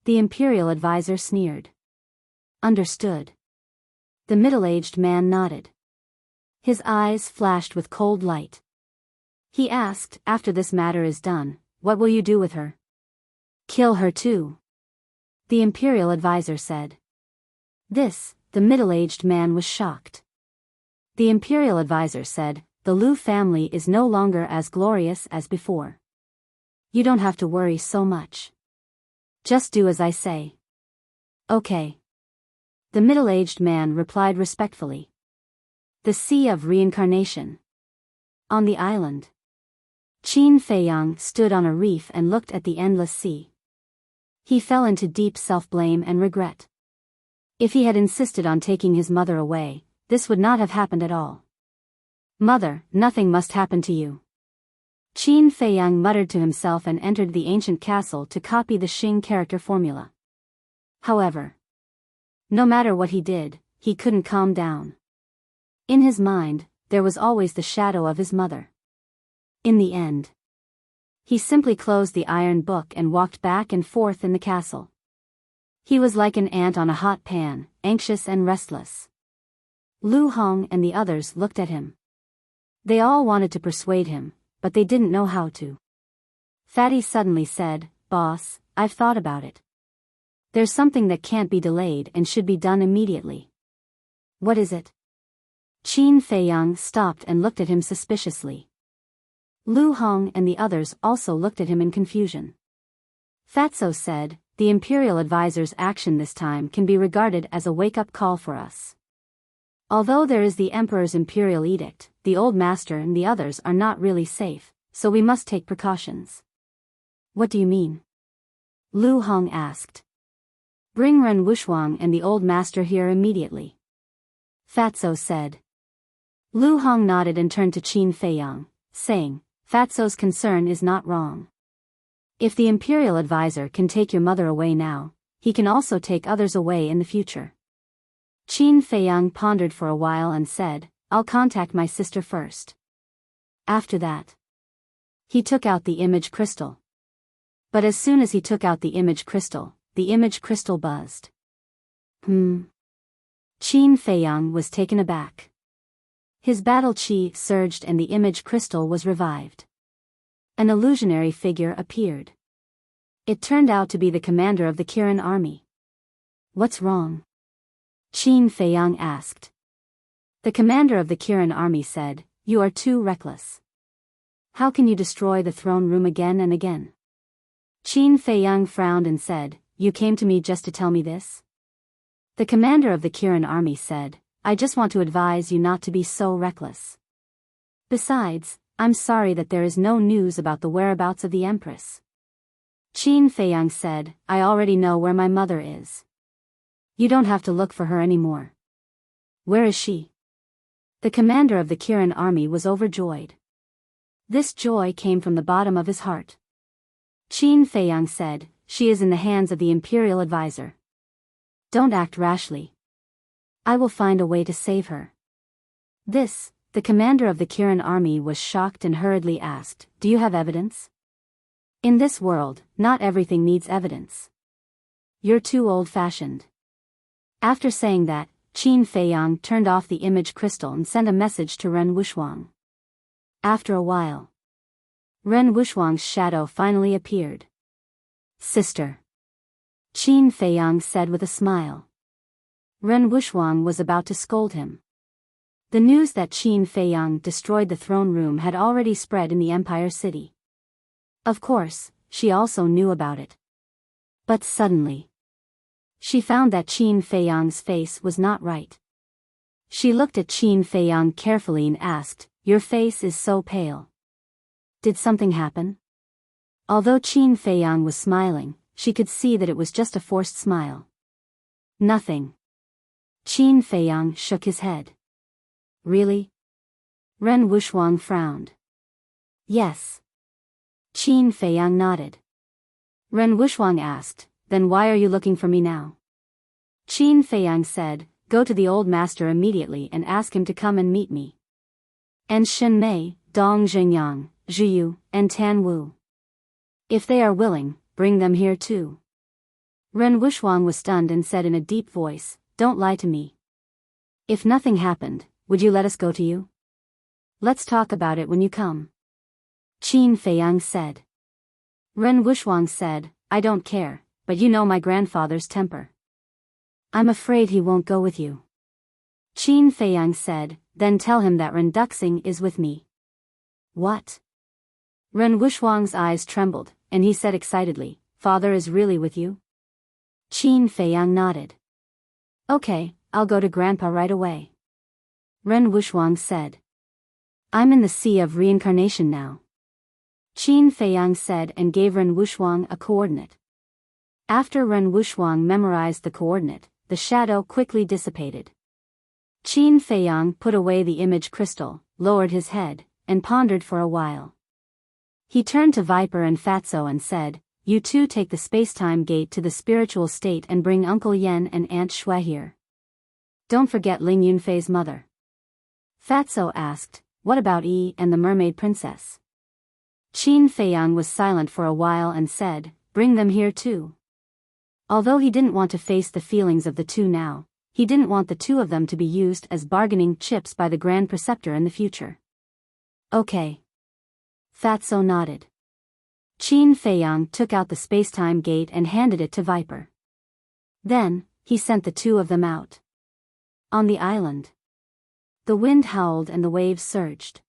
A: The imperial advisor sneered. Understood. The middle-aged man nodded. His eyes flashed with cold light. He asked, after this matter is done, what will you do with her? Kill her too. The imperial advisor said. This, the middle-aged man was shocked. The imperial advisor said, the Lu family is no longer as glorious as before. You don't have to worry so much. Just do as I say. Okay. The middle-aged man replied respectfully. The Sea of Reincarnation. On the island. Qin Feiyang stood on a reef and looked at the endless sea. He fell into deep self-blame and regret. If he had insisted on taking his mother away, this would not have happened at all. Mother, nothing must happen to you. Qin Feiyang muttered to himself and entered the ancient castle to copy the Xing character formula. However, no matter what he did, he couldn't calm down. In his mind, there was always the shadow of his mother. In the end, he simply closed the iron book and walked back and forth in the castle. He was like an ant on a hot pan, anxious and restless. Lu Hong and the others looked at him. They all wanted to persuade him, but they didn't know how to. Fatty suddenly said, Boss, I've thought about it. There's something that can't be delayed and should be done immediately. What is it? Qin Feiyang stopped and looked at him suspiciously. Lu Hong and the others also looked at him in confusion. Fatso said, the imperial advisor's action this time can be regarded as a wake-up call for us. Although there is the emperor's imperial edict, the old master and the others are not really safe, so we must take precautions. What do you mean? Lu Hong asked. Bring Ren Wuxuang and the old master here immediately. Fatso said. Lu Hong nodded and turned to Qin Feiyang, saying, Fatso's concern is not wrong. If the imperial advisor can take your mother away now, he can also take others away in the future. Qin Feiyang pondered for a while and said, I'll contact my sister first. After that, he took out the image crystal. But as soon as he took out the image crystal buzzed. Qin Feiyang was taken aback. His battle chi surged and the image crystal was revived. An illusionary figure appeared. It turned out to be the commander of the Kirin army. What's wrong? Qin Feiyang asked. The commander of the Kirin army said, You are too reckless. How can you destroy the throne room again and again? Qin Feiyang frowned and said, You came to me just to tell me this? The commander of the Kirin army said, I just want to advise you not to be so reckless. Besides, I'm sorry that there is no news about the whereabouts of the Empress. Qin Feiyang said, I already know where my mother is. You don't have to look for her anymore. Where is she? The commander of the Kirin army was overjoyed. This joy came from the bottom of his heart. Qin Feiyang said, She is in the hands of the imperial advisor. Don't act rashly. I will find a way to save her. This, the commander of the Kirin army was shocked and hurriedly asked, Do you have evidence? In this world, not everything needs evidence. You're too old-fashioned. After saying that, Qin Feiyang turned off the image crystal and sent a message to Ren Wuxuang. After a while, Ren Wuxuang's shadow finally appeared. Sister. Qin Feiyang said with a smile. Ren Wuxuang was about to scold him. The news that Qin Feiyang destroyed the throne room had already spread in the Empire City. Of course, she also knew about it. But suddenly, she found that Qin Feiyang's face was not right. She looked at Qin Feiyang carefully and asked, Your face is so pale. Did something happen? Although Qin Feiyang was smiling, she could see that it was just a forced smile. Nothing. Qin Feiyang shook his head. Really? Ren Wuxuang frowned. Yes. Qin Feiyang nodded. Ren Wuxuang asked, then why are you looking for me now? Qin Feiyang said, go to the old master immediately and ask him to come and meet me. And Shen Mei, Dong Zhengyang, Zhu Yu, and Tan Wu. If they are willing, bring them here too. Ren Wuxuang was stunned and said in a deep voice, don't lie to me. If nothing happened, would you let us go to you? Let's talk about it when you come. Qin Feiyang said. Ren Wuxuang said, I don't care, but you know my grandfather's temper. I'm afraid he won't go with you. Qin Feiyang said, then tell him that Ren Duxing is with me. What? Ren Wuxuang's eyes trembled, and he said excitedly, Father is really with you? Qin Feiyang nodded. Okay, I'll go to Grandpa right away. Ren Wuxuang said. I'm in the sea of reincarnation now. Qin Feiyang said and gave Ren Wuxuang a coordinate. After Ren Wuxuang memorized the coordinate, the shadow quickly dissipated. Qin Feiyang put away the image crystal, lowered his head, and pondered for a while. He turned to Viper and Fatso and said, you two take the space-time gate to the spiritual state and bring Uncle Yen and Aunt Xue here. Don't forget Ling Yunfei's mother. Fatso asked, what about Yi and the mermaid princess? Qin Feiyang was silent for a while and said, bring them here too. Although he didn't want to face the feelings of the two now, he didn't want the two of them to be used as bargaining chips by the Grand Preceptor in the future. Okay. Fatso nodded. Qin Feiyang took out the space-time gate and handed it to Viper. Then, he sent the two of them out. On the island. The wind howled and the waves surged.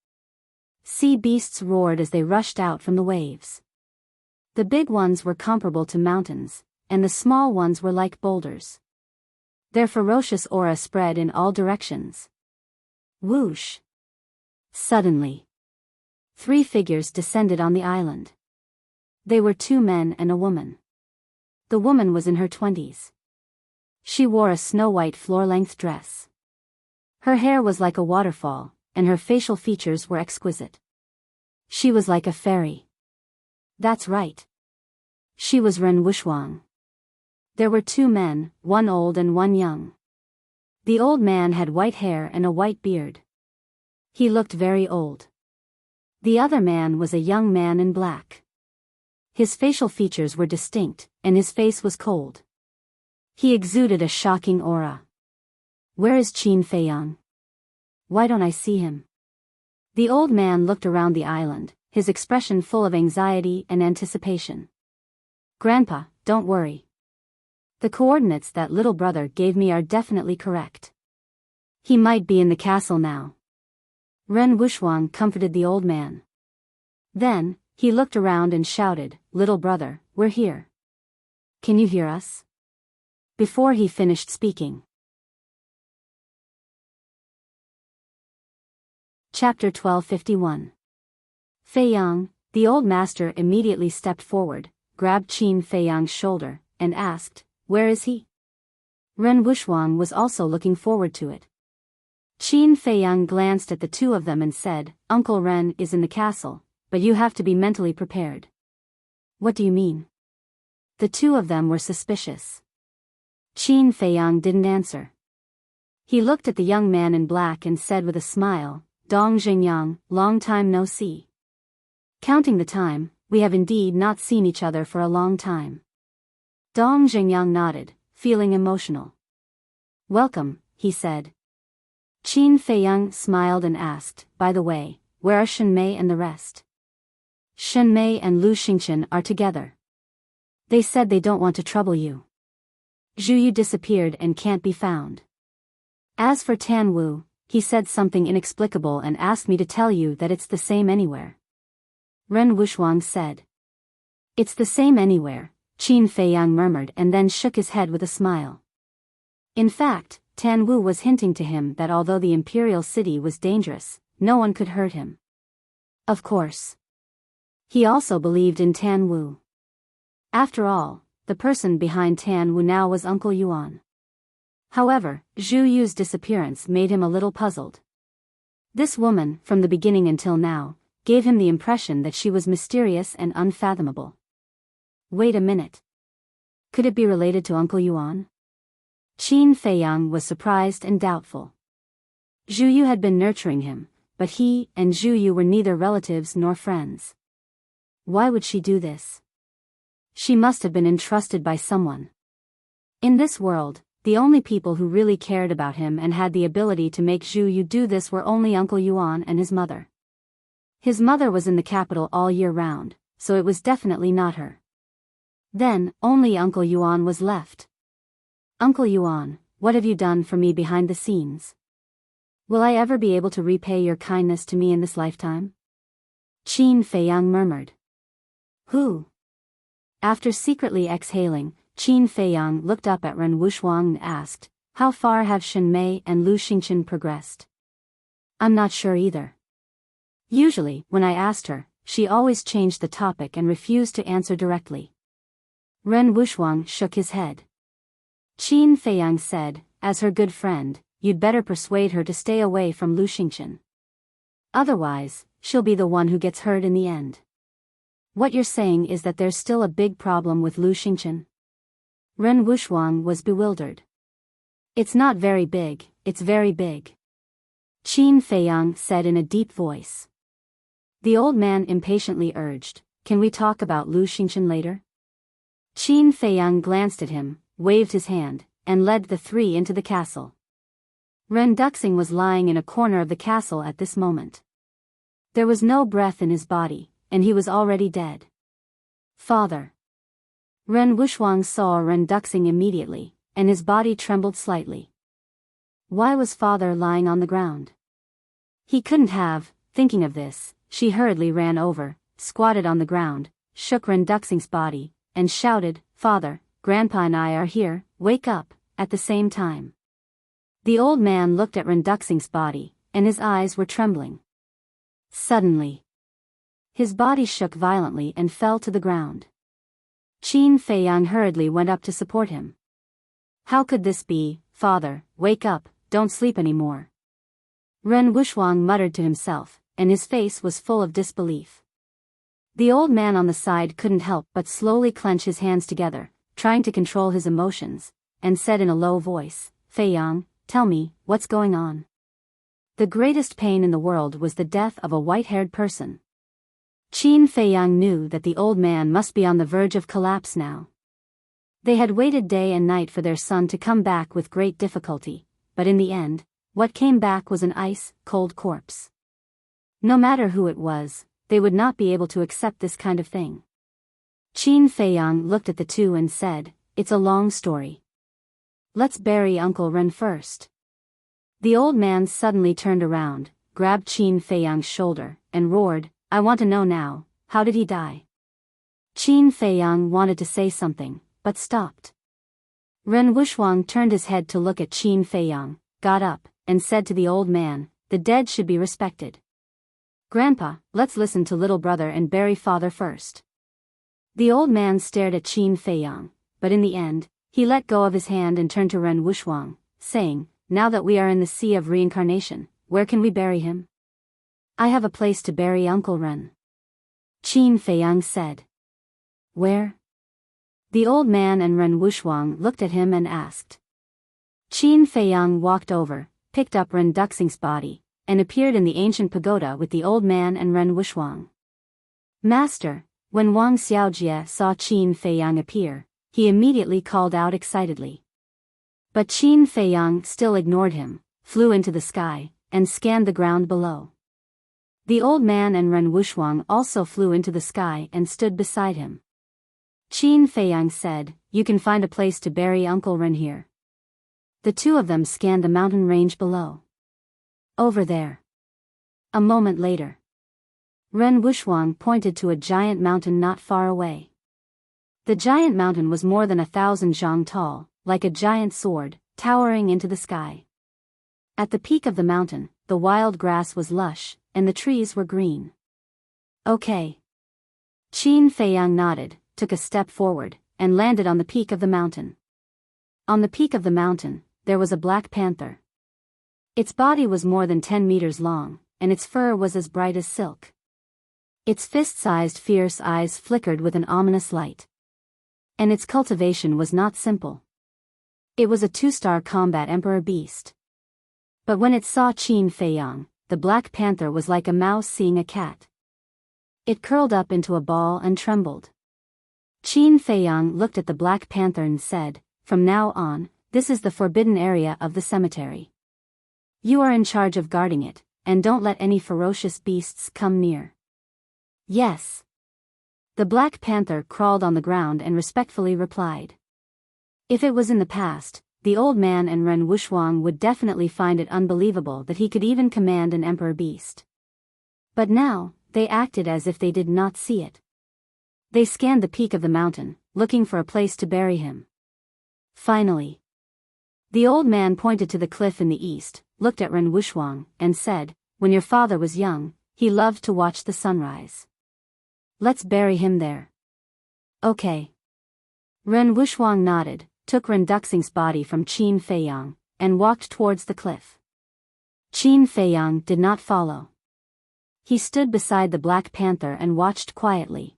A: Sea beasts roared as they rushed out from the waves. The big ones were comparable to mountains, and the small ones were like boulders. Their ferocious aura spread in all directions. Whoosh! Suddenly, 3 figures descended on the island. They were 2 men and a woman. The woman was in her 20s. She wore a snow-white floor-length dress. Her hair was like a waterfall, and her facial features were exquisite. She was like a fairy. That's right. She was Ren Wuxuang. There were 2 men, one old and one young. The old man had white hair and a white beard. He looked very old. The other man was a young man in black. His facial features were distinct, and his face was cold. He exuded a shocking aura. Where is Qin Feiyang? Why don't I see him? The old man looked around the island, his expression full of anxiety and anticipation. Grandpa, don't worry. The coordinates that little brother gave me are definitely correct. He might be in the castle now. Ren Wuxuang comforted the old man. Then, he looked around and shouted, little brother, we're here. Can you hear us? Before he finished speaking. Chapter 1251. Feiyang, the old master immediately stepped forward, grabbed Qin Feiyang's shoulder, and asked, where is he? Ren Wuxuang was also looking forward to it. Qin Feiyang glanced at the two of them and said, Uncle Ren is in the castle, but you have to be mentally prepared. What do you mean? The two of them were suspicious. Qin Feiyang didn't answer. He looked at the young man in black and said with a smile, Dong Zhengyang, long time no see. Counting the time, we have indeed not seen each other for a long time. Dong Zhengyang nodded, feeling emotional. Welcome, he said. Qin Feiyang smiled and asked, by the way, where are Shen Mei and the rest? Shen Mei and Lu Xingqian are together. They said they don't want to trouble you. Zhu Yu disappeared and can't be found. As for Tan Wu, he said something inexplicable and asked me to tell you that it's the same anywhere. Ren Wuxuang said. It's the same anywhere, Qin Feiyang murmured and then shook his head with a smile. In fact, Tan Wu was hinting to him that although the imperial city was dangerous, no one could hurt him. Of course. He also believed in Tan Wu. After all, the person behind Tan Wu now was Uncle Yuan. However, Zhu Yu's disappearance made him a little puzzled. This woman, from the beginning until now, gave him the impression that she was mysterious and unfathomable. Wait a minute. Could it be related to Uncle Yuan? Qin Feiyang was surprised and doubtful. Zhu Yu had been nurturing him, but he and Zhu Yu were neither relatives nor friends. Why would she do this? She must have been entrusted by someone. In this world, the only people who really cared about him and had the ability to make Zhu Yu do this were only Uncle Yuan and his mother. His mother was in the capital all year round, so it was definitely not her. Then, only Uncle Yuan was left. Uncle Yuan, what have you done for me behind the scenes? Will I ever be able to repay your kindness to me in this lifetime? Qin Feiyang murmured. Who? After secretly exhaling, Qin Feiyang looked up at Ren Wuxuang and asked, how far have Shen Mei and Lu Xingchen progressed? I'm not sure either. Usually, when I asked her, she always changed the topic and refused to answer directly. Ren Wuxuang shook his head. Qin Feiyang said, as her good friend, you'd better persuade her to stay away from Lu Xingchen. Otherwise, she'll be the one who gets hurt in the end. What you're saying is that there's still a big problem with Lu Xingchen? Ren Wuxuang was bewildered. It's not very big, it's very big. Qin Feiyang said in a deep voice. The old man impatiently urged, can we talk about Lu Xingchen later? Qin Feiyang glanced at him, waved his hand, and led the three into the castle. Ren Duxing was lying in a corner of the castle at this moment. There was no breath in his body, and he was already dead. Father. Ren Wuxuang saw Ren Duxing immediately, and his body trembled slightly. Why was father lying on the ground? He couldn't have. Thinking of this, she hurriedly ran over, squatted on the ground, shook Ren Duxing's body, and shouted, Father, Grandpa and I are here, wake up, at the same time. The old man looked at Ren Duxing's body, and his eyes were trembling. Suddenly, his body shook violently and fell to the ground. Qin Feiyang hurriedly went up to support him. How could this be, Father, wake up, don't sleep anymore. Ren Wuxuang muttered to himself, and his face was full of disbelief. The old man on the side couldn't help but slowly clench his hands together, trying to control his emotions, and said in a low voice, Feiyang, tell me, what's going on? The greatest pain in the world was the death of a white-haired person. Qin Feiyang knew that the old man must be on the verge of collapse now. They had waited day and night for their son to come back with great difficulty, but in the end, what came back was an ice-cold corpse. No matter who it was, they would not be able to accept this kind of thing. Qin Feiyang looked at the two and said, it's a long story. Let's bury Uncle Ren first. The old man suddenly turned around, grabbed Qin Feiyang's shoulder, and roared, I want to know now, how did he die? Qin Feiyang wanted to say something, but stopped. Ren Wuxuang turned his head to look at Qin Feiyang, got up, and said to the old man, the dead should be respected. Grandpa, let's listen to little brother and bury father first. The old man stared at Qin Feiyang, but in the end, he let go of his hand and turned to Ren Wuxuang, saying, now that we are in the sea of reincarnation, where can we bury him? I have a place to bury Uncle Ren. Qin Feiyang said. Where? The old man and Ren Wuxuang looked at him and asked. Qin Feiyang walked over, picked up Ren Duxing's body, and appeared in the ancient pagoda with the old man and Ren Wuxuang. Master, when Wang Xiaojie saw Qin Feiyang appear, he immediately called out excitedly. But Qin Feiyang still ignored him, flew into the sky, and scanned the ground below. The old man and Ren Wuxuang also flew into the sky and stood beside him. Qin Feiyang said, you can find a place to bury Uncle Ren here. The two of them scanned the mountain range below. Over there. A moment later. Ren Wuxuang pointed to a giant mountain not far away. The giant mountain was more than 1,000 zhang tall, like a giant sword, towering into the sky. At the peak of the mountain, the wild grass was lush, and the trees were green. Okay. Qin Feiyang nodded, took a step forward, and landed on the peak of the mountain. On the peak of the mountain, there was a black panther. Its body was more than 10 meters long, and its fur was as bright as silk. Its fist-sized fierce eyes flickered with an ominous light. And its cultivation was not simple. It was a 2-star combat emperor beast. But when it saw Qin Feiyang, the Black Panther was like a mouse seeing a cat. It curled up into a ball and trembled. Qin Feiyang looked at the Black Panther and said, "From now on, this is the forbidden area of the cemetery. You are in charge of guarding it, and don't let any ferocious beasts come near." "Yes." The Black Panther crawled on the ground and respectfully replied. If it was in the past, the old man and Ren Wuxuang would definitely find it unbelievable that he could even command an emperor beast. But now, they acted as if they did not see it. They scanned the peak of the mountain, looking for a place to bury him. Finally, the old man pointed to the cliff in the east, looked at Ren Wuxuang, and said, "When your father was young, he loved to watch the sunrise. Let's bury him there." "Okay." Ren Wuxuang nodded, took Ren Duxing's body from Qin Feiyang, and walked towards the cliff. Qin Feiyang did not follow. He stood beside the Black Panther and watched quietly.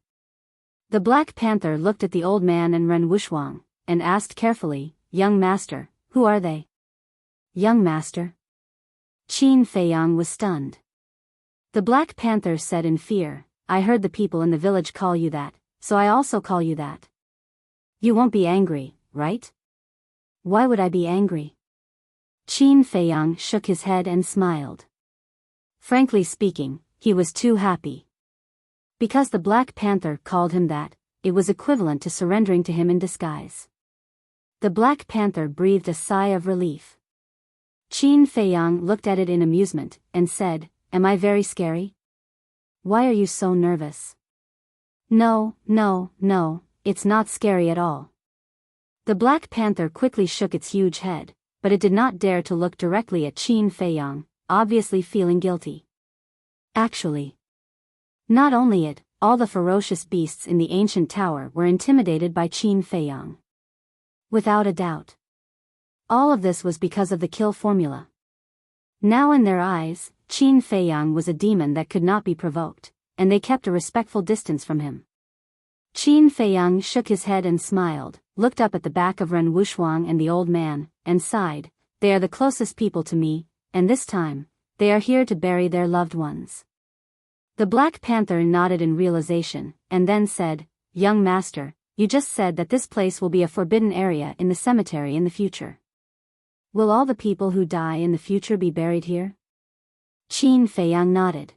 A: The Black Panther looked at the old man and Ren Wuxuang, and asked carefully, "Young master, who are they?" "Young master?" Qin Feiyang was stunned. The Black Panther said in fear, "I heard the people in the village call you that, so I also call you that. You won't be angry, right?" "Why would I be angry?" Qin Feiyang shook his head and smiled. Frankly speaking, he was too happy. Because the Black Panther called him that, it was equivalent to surrendering to him in disguise. The Black Panther breathed a sigh of relief. Qin Feiyang looked at it in amusement, and said, "Am I very scary? Why are you so nervous?" No, it's not scary at all." The Black Panther quickly shook its huge head, but it did not dare to look directly at Qin Feiyang, obviously feeling guilty. Actually, not only it, all the ferocious beasts in the ancient tower were intimidated by Qin Feiyang. Without a doubt. All of this was because of the kill formula. Now in their eyes, Qin Feiyang was a demon that could not be provoked, and they kept a respectful distance from him. Qin Feiyang shook his head and smiled, looked up at the back of Ren Wuxuang and the old man, and sighed, "They are the closest people to me, and this time, they are here to bury their loved ones." The Black Panther nodded in realization, and then said, "Young master, you just said that this place will be a forbidden area in the cemetery in the future. Will all the people who die in the future be buried here?" Qin Feiyang nodded.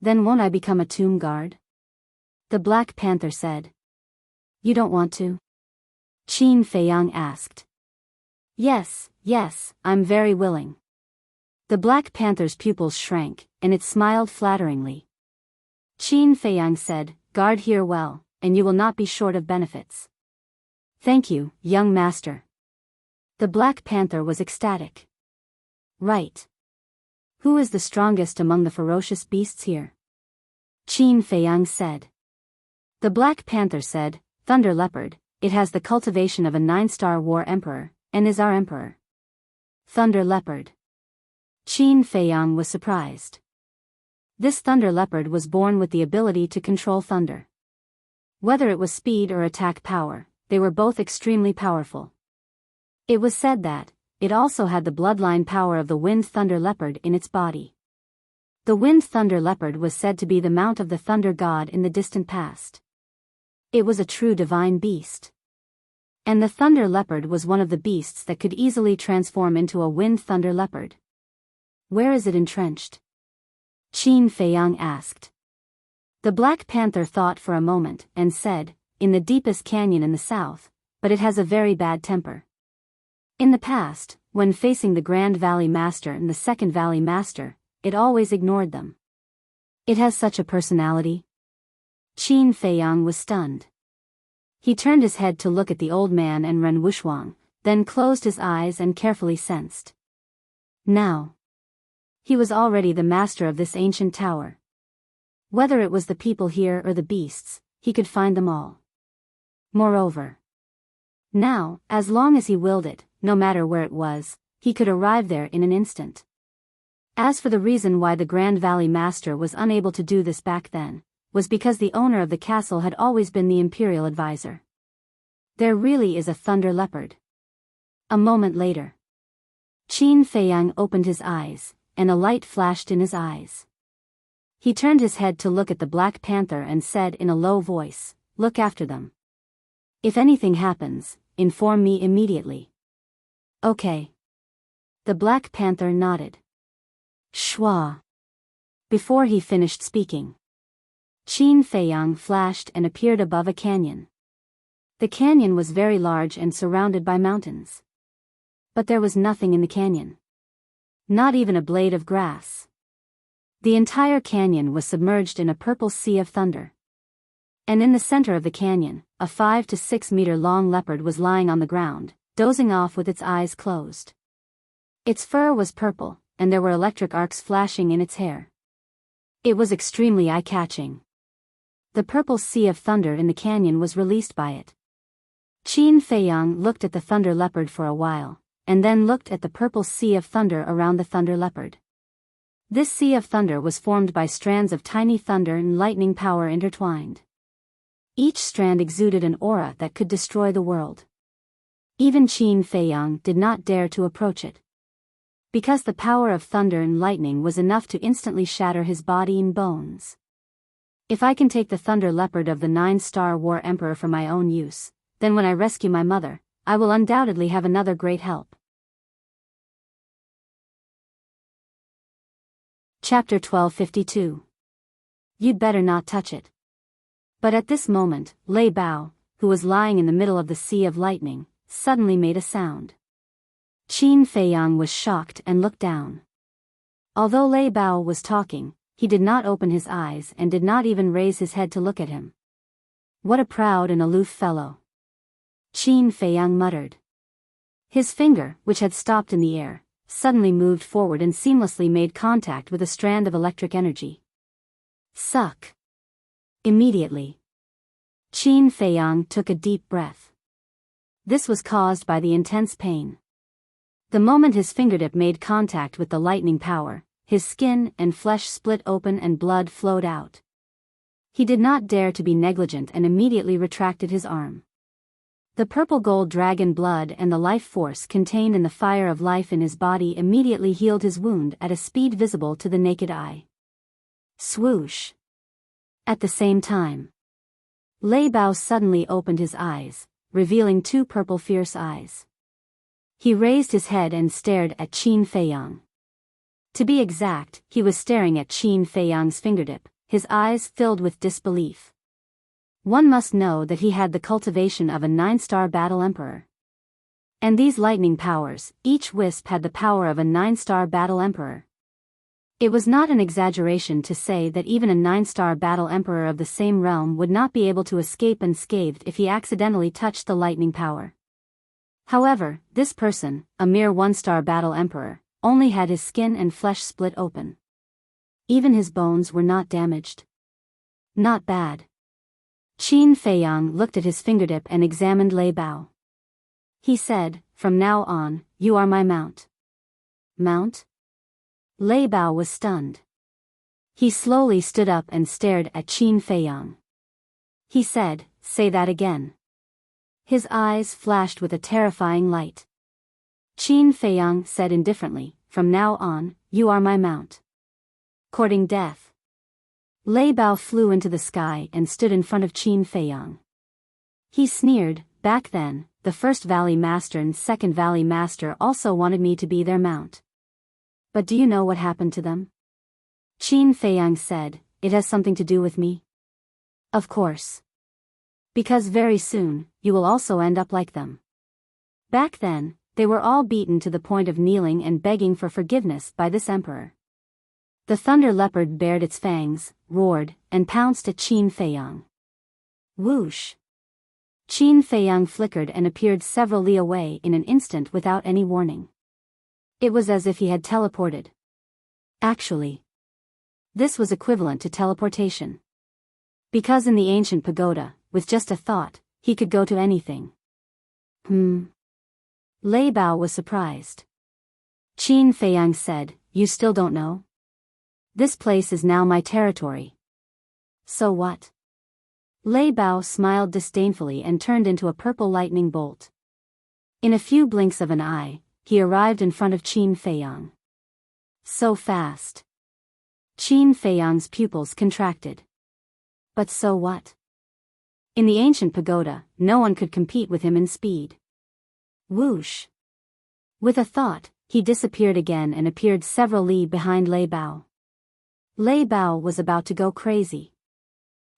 A: "Then won't I become a tomb guard?" The Black Panther said. "You don't want to?" Qin Feiyang asked. Yes, I'm very willing." The Black Panther's pupils shrank, and it smiled flatteringly. Qin Feiyang said, "Guard here well, and you will not be short of benefits." "Thank you, young master." The Black Panther was ecstatic. "Right. Who is the strongest among the ferocious beasts here?" Qin Feiyang said. The Black Panther said, "Thunder Leopard, it has the cultivation of a 9-star war emperor, and is our emperor." Thunder Leopard. Qin Feiyang was surprised. This Thunder Leopard was born with the ability to control thunder. Whether it was speed or attack power, they were both extremely powerful. It was said that it also had the bloodline power of the Wind Thunder Leopard in its body. The Wind Thunder Leopard was said to be the mount of the Thunder God in the distant past. It was a true divine beast. And the Thunder Leopard was one of the beasts that could easily transform into a Wind Thunder Leopard. "Where is it entrenched?" Qin Feiyang asked. The Black Panther thought for a moment and said, "In the deepest canyon in the south, but it has a very bad temper. In the past, when facing the Grand Valley Master and the Second Valley Master, it always ignored them. It has such a personality." Qin Feiyang was stunned. He turned his head to look at the old man and Ren Wuxuang, then closed his eyes and carefully sensed. Now, he was already the master of this ancient tower. Whether it was the people here or the beasts, he could find them all. Moreover, now, as long as he willed it, no matter where it was, he could arrive there in an instant. As for the reason why the Grand Valley Master was unable to do this back then, was because the owner of the castle had always been the imperial advisor. There really is a thunder leopard. A moment later, Qin Feiyang opened his eyes, and a light flashed in his eyes. He turned his head to look at the Black Panther and said in a low voice, "Look after them. If anything happens, inform me immediately." "Okay." The Black Panther nodded. Shwa. Before he finished speaking, Qin Feiyang flashed and appeared above a canyon. The canyon was very large and surrounded by mountains. But there was nothing in the canyon. Not even a blade of grass. The entire canyon was submerged in a purple sea of thunder. And in the center of the canyon, a 5 to 6 meter long leopard was lying on the ground, dozing off with its eyes closed. Its fur was purple, and there were electric arcs flashing in its hair. It was extremely eye-catching. The purple sea of thunder in the canyon was released by it. Qin Feiyang looked at the thunder leopard for a while, and then looked at the purple sea of thunder around the thunder leopard. This sea of thunder was formed by strands of tiny thunder and lightning power intertwined. Each strand exuded an aura that could destroy the world. Even Qin Feiyang did not dare to approach it. Because the power of thunder and lightning was enough to instantly shatter his body and bones. If I can take the thunder leopard of the 9-star war emperor for my own use, then when I rescue my mother, I will undoubtedly have another great help. Chapter 1252. You'd better not touch it. But at this moment, Lei Bao, who was lying in the middle of the sea of lightning, suddenly made a sound. Qin Feiyang was shocked and looked down. Although Lei Bao was talking, he did not open his eyes and did not even raise his head to look at him. What a proud and aloof fellow. Qin Feiyang muttered. His finger, which had stopped in the air, suddenly moved forward and seamlessly made contact with a strand of electric energy. Suck. Immediately, Qin Feiyang took a deep breath. This was caused by the intense pain. The moment his fingertip made contact with the lightning power, his skin and flesh split open and blood flowed out. He did not dare to be negligent and immediately retracted his arm. The purple gold dragon blood and the life force contained in the fire of life in his body immediately healed his wound at a speed visible to the naked eye. Swoosh. At the same time, Lei Bao suddenly opened his eyes, revealing 2 purple fierce eyes. He raised his head and stared at Qin Feiyang. To be exact, he was staring at Qin Feiyang's fingertip, his eyes filled with disbelief. One must know that he had the cultivation of a 9-star battle emperor. And these lightning powers, each wisp had the power of a 9-star battle emperor. It was not an exaggeration to say that even a 9-star battle emperor of the same realm would not be able to escape unscathed if he accidentally touched the lightning power. However, this person, a mere 1-star battle emperor, only had his skin and flesh split open. Even his bones were not damaged. Not bad. Qin Feiyang looked at his fingertip and examined Lei Bao. He said, "From now on, you are my mount." Mount? Lei Bao was stunned. He slowly stood up and stared at Qin Feiyang. He said, "Say that again." His eyes flashed with a terrifying light. Qin Feiyang said indifferently, "From now on, you are my mount." Courting death. Lei Bao flew into the sky and stood in front of Qin Feiyang. He sneered, "Back then, the first Valley Master and second Valley Master also wanted me to be their mount. But do you know what happened to them?" Qin Feiyang said, "It has something to do with me." "Of course. Because very soon, you will also end up like them." Back then, they were all beaten to the point of kneeling and begging for forgiveness by this emperor. The thunder leopard bared its fangs, roared, and pounced at Qin Feiyang. Whoosh! Qin Feiyang flickered and appeared several li away in an instant without any warning. It was as if he had teleported. Actually, this was equivalent to teleportation. Because in the ancient pagoda, with just a thought, he could go to anything. Lei Bao was surprised. Qin Feiyang said, "You still don't know? This place is now my territory." So what? Lei Bao smiled disdainfully and turned into a purple lightning bolt. In a few blinks of an eye, he arrived in front of Qin Feiyang. So fast. Qin Feiyang's pupils contracted. But so what? In the ancient pagoda, no one could compete with him in speed. Whoosh! With a thought, he disappeared again and appeared several li behind Lei Bao. Lei Bao was about to go crazy.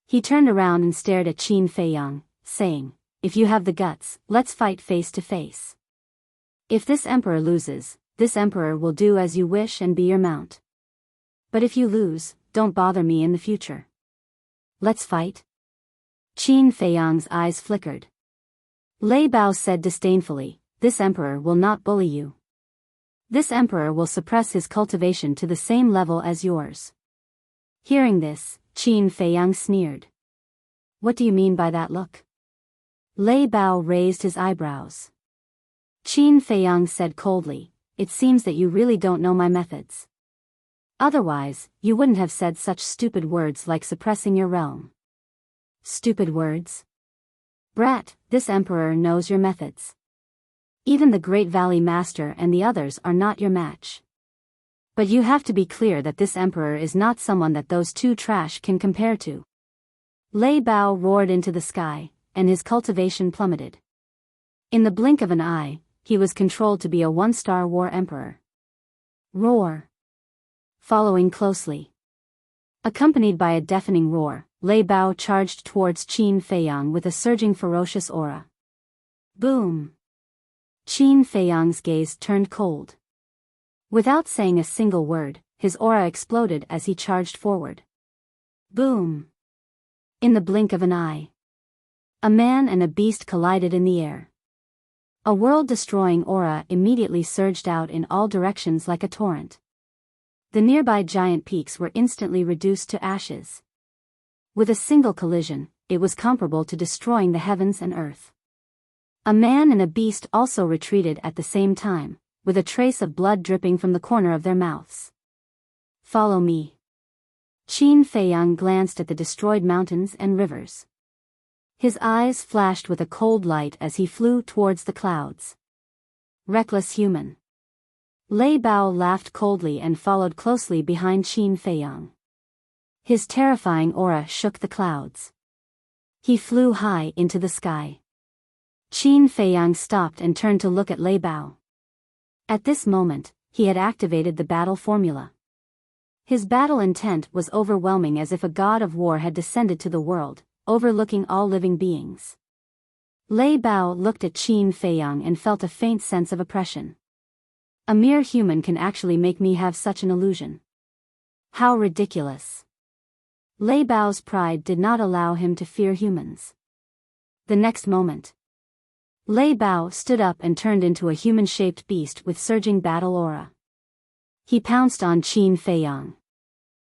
A: He turned around and stared at Qin Feiyang, saying, "If you have the guts, let's fight face to face. If this emperor loses, this emperor will do as you wish and be your mount. But if you lose, don't bother me in the future. Let's fight?" Qin Feiyang's eyes flickered. Lei Bao said disdainfully, "This emperor will not bully you. This emperor will suppress his cultivation to the same level as yours." Hearing this, Qin Feiyang sneered. "What do you mean by that look?" Lei Bao raised his eyebrows. Qin Feiyang said coldly, "It seems that you really don't know my methods. Otherwise, you wouldn't have said such stupid words like suppressing your realm." Stupid words? Brat, this emperor knows your methods. Even the Great Valley Master and the others are not your match. But you have to be clear that this emperor is not someone that those two trash can compare to. Lei Bao roared into the sky, and his cultivation plummeted. In the blink of an eye, he was controlled to be a one-star war emperor. Roar. Following closely. Accompanied by a deafening roar, Lei Bao charged towards Qin Feiyang with a surging ferocious aura. Boom! Qin Feiyang's gaze turned cold. Without saying a single word, his aura exploded as he charged forward. Boom! In the blink of an eye, a man and a beast collided in the air. A world-destroying aura immediately surged out in all directions like a torrent. The nearby giant peaks were instantly reduced to ashes. With a single collision, it was comparable to destroying the heavens and earth. A man and a beast also retreated at the same time, with a trace of blood dripping from the corner of their mouths. Follow me. Qin Feiyang glanced at the destroyed mountains and rivers. His eyes flashed with a cold light as he flew towards the clouds. Reckless human. Lei Bao laughed coldly and followed closely behind Qin Feiyang. His terrifying aura shook the clouds. He flew high into the sky. Qin Feiyang stopped and turned to look at Lei Bao. At this moment, he had activated the battle formula. His battle intent was overwhelming, as if a god of war had descended to the world, overlooking all living beings. Lei Bao looked at Qin Feiyang and felt a faint sense of oppression. A mere human can actually make me have such an illusion. How ridiculous. Lei Bao's pride did not allow him to fear humans. The next moment, Lei Bao stood up and turned into a human-shaped beast with surging battle aura. He pounced on Qin Feiyang.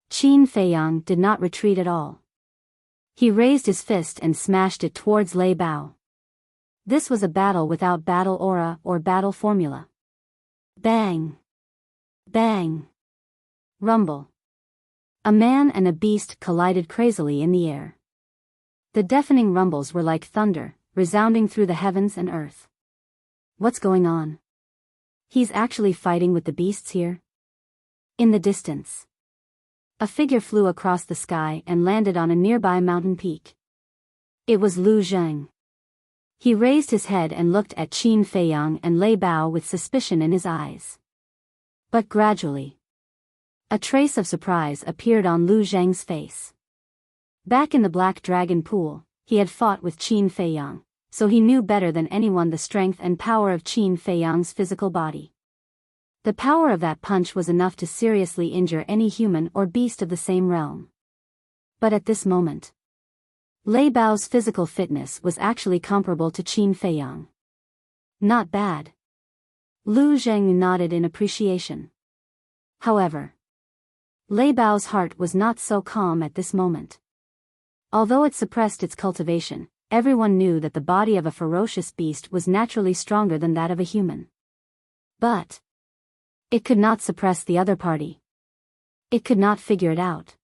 A: Qin Feiyang did not retreat at all. He raised his fist and smashed it towards Lei Bao. This was a battle without battle aura or battle formula. Bang! Bang! Rumble. A man and a beast collided crazily in the air. The deafening rumbles were like thunder, resounding through the heavens and earth. What's going on? He's actually fighting with the beasts here? In the distance, a figure flew across the sky and landed on a nearby mountain peak. It was Lu Zheng. He raised his head and looked at Qin Feiyang and Lei Bao with suspicion in his eyes. But gradually, a trace of surprise appeared on Lu Zheng's face. Back in the Black Dragon Pool, he had fought with Qin Feiyang, so he knew better than anyone the strength and power of Qin Feiyang's physical body. The power of that punch was enough to seriously injure any human or beast of the same realm. But at this moment, Lei Bao's physical fitness was actually comparable to Qin Feiyang. Not bad. Lu Zheng nodded in appreciation. However, Lei Bao's heart was not so calm at this moment. Although it suppressed its cultivation, everyone knew that the body of a ferocious beast was naturally stronger than that of a human. But it could not suppress the other party. It could not figure it out.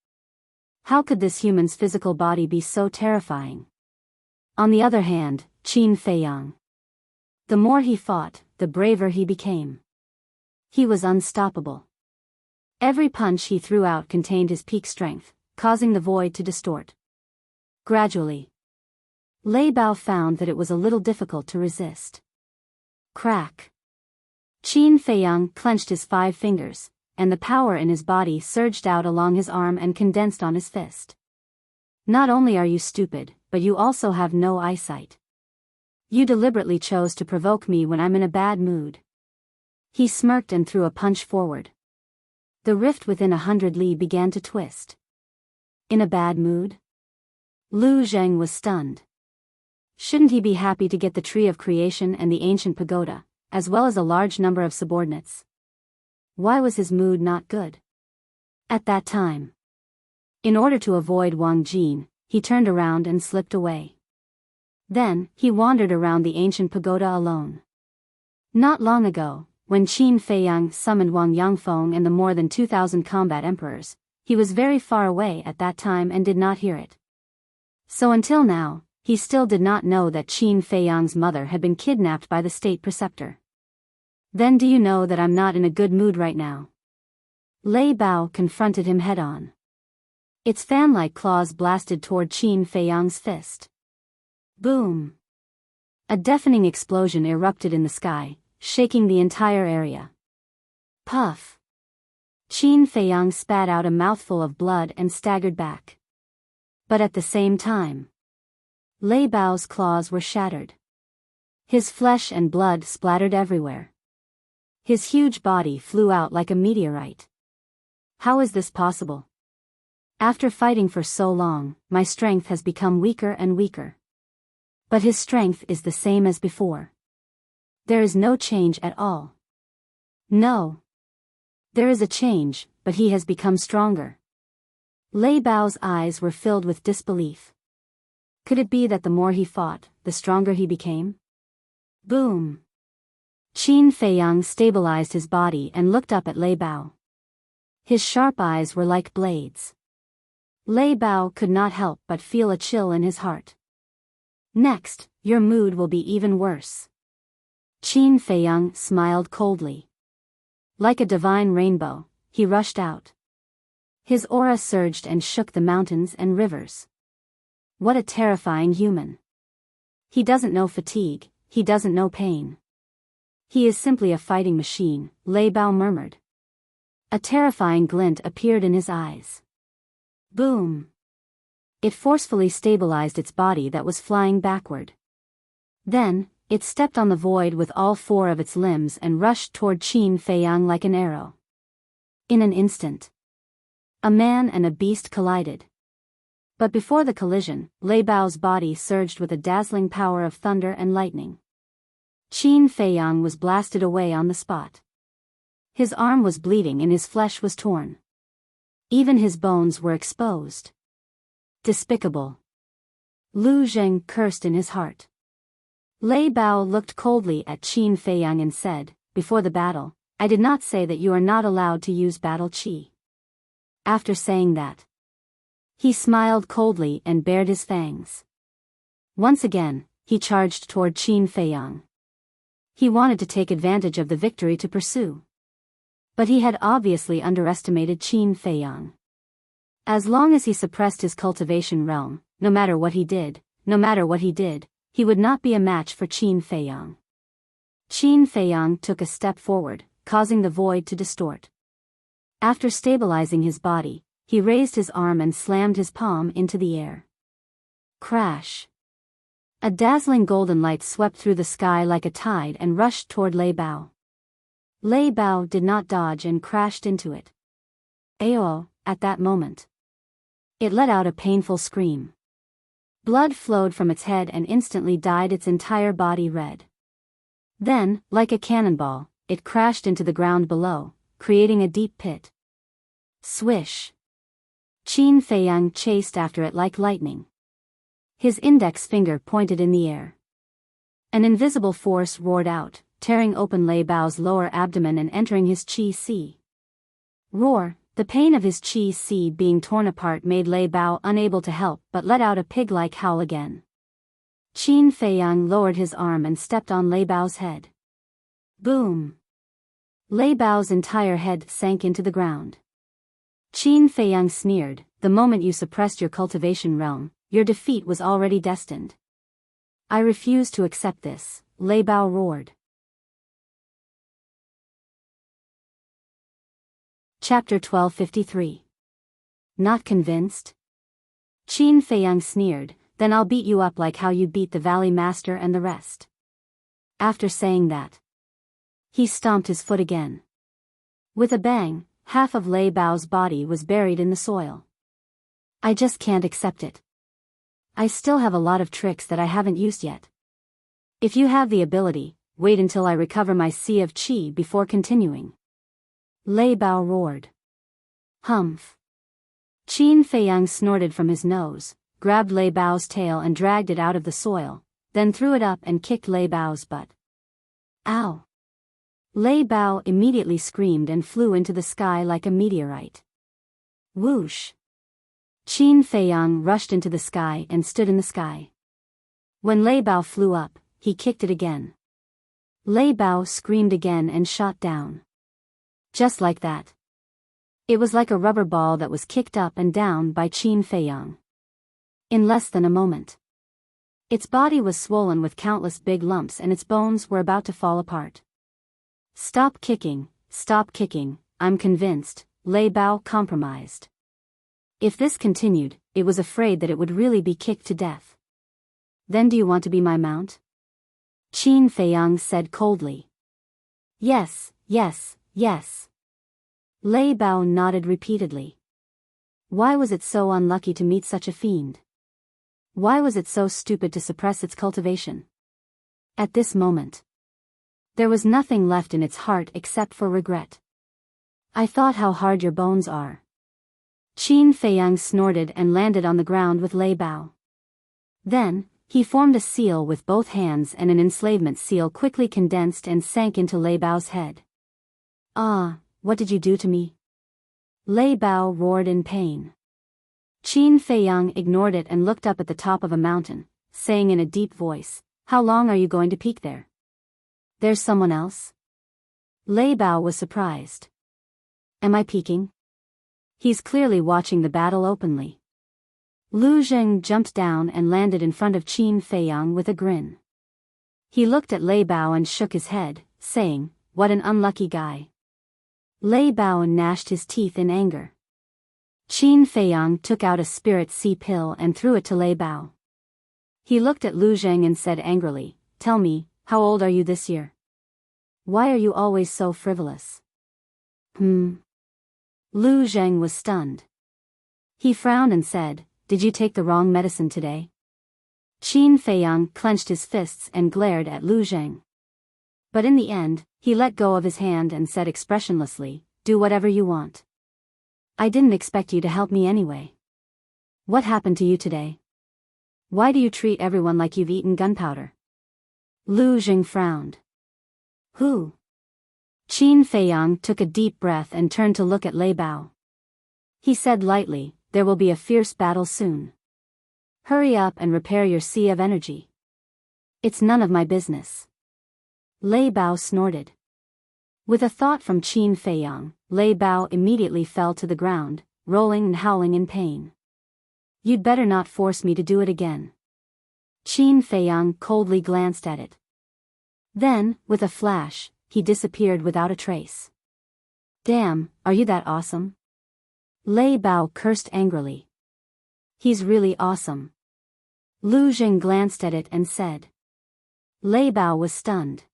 A: How could this human's physical body be so terrifying? On the other hand, Qin Feiyang. The more he fought, the braver he became. He was unstoppable. Every punch he threw out contained his peak strength, causing the void to distort. Gradually, Lei Bao found that it was a little difficult to resist. Crack. Qin Feiyang clenched his 5 fingers, and the power in his body surged out along his arm and condensed on his fist. Not only are you stupid, but you also have no eyesight. You deliberately chose to provoke me when I'm in a bad mood. He smirked and threw a punch forward. The rift within 100 li began to twist. In a bad mood? Lu Zheng was stunned. Shouldn't he be happy to get the Tree of Creation and the ancient pagoda, as well as a large number of subordinates? Why was his mood not good? At that time, in order to avoid Wang Jin, he turned around and slipped away. Then, he wandered around the ancient pagoda alone. Not long ago, when Qin Feiyang summoned Wang Yangfeng and the more than 2,000 combat emperors, he was very far away at that time and did not hear it. So until now, he still did not know that Qin Feiyang's mother had been kidnapped by the state preceptor. Then do you know that I'm not in a good mood right now? Lei Bao confronted him head-on. Its fan-like claws blasted toward Qin Feiyang's fist. Boom! A deafening explosion erupted in the sky, shaking the entire area. Puff! Qin Feiyang spat out a mouthful of blood and staggered back. But at the same time, Lei Bao's claws were shattered. His flesh and blood splattered everywhere. His huge body flew out like a meteorite. How is this possible? After fighting for so long, my strength has become weaker and weaker. But his strength is the same as before. There is no change at all. No. There is a change, but he has become stronger. Lei Bao's eyes were filled with disbelief. Could it be that the more he fought, the stronger he became? Boom! Qin Feiyang stabilized his body and looked up at Lei Bao. His sharp eyes were like blades. Lei Bao could not help but feel a chill in his heart. Next, your mood will be even worse. Qin Feiyang smiled coldly. Like a divine rainbow, he rushed out. His aura surged and shook the mountains and rivers. What a terrifying human. He doesn't know fatigue, he doesn't know pain. He is simply a fighting machine, Lei Bao murmured. A terrifying glint appeared in his eyes. Boom! It forcefully stabilized its body that was flying backward. Then, it stepped on the void with all 4 of its limbs and rushed toward Qin Feiyang like an arrow. In an instant, a man and a beast collided. But before the collision, Lei Bao's body surged with a dazzling power of thunder and lightning. Qin Feiyang was blasted away on the spot. His arm was bleeding and his flesh was torn. Even his bones were exposed. Despicable. Lu Zheng cursed in his heart. Lei Bao looked coldly at Qin Feiyang and said, "Before the battle, I did not say that you are not allowed to use battle qi." After saying that, he smiled coldly and bared his fangs. Once again, he charged toward Qin Feiyang. He wanted to take advantage of the victory to pursue. But he had obviously underestimated Qin Feiyang. As long as he suppressed his cultivation realm, no matter what he did, he would not be a match for Qin Feiyang. Qin Feiyang took a step forward, causing the void to distort. After stabilizing his body, he raised his arm and slammed his palm into the air. Crash! A dazzling golden light swept through the sky like a tide and rushed toward Lei Bao. Lei Bao did not dodge and crashed into it. Ayo! At that moment, it let out a painful scream. Blood flowed from its head and instantly dyed its entire body red. Then, like a cannonball, it crashed into the ground below, creating a deep pit. Swish! Qin Feiyang chased after it like lightning. His index finger pointed in the air. An invisible force roared out, tearing open Lei Bao's lower abdomen and entering his qi sea. Roar! The pain of his chi si being torn apart made Lei Bao unable to help but let out a pig-like howl again. Qin Feiyang lowered his arm and stepped on Lei Bao's head. Boom! Lei Bao's entire head sank into the ground. Qin Feiyang sneered, "The moment you suppressed your cultivation realm, your defeat was already destined." "I refuse to accept this," Lei Bao roared. Chapter 1253. Not convinced? Qin Feiyang sneered, "Then I'll beat you up like how you beat the Valley Master and the rest." After saying that, he stomped his foot again. With a bang, half of Lei Bao's body was buried in the soil. "I just can't accept it. I still have a lot of tricks that I haven't used yet. If you have the ability, wait until I recover my sea of qi before continuing." Lei Bao roared. Humph. Qin Feiyang snorted from his nose, grabbed Lei Bao's tail and dragged it out of the soil, then threw it up and kicked Lei Bao's butt. Ow! Lei Bao immediately screamed and flew into the sky like a meteorite. Whoosh! Qin Feiyang rushed into the sky and stood in the sky. When Lei Bao flew up, he kicked it again. Lei Bao screamed again and shot down. Just like that. It was like a rubber ball that was kicked up and down by Qin Feiyang. In less than a moment, its body was swollen with countless big lumps and its bones were about to fall apart. Stop kicking, I'm convinced," Lei Bao compromised. If this continued, it was afraid that it would really be kicked to death. "Then do you want to be my mount?" Qin Feiyang said coldly. Yes. Lei Bao nodded repeatedly. Why was it so unlucky to meet such a fiend? Why was it so stupid to suppress its cultivation? At this moment, there was nothing left in its heart except for regret. "I thought how hard your bones are." Qin Feiyang snorted and landed on the ground with Lei Bao. Then, he formed a seal with both hands and an enslavement seal quickly condensed and sank into Lei Bao's head. "Ah, what did you do to me?" Lei Bao roared in pain. Qin Feiyang ignored it and looked up at the top of a mountain, saying in a deep voice, "How long are you going to peek there? There's someone else?" Lei Bao was surprised. "Am I peeking?" He's clearly watching the battle openly. Lu Zheng jumped down and landed in front of Qin Feiyang with a grin. He looked at Lei Bao and shook his head, saying, "What an unlucky guy." Lei Bao gnashed his teeth in anger. Qin Feiyang took out a spirit sea pill and threw it to Lei Bao. He looked at Lu Zheng and said angrily, "Tell me, how old are you this year? Why are you always so frivolous?" Lu Zheng was stunned. He frowned and said, "Did you take the wrong medicine today?" Qin Feiyang clenched his fists and glared at Lu Zheng. But in the end, he let go of his hand and said expressionlessly, "Do whatever you want. I didn't expect you to help me anyway. What happened to you today? Why do you treat everyone like you've eaten gunpowder?" Lu Zheng frowned. "Who?" Qin Feiyang took a deep breath and turned to look at Lei Bao. He said lightly, "There will be a fierce battle soon. Hurry up and repair your sea of energy. It's none of my business." Lei Bao snorted. With a thought from Qin Feiyang, Lei Bao immediately fell to the ground, rolling and howling in pain. "You'd better not force me to do it again." Qin Feiyang coldly glanced at it. Then, with a flash, he disappeared without a trace. "Damn, are you that awesome?" Lei Bao cursed angrily. "He's really awesome." Lu Zheng glanced at it and said. Lei Bao was stunned.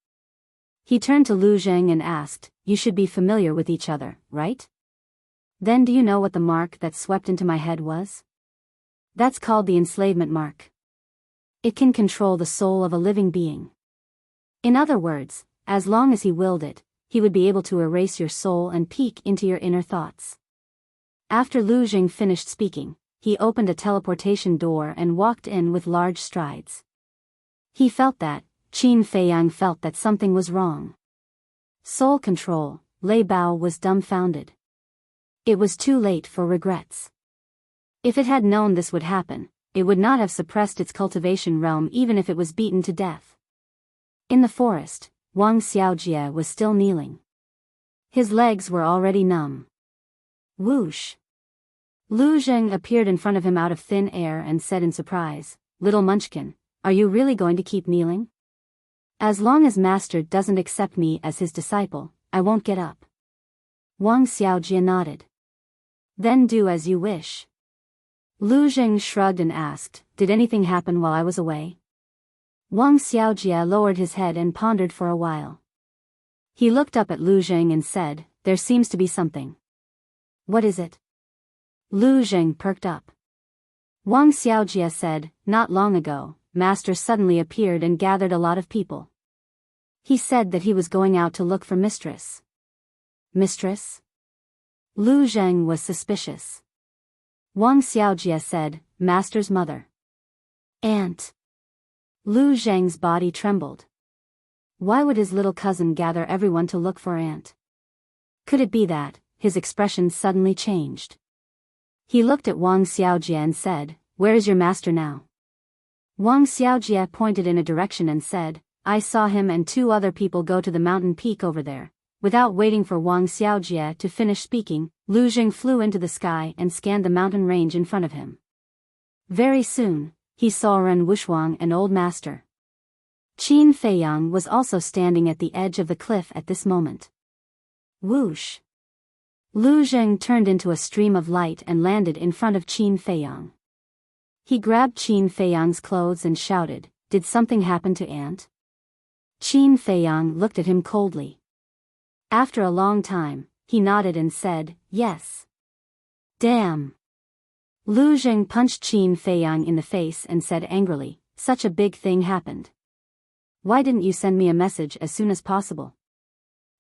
A: He turned to Lu Zheng and asked, "You should be familiar with each other, right? Then do you know what the mark that swept into my head was? That's called the enslavement mark. It can control the soul of a living being. In other words, as long as he willed it, he would be able to erase your soul and peek into your inner thoughts." After Lu Zheng finished speaking, he opened a teleportation door and walked in with large strides. He felt that, Qin Feiyang felt that something was wrong. Soul control, Lei Bao was dumbfounded. It was too late for regrets. If it had known this would happen, it would not have suppressed its cultivation realm even if it was beaten to death. In the forest, Wang Xiaojie was still kneeling. His legs were already numb. Whoosh! Lu Zheng appeared in front of him out of thin air and said in surprise, "Little Munchkin, are you really going to keep kneeling? As long as Master doesn't accept me as his disciple, I won't get up." Wang Xiaojie nodded. "Then do as you wish." Lu Zheng shrugged and asked, "Did anything happen while I was away?" Wang Xiaojie lowered his head and pondered for a while. He looked up at Lu Zheng and said, "There seems to be something." "What is it?" Lu Zheng perked up. Wang Xiaojie said, "Not long ago, Master suddenly appeared and gathered a lot of people. He said that he was going out to look for mistress." "Mistress?" Lu Zheng was suspicious. Wang Xiaojie said, "Master's mother." "Aunt." Lu Zheng's body trembled. Why would his little cousin gather everyone to look for aunt? Could it be that? His expression suddenly changed. He looked at Wang Xiaojie and said, "Where is your master now?" Wang Xiaojie pointed in a direction and said, "I saw him and 2 other people go to the mountain peak over there." Without waiting for Wang Xiaojie to finish speaking, Lu Zheng flew into the sky and scanned the mountain range in front of him. Very soon, he saw Ren Wuxuang and Old Master. Qin Feiyang was also standing at the edge of the cliff at this moment. Whoosh! Lu Zheng turned into a stream of light and landed in front of Qin Feiyang. He grabbed Qin Feiyang's clothes and shouted, "Did something happen to aunt?" Qin Feiyang looked at him coldly. After a long time, he nodded and said, "Yes." "Damn!" Lu Zheng punched Qin Feiyang in the face and said angrily, "Such a big thing happened. Why didn't you send me a message as soon as possible?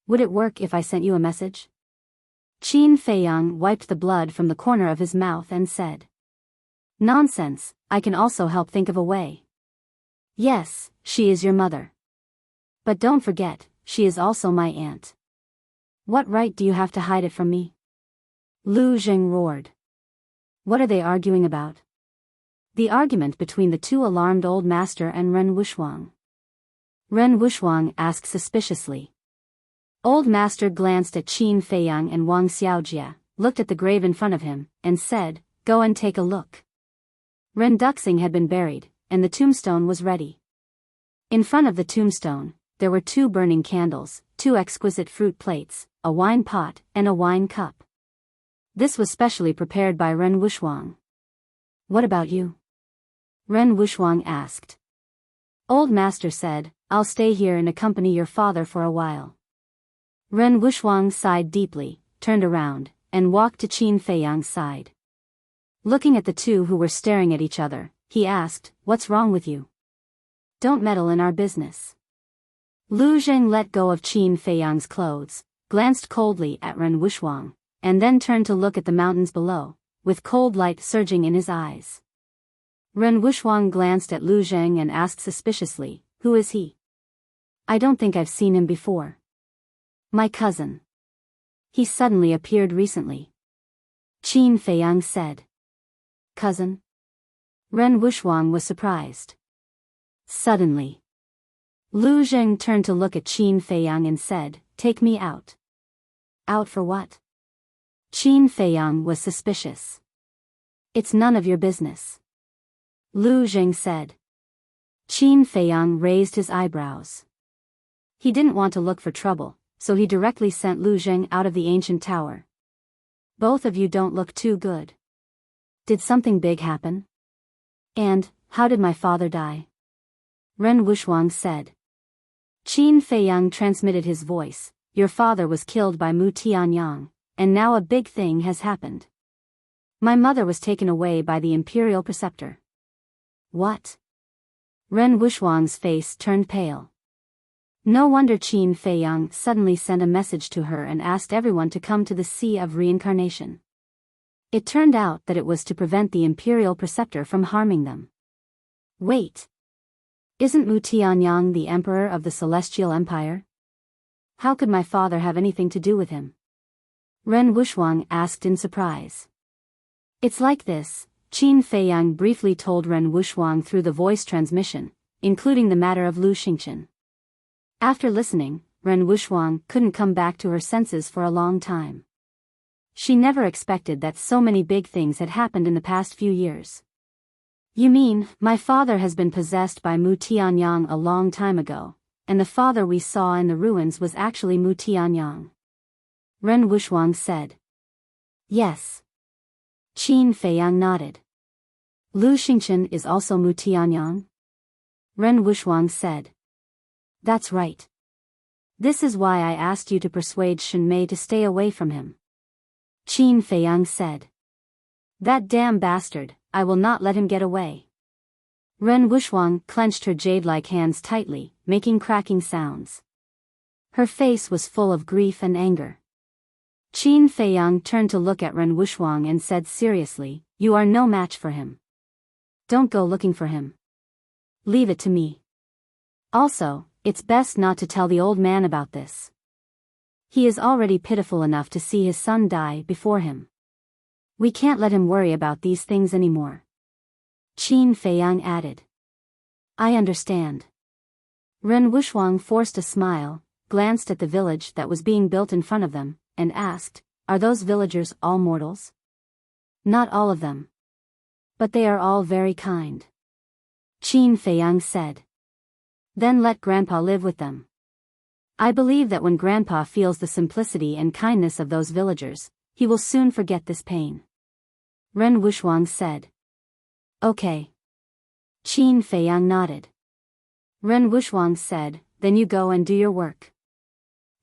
A: Would it work if I sent you a message?" Qin Feiyang wiped the blood from the corner of his mouth and said, "Nonsense, I can also help think of a way. Yes, she is your mother. But don't forget, she is also my aunt. What right do you have to hide it from me?" Lu Zheng roared. "What are they arguing about?" "The argument between the 2 alarmed old master and Ren Wuxuang." Ren Wuxuang asked suspiciously. Old master glanced at Qin Feiyang and Wang Xiaojie, looked at the grave in front of him, and said, "Go and take a look." Ren Duxing had been buried, and the tombstone was ready. In front of the tombstone, there were 2 burning candles, 2 exquisite fruit plates, a wine pot, and a wine cup. This was specially prepared by Ren Wuxuang. "What about you?" Ren Wuxuang asked. Old master said, "I'll stay here and accompany your father for a while." Ren Wuxuang sighed deeply, turned around, and walked to Qin Feiyang's side. Looking at the 2 who were staring at each other, he asked, "What's wrong with you? Don't meddle in our business." Lu Zheng let go of Qin Feiyang's clothes, glanced coldly at Ren Wuxuang, and then turned to look at the mountains below, with cold light surging in his eyes. Ren Wuxuang glanced at Lu Zheng and asked suspiciously, "Who is he? I don't think I've seen him before." "My cousin. He suddenly appeared recently." Qin Feiyang said. "Cousin?" Ren Wuxuang was surprised. Suddenly, Lu Zheng turned to look at Qin Feiyang and said, "Take me out." "Out for what?" Qin Feiyang was suspicious. "It's none of your business," Lu Zheng said. Qin Feiyang raised his eyebrows. He didn't want to look for trouble, so he directly sent Lu Zheng out of the ancient tower. "Both of you don't look too good. Did something big happen? And, how did my father die?" Ren Wuxuang said. Qin Feiyang transmitted his voice, "Your father was killed by Mu Tianyang, and now a big thing has happened. My mother was taken away by the imperial preceptor." "What?" Ren Wuxuang's face turned pale. No wonder Qin Feiyang suddenly sent a message to her and asked everyone to come to the Sea of Reincarnation. It turned out that it was to prevent the imperial preceptor from harming them. Wait. Isn't Mu Tianyang the emperor of the Celestial Empire? How could my father have anything to do with him? Ren Wuxuang asked in surprise. It's like this, Qin Feiyang briefly told Ren Wuxuang through the voice transmission, including the matter of Lu Xingqian. After listening, Ren Wuxuang couldn't come back to her senses for a long time. She never expected that so many big things had happened in the past few years. You mean, my father has been possessed by Mu Tianyang a long time ago, and the father we saw in the ruins was actually Mu Tianyang? Ren Wuxuang said. Yes. Qin Feiyang nodded. Lu Xingqian is also Mu Tianyang? Ren Wuxuang said. That's right. This is why I asked you to persuade Shen Mei to stay away from him. Qin Feiyang said. That damn bastard, I will not let him get away. Ren Wuxuang clenched her jade-like hands tightly, making cracking sounds. Her face was full of grief and anger. Qin Feiyang turned to look at Ren Wuxuang and said seriously, You are no match for him. Don't go looking for him. Leave it to me. Also, it's best not to tell the old man about this. He is already pitiful enough to see his son die before him. We can't let him worry about these things anymore. Qin Feiyang added. I understand. Ren Wuxuang forced a smile, glanced at the village that was being built in front of them, and asked, Are those villagers all mortals? Not all of them. But they are all very kind. Qin Feiyang said. Then let Grandpa live with them. I believe that when Grandpa feels the simplicity and kindness of those villagers, he will soon forget this pain. Ren Wuxuang said. Okay. Qin Feiyang nodded. Ren Wuxuang said, Then you go and do your work.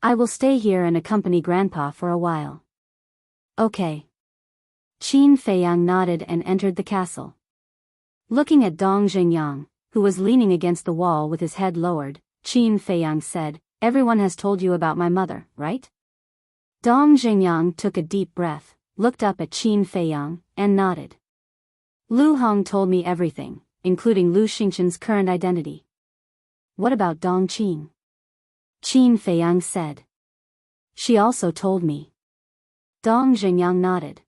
A: I will stay here and accompany Grandpa for a while. Okay. Qin Feiyang nodded and entered the castle. Looking at Dong Xingyang, who was leaning against the wall with his head lowered, Qin Feiyang said, Everyone has told you about my mother, right? Dong Xingyang took a deep breath, looked up at Qin Feiyang, and nodded. Lu Hong told me everything, including Lu Xingqian's current identity. What about Dong Qin? Qin Feiyang said. She also told me. Dong Xingyang nodded.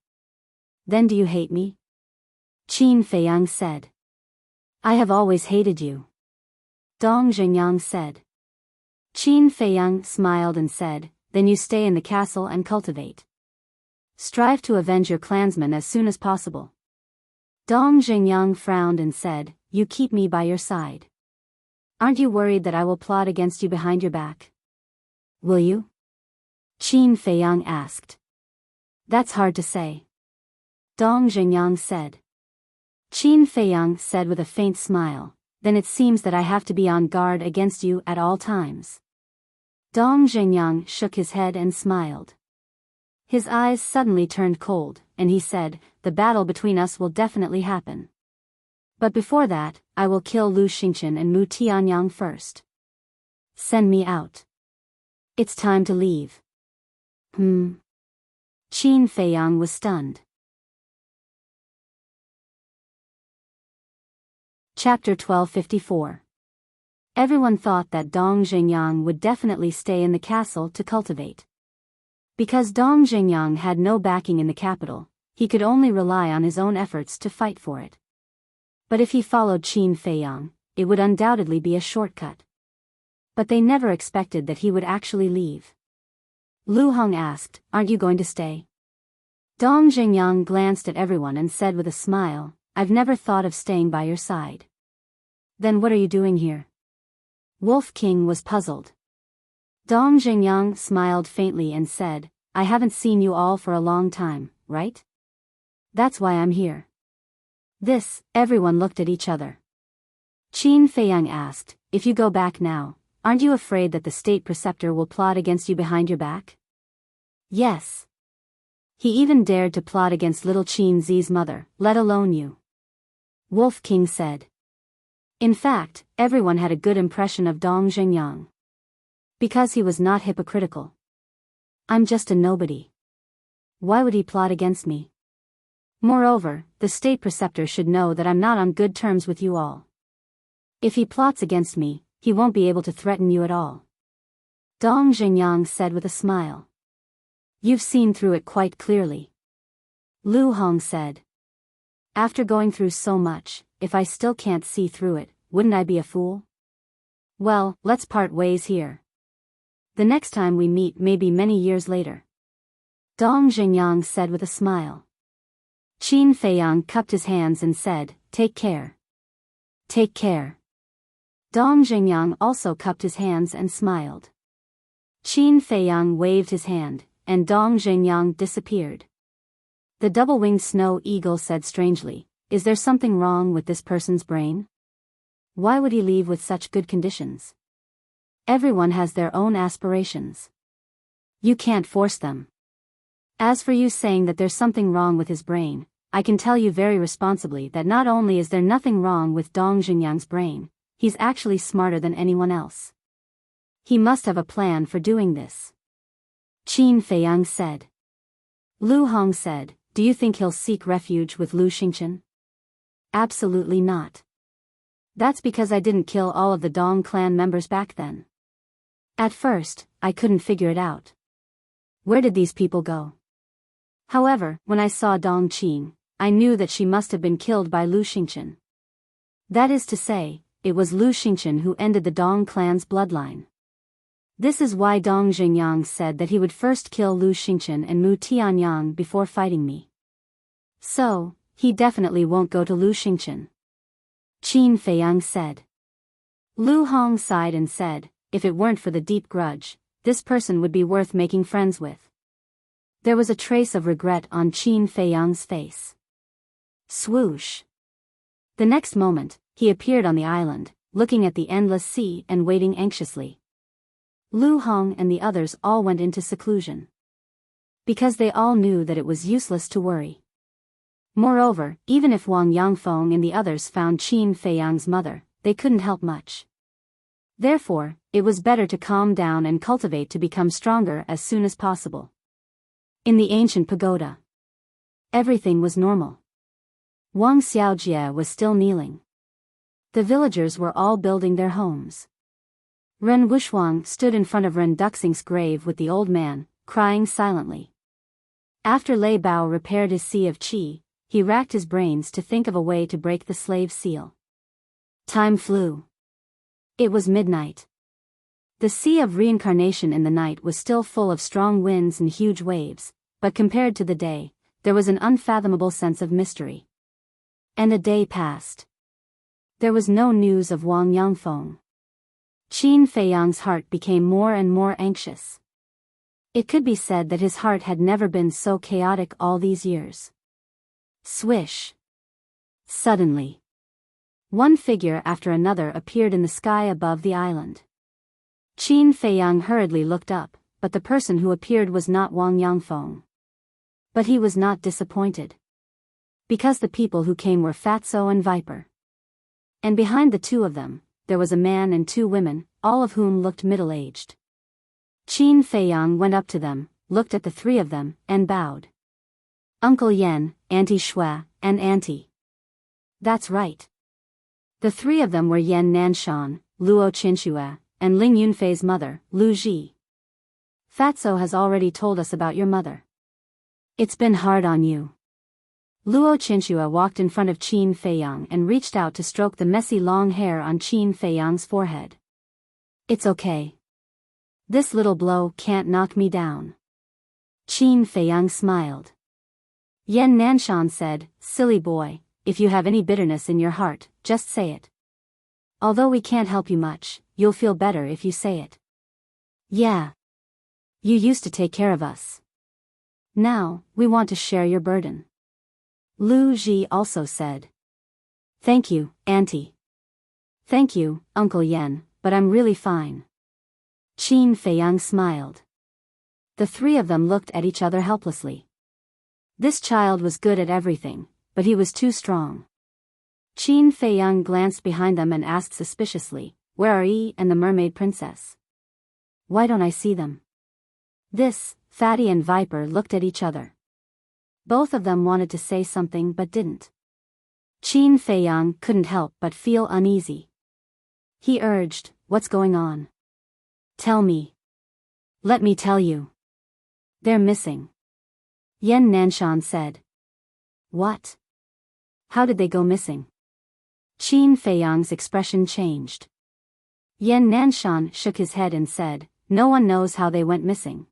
A: Then do you hate me? Qin Feiyang said. I have always hated you. Dong Xingyang said. Qin Feiyang smiled and said, Then you stay in the castle and cultivate. Strive to avenge your clansmen as soon as possible. Dong Xingyang frowned and said, You keep me by your side. Aren't you worried that I will plot against you behind your back? Will you? Qin Feiyang asked. That's hard to say. Dong Xingyang said. Qin Feiyang said with a faint smile, Then it seems that I have to be on guard against you at all times. Dong Xingyang shook his head and smiled. His eyes suddenly turned cold, and he said, The battle between us will definitely happen. But before that, I will kill Lu Xingqian and Mu Tianyang first. Send me out. It's time to leave. Qin Feiyang was stunned. Chapter 1254. Everyone thought that Dong Xingyang would definitely stay in the castle to cultivate. Because Dong Xingyang had no backing in the capital, he could only rely on his own efforts to fight for it. But if he followed Qin Feiyang, it would undoubtedly be a shortcut. But they never expected that he would actually leave. Lu Hong asked, Aren't you going to stay? Dong Xingyang glanced at everyone and said with a smile, I've never thought of staying by your side. Then what are you doing here? Wolf King was puzzled. Dong Xingyang smiled faintly and said, I haven't seen you all for a long time, right? That's why I'm here. Everyone looked at each other. Qin Feiyang asked, If you go back now, aren't you afraid that the state preceptor will plot against you behind your back? Yes. He even dared to plot against little Qin Zi's mother, let alone you. Wolf King said. In fact, everyone had a good impression of Dong Xingyang. Because he was not hypocritical. I'm just a nobody. Why would he plot against me? Moreover, the state preceptor should know that I'm not on good terms with you all. If he plots against me, he won't be able to threaten you at all. Dong Xingyang said with a smile. You've seen through it quite clearly. Lu Hong said. After going through so much, if I still can't see through it, wouldn't I be a fool? Well, let's part ways here. The next time we meet may be many years later. Dong Xingyang said with a smile. Qin Feiyang cupped his hands and said, Take care. Take care. Dong Xingyang also cupped his hands and smiled. Qin Feiyang waved his hand, and Dong Xingyang disappeared. The double-winged snow eagle said strangely, Is there something wrong with this person's brain? Why would he leave with such good conditions? Everyone has their own aspirations. You can't force them. As for you saying that there's something wrong with his brain, I can tell you very responsibly that not only is there nothing wrong with Dong Xingyang's brain, he's actually smarter than anyone else. He must have a plan for doing this. Qin Feiyang said. Lu Hong said, Do you think he'll seek refuge with Lu Xingchen? Absolutely not. That's because I didn't kill all of the Dong clan members back then. At first, I couldn't figure it out. Where did these people go? However, when I saw Dong Qin, I knew that she must have been killed by Lu Xingchen. That is to say, it was Lu Xingchen who ended the Dong clan's bloodline. This is why Dong Xingyang said that he would first kill Lu Xingchen and Mu Tianyang before fighting me. So, he definitely won't go to Lu Xingchen. Qin Feiyang said. Lu Hong sighed and said, If it weren't for the deep grudge, this person would be worth making friends with. There was a trace of regret on Qin Feiyang's face. Swoosh. The next moment, he appeared on the island, looking at the endless sea and waiting anxiously. Lu Hong and the others all went into seclusion. Because they all knew that it was useless to worry. Moreover, even if Wang Yangfeng and the others found Qin Feiyang's mother, they couldn't help much. Therefore, it was better to calm down and cultivate to become stronger as soon as possible. In the ancient pagoda, everything was normal. Wang Xiaojie was still kneeling. The villagers were all building their homes. Ren Wuxuang stood in front of Ren Duxing's grave with the old man, crying silently. After Lei Bao repaired his sea of qi, he racked his brains to think of a way to break the slave seal. Time flew. It was midnight. The sea of reincarnation in the night was still full of strong winds and huge waves, but compared to the day, there was an unfathomable sense of mystery. And a day passed. There was no news of Wang Yangfeng. Qin Feiyang's heart became more and more anxious. It could be said that his heart had never been so chaotic all these years. Swish. Suddenly, one figure after another appeared in the sky above the island. Qin Feiyang hurriedly looked up, but the person who appeared was not Wang Yangfeng. But he was not disappointed. Because the people who came were Fatso and Viper. And behind the two of them, there was a man and two women, all of whom looked middle-aged. Qin Feiyang went up to them, looked at the three of them, and bowed. Uncle Yen, Auntie Shui, and Auntie. That's right. The three of them were Yen Nanshan, Luo Qinxue, and Ling Yunfei's mother, Lu Ji. Fatso has already told us about your mother. It's been hard on you. Luo Qinxue walked in front of Qin Feiyang and reached out to stroke the messy long hair on Qin Feiyang's forehead. It's okay. This little blow can't knock me down. Qin Feiyang smiled. Yen Nanshan said, Silly boy, if you have any bitterness in your heart, just say it. Although we can't help you much, you'll feel better if you say it. Yeah. You used to take care of us. Now, we want to share your burden. Lu Ji also said. Thank you, Auntie. Thank you, Uncle Yen, but I'm really fine. Qin Feiyang smiled. The three of them looked at each other helplessly. This child was good at everything, but he was too strong. Qin Feiyang glanced behind them and asked suspiciously, Where are Yi and the mermaid princess? Why don't I see them? This, Fatty and Viper looked at each other. Both of them wanted to say something but didn't. Qin Feiyang couldn't help but feel uneasy. He urged, What's going on? Tell me. Let me tell you. They're missing. Yan Nanshan said. What? How did they go missing? Qin Feiyang's expression changed. Yan Nanshan shook his head and said, no one knows how they went missing.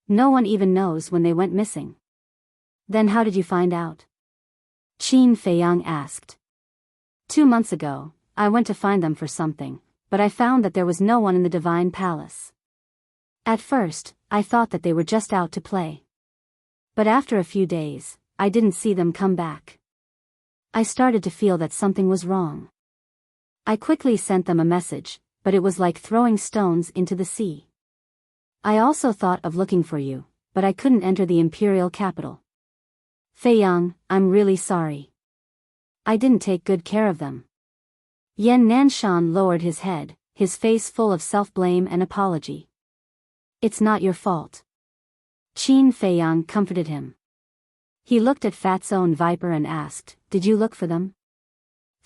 A: No one even knows when they went missing. Then how did you find out? Qin Feiyang asked. 2 months ago, I went to find them for something, but I found that there was no one in the divine palace. At first, I thought that they were just out to play. But after a few days, I didn't see them come back. I started to feel that something was wrong. I quickly sent them a message, but it was like throwing stones into the sea. I also thought of looking for you, but I couldn't enter the imperial capital. Feiyang, I'm really sorry. I didn't take good care of them. Yan Nanshan lowered his head, his face full of self-blame and apology. It's not your fault. Qin Feiyang comforted him. He looked at Fatso and Viper and asked, did you look for them?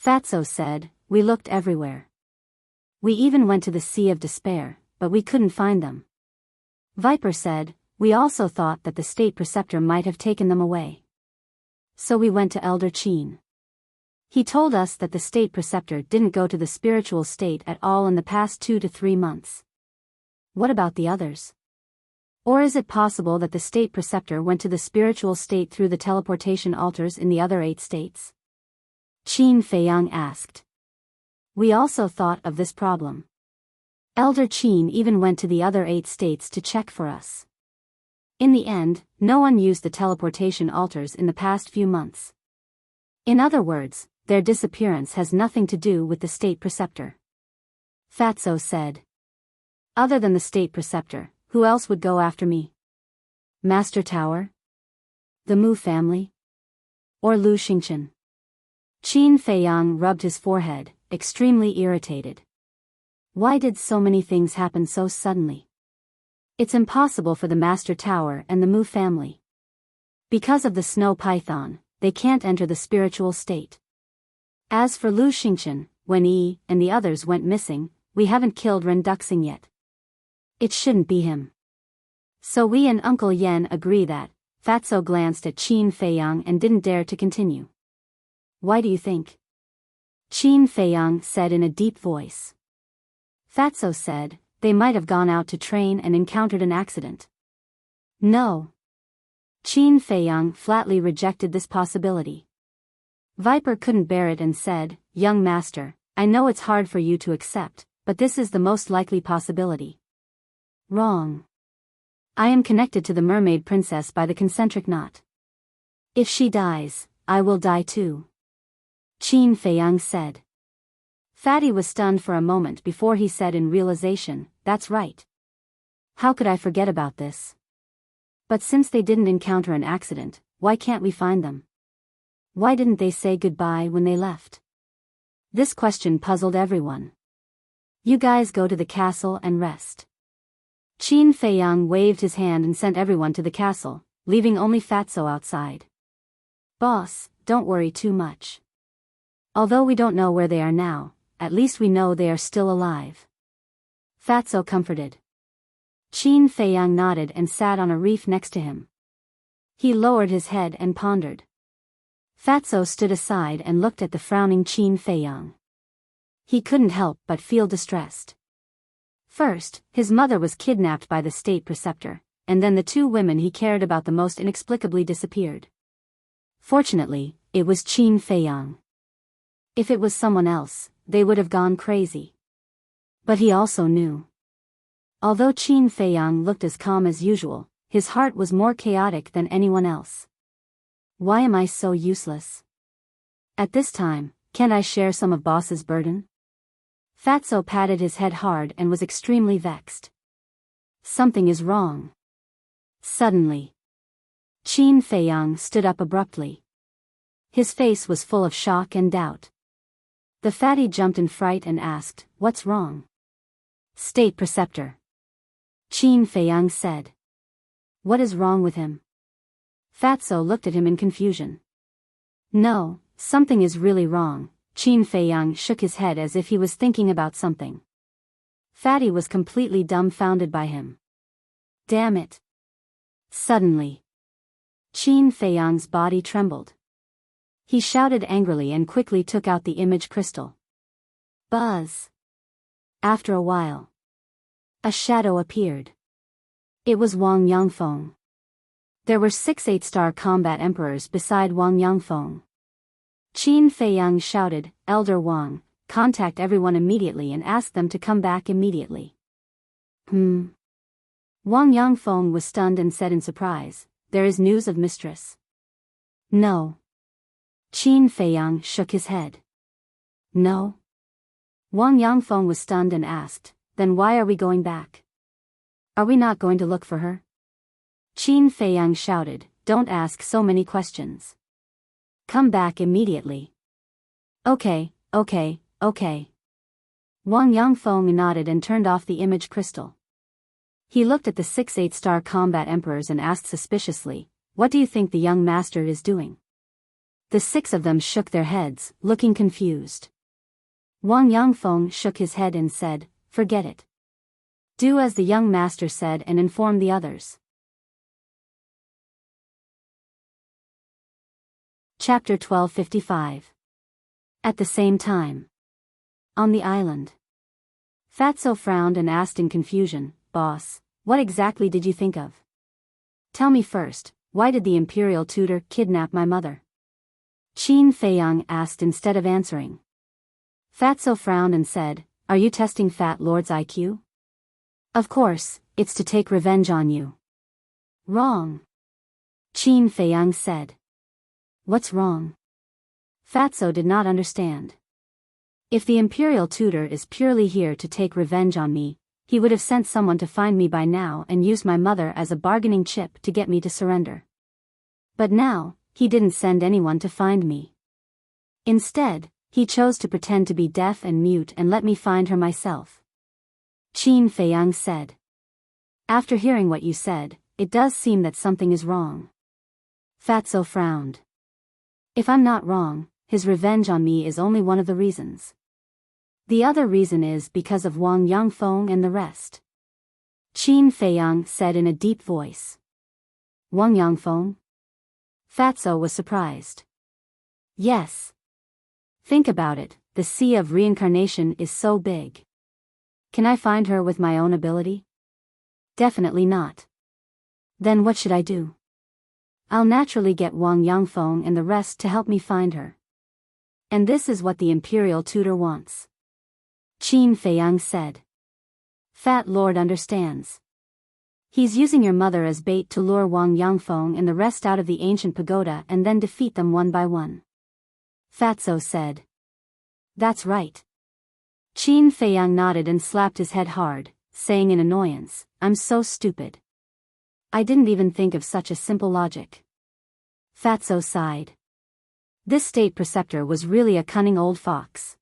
A: Fatso said, we looked everywhere. We even went to the Sea of Despair, but we couldn't find them. Viper said, we also thought that the state preceptor might have taken them away. So we went to Elder Qin. He told us that the state preceptor didn't go to the spiritual state at all in the past 2 to 3 months. What about the others? Or is it possible that the state preceptor went to the spiritual state through the teleportation altars in the other 8 states? Qin Feiyang asked. We also thought of this problem. Elder Qin even went to the other 8 states to check for us. In the end, no one used the teleportation altars in the past few months. In other words, their disappearance has nothing to do with the state preceptor. Fatso said. Other than the state preceptor, who else would go after me? Master Tower? The Mu family? Or Lu Xingchen? Qin Feiyang rubbed his forehead, extremely irritated. Why did so many things happen so suddenly? It's impossible for the Master Tower and the Mu family. Because of the snow python, they can't enter the spiritual state. As for Lu Xingchen, when Yi and the others went missing, we haven't killed Ren Duxing yet. It shouldn't be him. So we and Uncle Yen agree that. Fatso glanced at Qin Feiyang and didn't dare to continue. Why do you think? Qin Feiyang said in a deep voice. Fatso said, they might have gone out to train and encountered an accident. No. Qin Feiyang flatly rejected this possibility. Viper couldn't bear it and said, young master, I know it's hard for you to accept, but this is the most likely possibility. Wrong. I am connected to the mermaid princess by the concentric knot. If she dies, I will die too. Qin Feiyang said. Fatty was stunned for a moment before he said in realization, that's right. How could I forget about this? But since they didn't encounter an accident, why can't we find them? Why didn't they say goodbye when they left? This question puzzled everyone. You guys go to the castle and rest. Qin Feiyang waved his hand and sent everyone to the castle, leaving only Fatso outside. Boss, don't worry too much. Although we don't know where they are now, at least we know they are still alive. Fatso comforted. Qin Feiyang nodded and sat on a reef next to him. He lowered his head and pondered. Fatso stood aside and looked at the frowning Qin Feiyang. He couldn't help but feel distressed. First, his mother was kidnapped by the state preceptor, and then the 2 women he cared about the most inexplicably disappeared. Fortunately, it was Qin Feiyang. If it was someone else, they would have gone crazy. But he also knew. Although Qin Feiyang looked as calm as usual, his heart was more chaotic than anyone else. Why am I so useless? At this time, can't I share some of boss's burden? Fatso patted his head hard and was extremely vexed. Something is wrong. Suddenly, Qin Feiyang stood up abruptly. His face was full of shock and doubt. The fatty jumped in fright and asked, what's wrong? State preceptor. Qin Feiyang said. What is wrong with him? Fatso looked at him in confusion. No, something is really wrong. Qin Feiyang shook his head as if he was thinking about something. Fatty was completely dumbfounded by him. Damn it. Suddenly, Qin Feiyang's body trembled. He shouted angrily and quickly took out the image crystal. Buzz! After a while, a shadow appeared. It was Wang Yangfeng. There were 6 8-star combat emperors beside Wang Yangfeng. Qin Feiyang shouted, "Elder Wang, contact everyone immediately and ask them to come back immediately." Wang Yangfeng was stunned and said in surprise, "There is news of mistress?" "No." Qin Feiyang shook his head. "No?" Wang Yangfeng was stunned and asked, "Then why are we going back? Are we not going to look for her?" Qin Feiyang shouted, "Don't ask so many questions. Come back immediately." Okay. Wang Yangfeng nodded and turned off the image crystal. He looked at the 6 8-star combat emperors and asked suspiciously, "What do you think the young master is doing?" The 6 of them shook their heads, looking confused. Wang Yangfeng shook his head and said, "Forget it. Do as the young master said and inform the others." Chapter 1255. At the same time. On the island. Fatso frowned and asked in confusion, "Boss, what exactly did you think of? Tell me first, why did the imperial tutor kidnap my mother?" Qin Feiyang asked instead of answering. Fatso frowned and said, "Are you testing Fat Lord's IQ? Of course, it's to take revenge on you." "Wrong." Qin Feiyang said. "What's wrong?" Fatso did not understand. "If the imperial tutor is purely here to take revenge on me, he would have sent someone to find me by now and used my mother as a bargaining chip to get me to surrender. But now, he didn't send anyone to find me. Instead, he chose to pretend to be deaf and mute and let me find her myself." Qin Feiyang said. "After hearing what you said, it does seem that something is wrong." Fatso frowned. "If I'm not wrong, his revenge on me is only one of the reasons. The other reason is because of Wang Yangfeng and the rest." Qin Feiyang said in a deep voice. "Wang Yangfeng?" Fatso was surprised. "Yes. Think about it, the sea of reincarnation is so big. Can I find her with my own ability? Definitely not. Then what should I do? I'll naturally get Wang Yangfeng and the rest to help me find her. And this is what the imperial tutor wants." Qin Feiyang said. "Fat Lord understands. He's using your mother as bait to lure Wang Yangfeng and the rest out of the ancient pagoda and then defeat them one by one." Fatso said. "That's right." Qin Feiyang nodded and slapped his head hard, saying in annoyance, "I'm so stupid. I didn't even think of such a simple logic." Fatso sighed. This state preceptor was really a cunning old fox.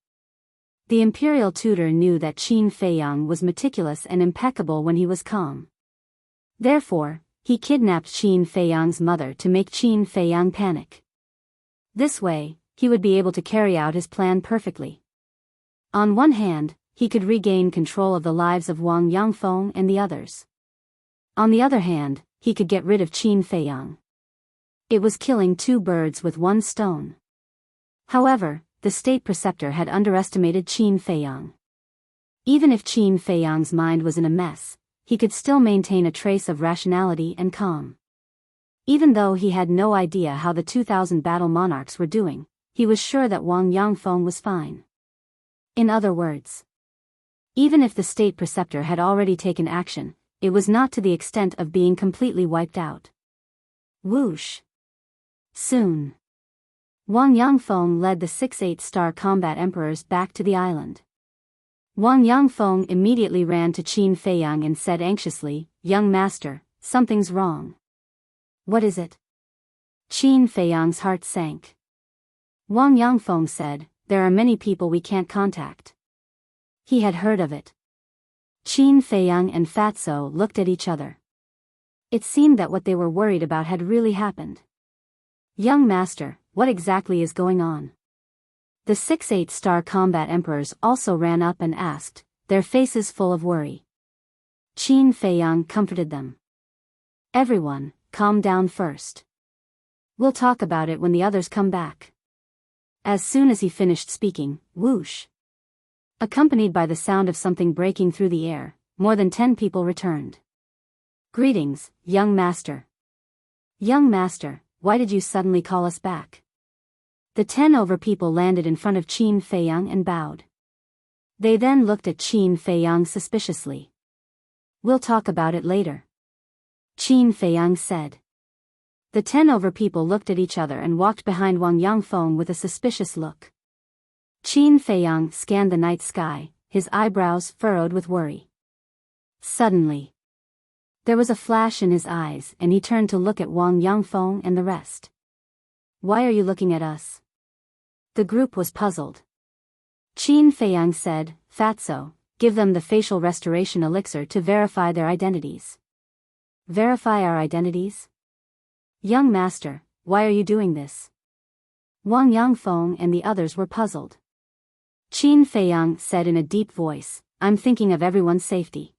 A: The imperial tutor knew that Qin Feiyang was meticulous and impeccable when he was calm. Therefore, he kidnapped Qin Feiyang's mother to make Qin Feiyang panic. This way, he would be able to carry out his plan perfectly. On one hand, he could regain control of the lives of Wang Yangfeng and the others. On the other hand, he could get rid of Qin Feiyang. It was killing 2 birds with 1 stone. However, the state preceptor had underestimated Qin Feiyang. Even if Qin Feiyang's mind was in a mess, he could still maintain a trace of rationality and calm. Even though he had no idea how the 2,000 battle monarchs were doing, he was sure that Wang Yangfeng was fine. In other words, even if the state preceptor had already taken action, it was not to the extent of being completely wiped out. Whoosh! Soon, Wang Yangfeng led the 6 8-star combat emperors back to the island. Wang Yangfeng immediately ran to Qin Feiyang and said anxiously, "Young master, something's wrong." "What is it?" Qin Feiyang's heart sank. Wang Yangfeng said, "There are many people we can't contact." He had heard of it. Qin Feiyang and Fatso looked at each other. It seemed that what they were worried about had really happened. "Young master, what exactly is going on?" The 6 8-star combat emperors also ran up and asked, their faces full of worry. Qin Feiyang comforted them. "Everyone, calm down first. We'll talk about it when the others come back. As soon as he finished speaking, whoosh! Accompanied by the sound of something breaking through the air, more than 10 people returned. Greetings, young master. Young master, why did you suddenly call us back? The 10 over people landed in front of Qin Feiyang and bowed. They then looked at Qin Feiyang suspiciously. We'll talk about it later. Qin Feiyang said. The 10 over people looked at each other and walked behind Wang Yangfeng with a suspicious look. Qin Feiyang scanned the night sky, his eyebrows furrowed with worry. Suddenly, there was a flash in his eyes and he turned to look at Wang Yangfeng and the rest. Why are you looking at us? The group was puzzled. Qin Feiyang said, Fatso, give them the facial restoration elixir to verify their identities. Verify our identities? Young master, why are you doing this? Wang Yangfeng and the others were puzzled. Qin Feiyang said in a deep voice, I'm thinking of everyone's safety.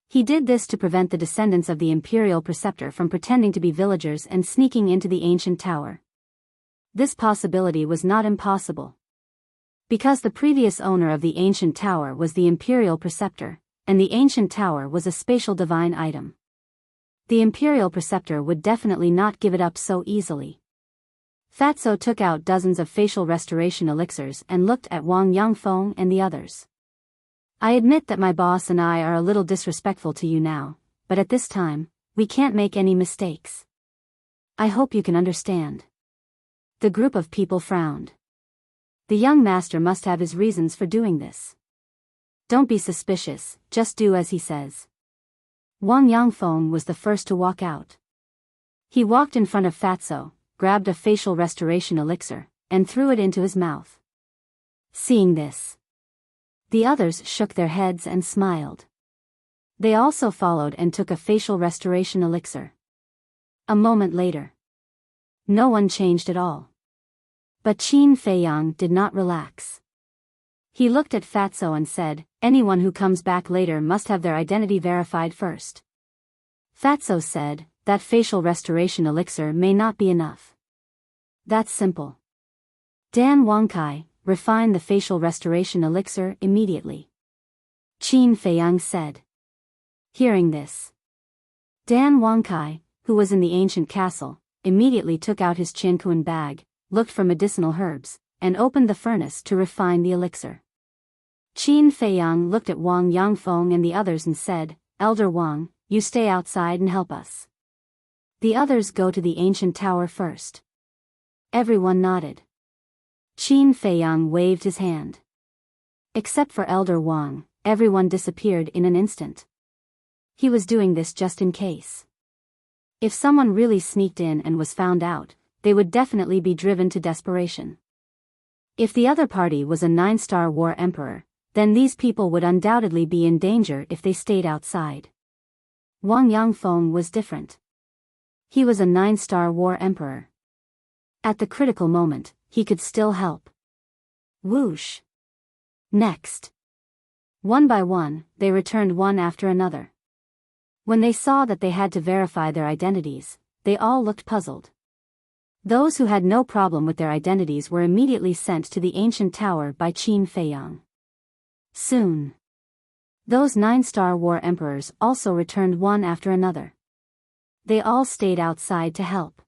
A: He did this to prevent the descendants of the imperial preceptor from pretending to be villagers and sneaking into the ancient tower. This possibility was not impossible. Because the previous owner of the ancient tower was the imperial preceptor, and the ancient tower was a spatial divine item. The imperial preceptor would definitely not give it up so easily. Fatso took out dozens of facial restoration elixirs and looked at Wang Yangfeng and the others. I admit that my boss and I are a little disrespectful to you now, but at this time, we can't make any mistakes. I hope you can understand. The group of people frowned. The young master must have his reasons for doing this. Don't be suspicious, just do as he says. Wang Yangfeng was the first to walk out. He walked in front of Fatso, grabbed a facial restoration elixir, and threw it into his mouth. Seeing this, the others shook their heads and smiled. They also followed and took a facial restoration elixir. A moment later, no one changed at all. But Qin Feiyang did not relax. He looked at Fatso and said, anyone who comes back later must have their identity verified first. Fatso said, that facial restoration elixir may not be enough. That's simple. Dan Wangkai, refine the facial restoration elixir immediately. Qin Feiyang said. Hearing this, Dan Wangkai, who was in the ancient castle, immediately took out his Qiankuan bag, looked for medicinal herbs, and opened the furnace to refine the elixir. Qin Feiyang looked at Wang Yangfeng and the others and said, Elder Wang, you stay outside and help us. The others go to the ancient tower first. Everyone nodded. Qin Feiyang waved his hand. Except for Elder Wang, everyone disappeared in an instant. He was doing this just in case. If someone really sneaked in and was found out, they would definitely be driven to desperation. If the other party was a 9-star war emperor, then these people would undoubtedly be in danger if they stayed outside. Wang Yangfeng was different. He was a 9-star war emperor. At the critical moment, he could still help. Whoosh! Next. One by one, they returned one after another. When they saw that they had to verify their identities, they all looked puzzled. Those who had no problem with their identities were immediately sent to the ancient tower by Qin Feiyang. Soon, those 9-star war emperors also returned one after another. They all stayed outside to help.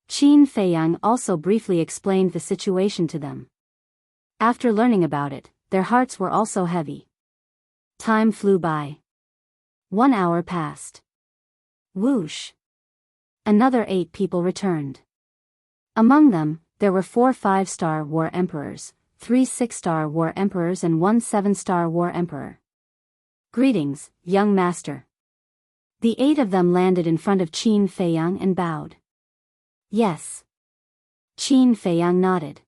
A: Qin Feiyang also briefly explained the situation to them. After learning about it, their hearts were also heavy. Time flew by. 1 hour passed. Whoosh! Another 8 people returned. Among them, there were 4 5-star war emperors, 3 6-star war emperors and 1 7-star war emperor. Greetings, young master. The 8 of them landed in front of Qin Feiyang and bowed. Yes. Qin Feiyang nodded.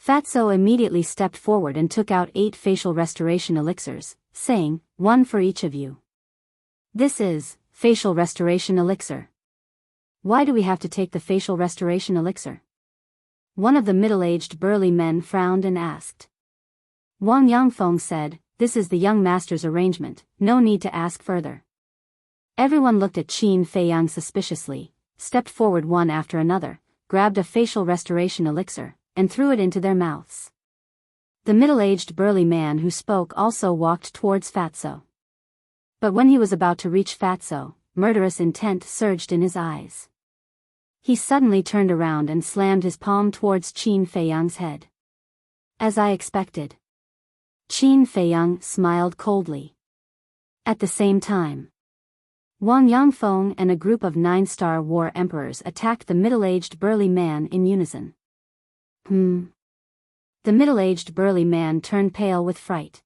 A: Fatso immediately stepped forward and took out 8 facial restoration elixirs, saying, 1 for each of you. This is facial restoration elixir. Why do we have to take the facial restoration elixir? One of the middle-aged burly men frowned and asked. Wang Yangfeng said, this is the young master's arrangement, no need to ask further. Everyone looked at Qin Feiyang suspiciously, stepped forward one after another, grabbed a facial restoration elixir, and threw it into their mouths. The middle-aged burly man who spoke also walked towards Fatso. But when he was about to reach Fatso, murderous intent surged in his eyes. He suddenly turned around and slammed his palm towards Qin Feiyang's head. As I expected. Qin Feiyang smiled coldly. At the same time, Wang Yangfeng and a group of 9-star war emperors attacked the middle-aged burly man in unison. The middle-aged burly man turned pale with fright.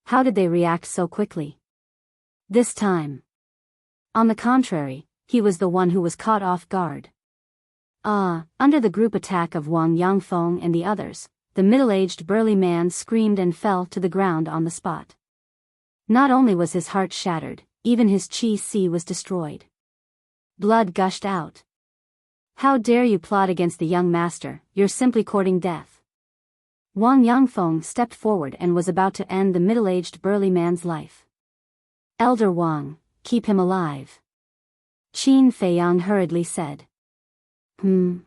A: How did they react so quickly? This time. On the contrary, he was the one who was caught off guard. Under the group attack of Wang Yangfeng and the others, the middle-aged burly man screamed and fell to the ground on the spot. Not only was his heart shattered, even his qi was destroyed. Blood gushed out. How dare you plot against the young master, you're simply courting death. Wang Yangfeng stepped forward and was about to end the middle-aged burly man's life. Elder Wang, keep him alive. Qin Feiyang hurriedly said. Wang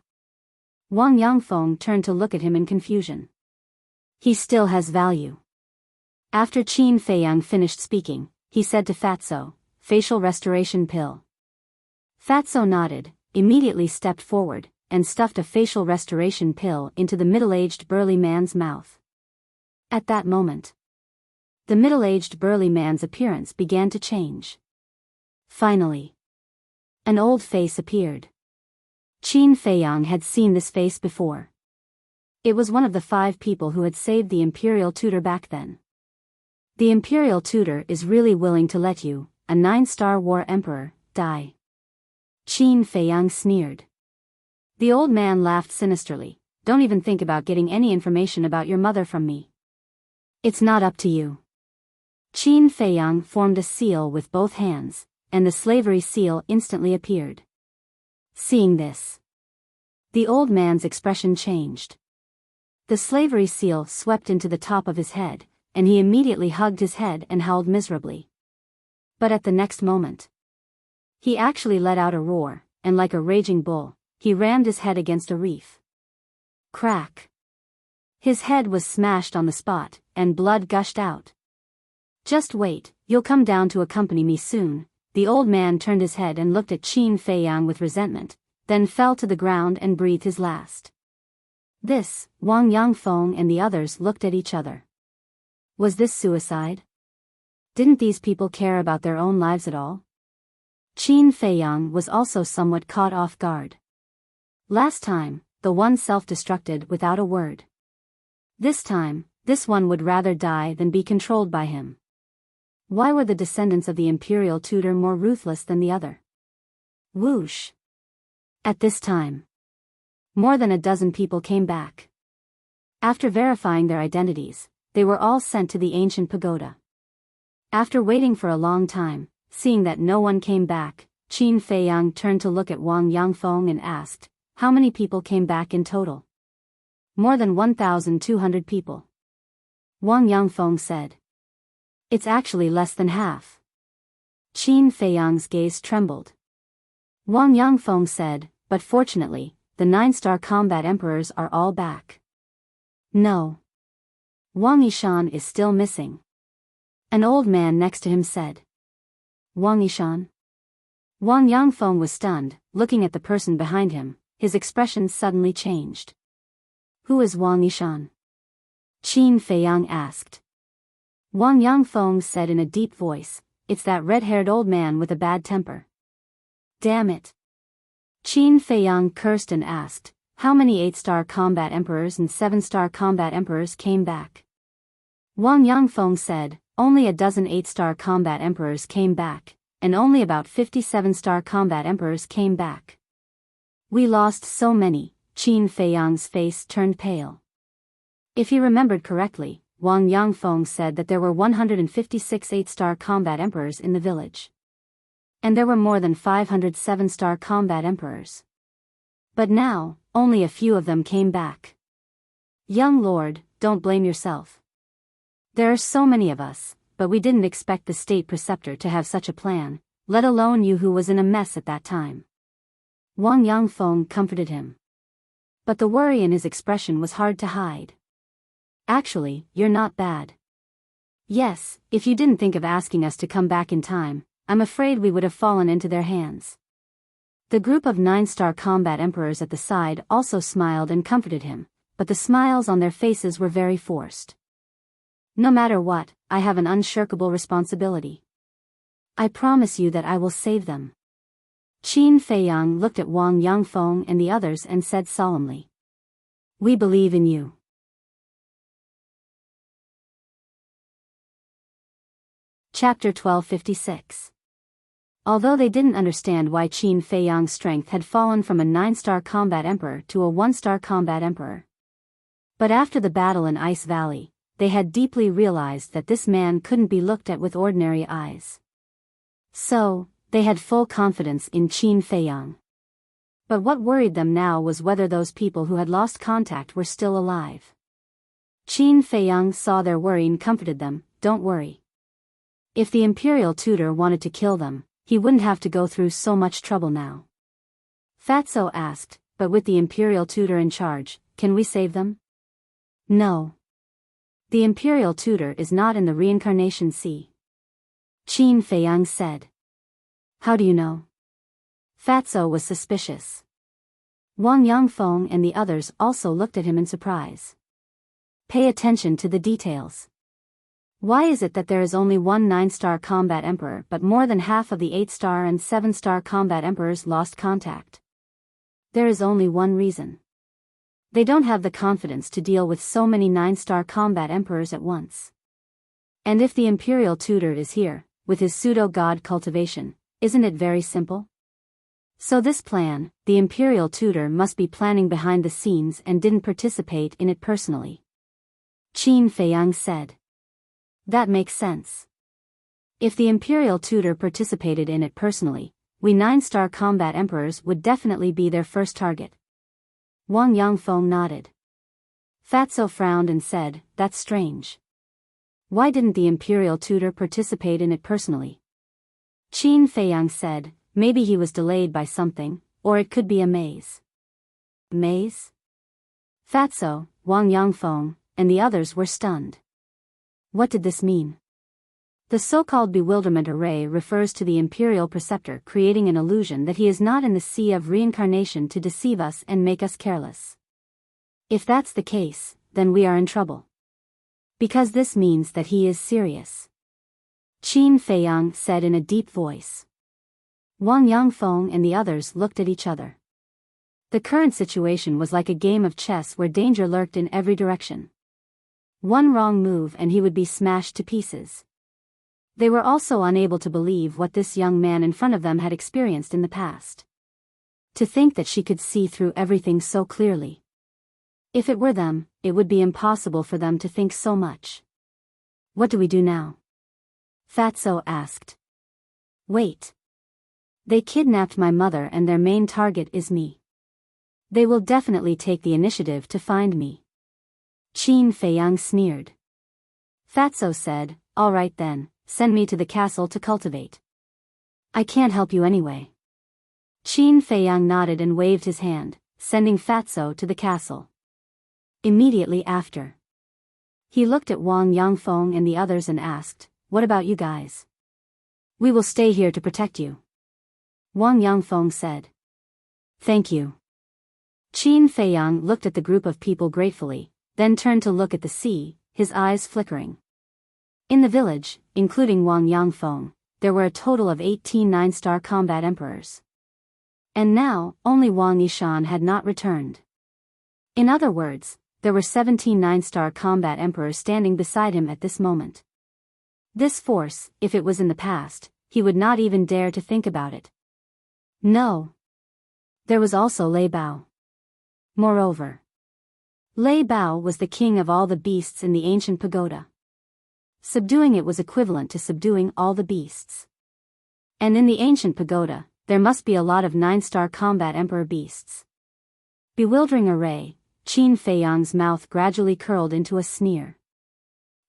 A: Yangfeng turned to look at him in confusion. He still has value. After Qin Feiyang finished speaking, he said to Fatso, facial restoration pill. Fatso nodded, immediately stepped forward, and stuffed a facial restoration pill into the middle-aged burly man's mouth. At that moment, the middle-aged burly man's appearance began to change. Finally, an old face appeared. Qin Feiyang had seen this face before. It was one of the 5 people who had saved the imperial tutor back then. The imperial tutor is really willing to let you, a 9-star war emperor, die. Qin Feiyang sneered. The old man laughed sinisterly. Don't even think about getting any information about your mother from me. It's not up to you. Qin Feiyang formed a seal with both hands, and the slavery seal instantly appeared. Seeing this, the old man's expression changed. The slavery seal swept into the top of his head, and he immediately hugged his head and howled miserably. But at the next moment, he actually let out a roar, and like a raging bull, he rammed his head against a reef. Crack! His head was smashed on the spot, and blood gushed out. Just wait, you'll come down to accompany me soon. The old man turned his head and looked at Qin Feiyang with resentment, then fell to the ground and breathed his last. This, Wang Yangfeng and the others looked at each other. Was this suicide? Didn't these people care about their own lives at all? Qin Feiyang was also somewhat caught off guard. Last time, the one self-destructed without a word. This time, this one would rather die than be controlled by him. Why were the descendants of the imperial tutor more ruthless than the other? Whoosh! At this time, more than a dozen people came back. After verifying their identities, they were all sent to the ancient pagoda. After waiting for a long time, seeing that no one came back, Qin Feiyang turned to look at Wang Yangfeng and asked, how many people came back in total? More than 1,200 people. Wang Yangfeng said. It's actually less than half. Qin Feiyang's gaze trembled. Wang Yangfeng said, but fortunately, the 9-star combat emperors are all back. No. Wang Yishan is still missing. An old man next to him said. Wang Yishan? Wang Yangfeng was stunned, looking at the person behind him. His expression suddenly changed. Who is Wang Yishan? Qin Feiyang asked. Wang Yangfeng said in a deep voice, it's that red-haired old man with a bad temper. Damn it. Qin Feiyang cursed and asked, how many 8-star combat emperors and 7-star combat emperors came back? Wang Yangfeng said, only a dozen 8-star combat emperors came back, and only about 57-star combat emperors came back. We lost so many. Qin Feiyang's face turned pale. If he remembered correctly, Wang Yangfeng said that there were 156 8-star combat emperors in the village. And there were more than 500 7-star combat emperors. But now, only a few of them came back. Young lord, don't blame yourself. There are so many of us, but we didn't expect the state preceptor to have such a plan. let alone you who was in a mess at that time. Wang Yangfeng comforted him. But the worry in his expression was hard to hide. Actually, you're not bad. Yes, if you didn't think of asking us to come back in time, I'm afraid we would have fallen into their hands. The group of 9-star combat emperors at the side also smiled and comforted him, but the smiles on their faces were very forced. No matter what, I have an unshirkable responsibility. I promise you that I will save them. Qin Feiyang looked at Wang Yangfeng and the others and said solemnly. We believe in you. Chapter 1256. Although they didn't understand why Qin Feiyang's strength had fallen from a 9-star combat emperor to a 1-star combat emperor. But after the battle in Ice Valley, they had deeply realized that this man couldn't be looked at with ordinary eyes. So, they had full confidence in Qin Feiyang. But what worried them now was whether those people who had lost contact were still alive. Qin Feiyang saw their worry and comforted them, don't worry. If the imperial tutor wanted to kill them, he wouldn't have to go through so much trouble now. Fatso asked, but with the imperial tutor in charge, can we save them? No. The imperial tutor is not in the reincarnation sea. Qin Feiyang said. How do you know? Fatso was suspicious. Wang Yangfeng and the others also looked at him in surprise. Pay attention to the details. Why is it that there is only one 9-star combat emperor but more than half of the 8-star and 7-star combat emperors lost contact? There is only one reason. They don't have the confidence to deal with so many 9-star combat emperors at once. And if the imperial tutor is here, with his pseudo-god cultivation, isn't it very simple? So this plan, the imperial tutor must be planning behind the scenes and didn't participate in it personally. Qin Feiyang said. That makes sense. If the imperial tutor participated in it personally, we 9-star combat emperors would definitely be their first target. Wang Yangfeng nodded. Fatso frowned and said, that's strange. Why didn't the imperial tutor participate in it personally? Qin Feiyang said, maybe he was delayed by something, or it could be a maze. Maze? Fatso, Wang Yangfeng, and the others were stunned. What did this mean? The so-called bewilderment array refers to the imperial preceptor creating an illusion that he is not in the sea of reincarnation to deceive us and make us careless. If that's the case, then we are in trouble. Because this means that he is serious. Qin Feiyang said in a deep voice. Wang Yangfeng and the others looked at each other. The current situation was like a game of chess where danger lurked in every direction. One wrong move and he would be smashed to pieces. They were also unable to believe what this young man in front of them had experienced in the past. To think that she could see through everything so clearly. If it were them, it would be impossible for them to think so much. What do we do now? Fatso asked. Wait. They kidnapped my mother and their main target is me. They will definitely take the initiative to find me. Qin Feiyang sneered. Fatso said, all right then, send me to the castle to cultivate. I can't help you anyway. Qin Feiyang nodded and waved his hand, sending Fatso to the castle. Immediately after, he looked at Wang Yangfeng and the others and asked, what about you guys? We will stay here to protect you. Wang Yangfeng said. Thank you. Qin Feiyang looked at the group of people gratefully, then turned to look at the sea, his eyes flickering. In the village, including Wang Yangfeng, there were a total of 18 9-star combat emperors. And now, only Wang Yishan had not returned. In other words, there were 17 9-star combat emperors standing beside him at this moment. This force, if it was in the past, he would not even dare to think about it. No. There was also Lei Bao. Moreover, Lei Bao was the king of all the beasts in the ancient pagoda. Subduing it was equivalent to subduing all the beasts. And in the ancient pagoda, there must be a lot of 9-star combat emperor beasts. Bewildering array, Qin Feiyang's mouth gradually curled into a sneer.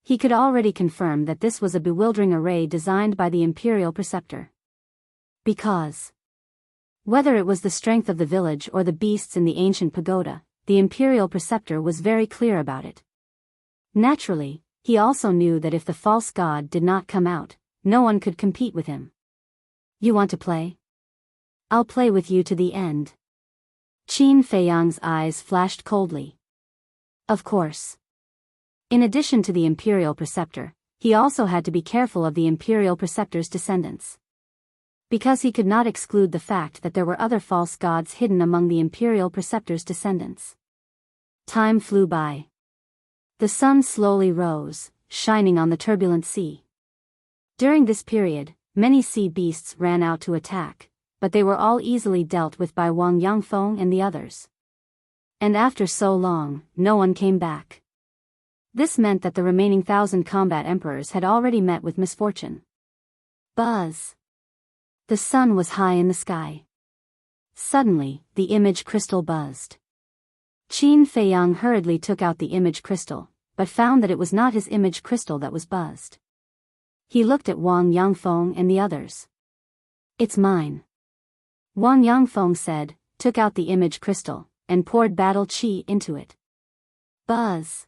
A: He could already confirm that this was a bewildering array designed by the imperial preceptor. Because whether it was the strength of the village or the beasts in the ancient pagoda, the imperial preceptor was very clear about it. Naturally, he also knew that if the false god did not come out, no one could compete with him. You want to play? I'll play with you to the end. Qin Feiyang's eyes flashed coldly. Of course. In addition to the imperial preceptor, he also had to be careful of the imperial preceptor's descendants. Because he could not exclude the fact that there were other false gods hidden among the imperial preceptor's descendants. Time flew by. The sun slowly rose, shining on the turbulent sea. During this period, many sea beasts ran out to attack, but they were all easily dealt with by Wang Yangfeng and the others. And after so long, no one came back. This meant that the remaining 1,000 combat emperors had already met with misfortune. Buzz. The sun was high in the sky. Suddenly, the image crystal buzzed. Qin Feiyang hurriedly took out the image crystal, but found that it was not his image crystal that was buzzed. He looked at Wang Yangfeng and the others. It's mine. Wang Yangfeng said, took out the image crystal, and poured battle qi into it. Buzz.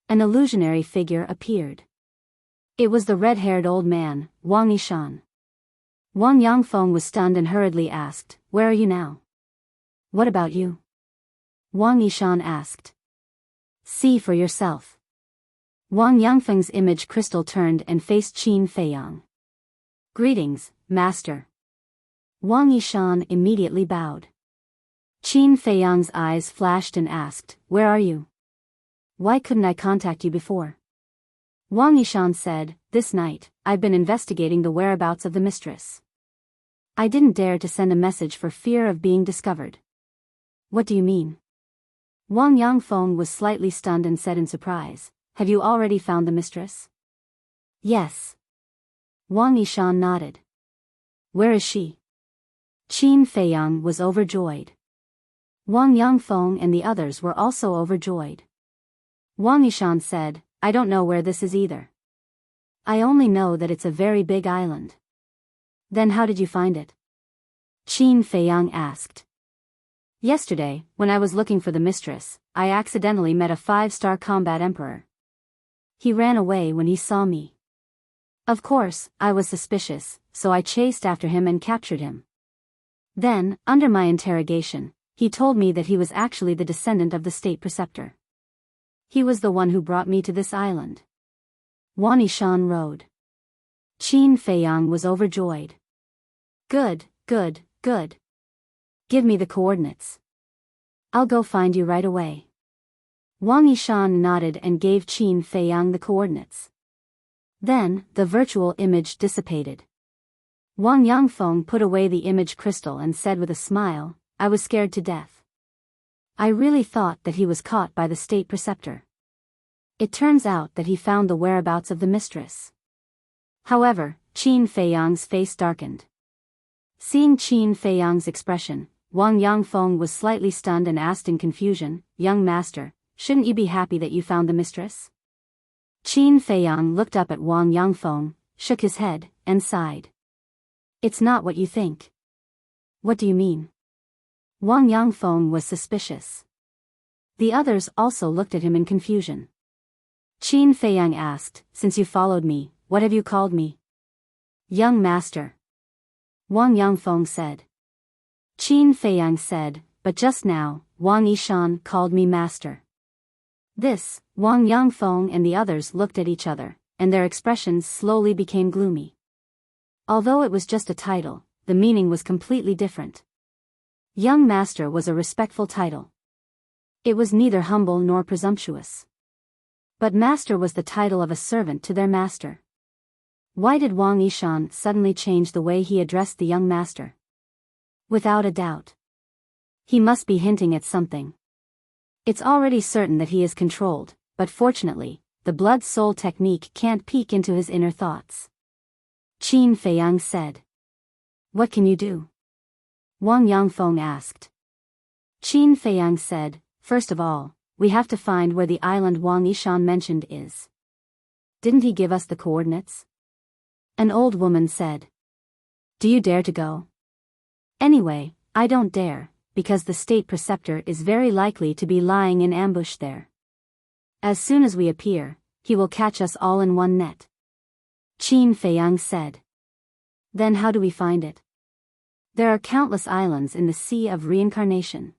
A: An illusionary figure appeared. It was the red-haired old man, Wang Yishan. Wang Yangfeng was stunned and hurriedly asked, "Where are you now?" "What about you?" Wang Yishan asked. "See for yourself." Wang Yangfeng's image crystal turned and faced Qin Feiyang. "Greetings, master." Wang Yishan immediately bowed. Qin Feiyang's eyes flashed and asked, "Where are you? Why couldn't I contact you before?" Wang Yishan said, "This night, I've been investigating the whereabouts of the mistress. I didn't dare to send a message for fear of being discovered." "What do you mean?" Wang Yangfeng was slightly stunned and said in surprise, "Have you already found the mistress?" "Yes." Wang Yishan nodded. "Where is she?" Qin Feiyang was overjoyed. Wang Yangfeng and the others were also overjoyed. Wang Yishan said, "I don't know where this is either. I only know that it's a very big island." "Then how did you find it?" Qin Feiyang asked. "Yesterday, when I was looking for the mistress, I accidentally met a 5-star combat emperor. He ran away when he saw me. Of course, I was suspicious, so I chased after him and captured him. Then, under my interrogation, he told me that he was actually the descendant of the state preceptor. He was the one who brought me to this island." Wang Yishan rode. Qin Feiyang was overjoyed. Good, good, good. Give me the coordinates. I'll go find you right away." Wang Yishan nodded and gave Qin Feiyang the coordinates. Then, the virtual image dissipated. Wang Yangfeng put away the image crystal and said with a smile, "I was scared to death. I really thought that he was caught by the state preceptor. It turns out that he found the whereabouts of the mistress." However, Qin Feiyang's face darkened. Seeing Qin Feiyang's expression, Wang Yangfeng was slightly stunned and asked in confusion, "Young master, shouldn't you be happy that you found the mistress?" Qin Feiyang looked up at Wang Yangfeng, shook his head, and sighed. "It's not what you think." "What do you mean?" Wang Yangfeng was suspicious. The others also looked at him in confusion. Qin Feiyang asked, "Since you followed me, what have you called me?" "Young master." Wang Yangfeng said. Qin Feiyang said, "But just now, Wang Yishan called me master." This, Wang Yangfeng and the others looked at each other, and their expressions slowly became gloomy. Although it was just a title, the meaning was completely different. Young master was a respectful title. It was neither humble nor presumptuous. But master was the title of a servant to their master. Why did Wang Yishan suddenly change the way he addressed the young master? Without a doubt, he must be hinting at something. It's already certain that he is controlled, but fortunately, the blood-soul technique can't peek into his inner thoughts. Qin Feiyang said. "What can you do?" Wang Yangfeng asked. Qin Feiyang said, "First of all, we have to find where the island Wang Yishan mentioned is." "Didn't he give us the coordinates?" An old woman said. Do you dare to go? Anyway, I don't dare, because the state preceptor is very likely to be lying in ambush there. As soon as we appear, he will catch us all in one net. Qin Feiyang said. Then how do we find it? There are countless islands in the Sea of Reincarnation.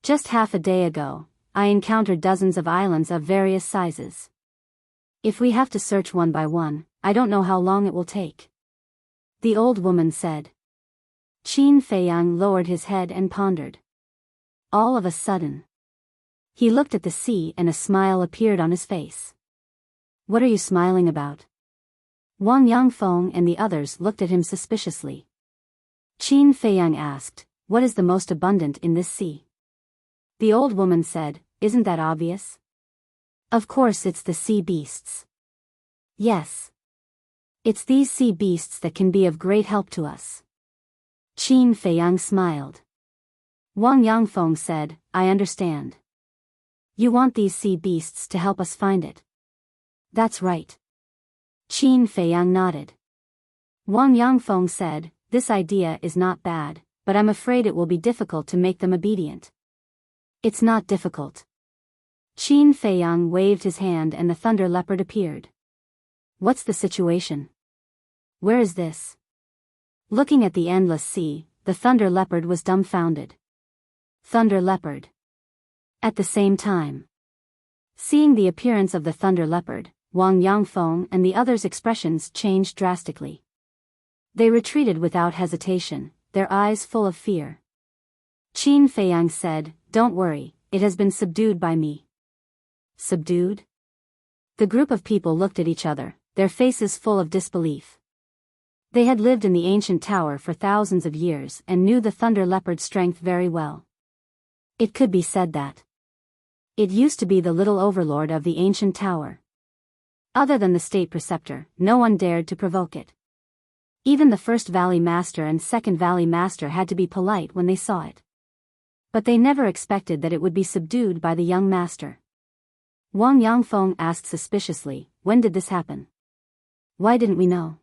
A: Just half a day ago, I encountered dozens of islands of various sizes. If we have to search one by one, I don't know how long it will take. The old woman said. Qin Feiyang lowered his head and pondered. All of a sudden, he looked at the sea and a smile appeared on his face. What are you smiling about? Wang Yangfeng and the others looked at him suspiciously. Qin Feiyang asked, what is the most abundant in this sea? The old woman said, isn't that obvious? Of course it's the sea beasts. Yes. It's these sea beasts that can be of great help to us. Qin Feiyang smiled. Wang Yangfeng said, I understand. You want these sea beasts to help us find it. That's right. Qin Feiyang nodded. Wang Yangfeng said, this idea is not bad, but I'm afraid it will be difficult to make them obedient. It's not difficult. Qin Feiyang waved his hand and the thunder leopard appeared. What's the situation? Where is this? Looking at the endless sea, the thunder leopard was dumbfounded. Thunder leopard. At the same time. Seeing the appearance of the thunder leopard, Wang Yangfeng and the others' expressions changed drastically. They retreated without hesitation, their eyes full of fear. Qin Feiyang said, don't worry, it has been subdued by me. Subdued? The group of people looked at each other, their faces full of disbelief. They had lived in the ancient tower for thousands of years and knew the thunder leopard's strength very well. It could be said that it used to be the little overlord of the ancient tower. Other than the state preceptor, no one dared to provoke it. Even the first valley master and second valley master had to be polite when they saw it. But they never expected that it would be subdued by the young master. Wang Yangfeng asked suspiciously, when did this happen? Why didn't we know?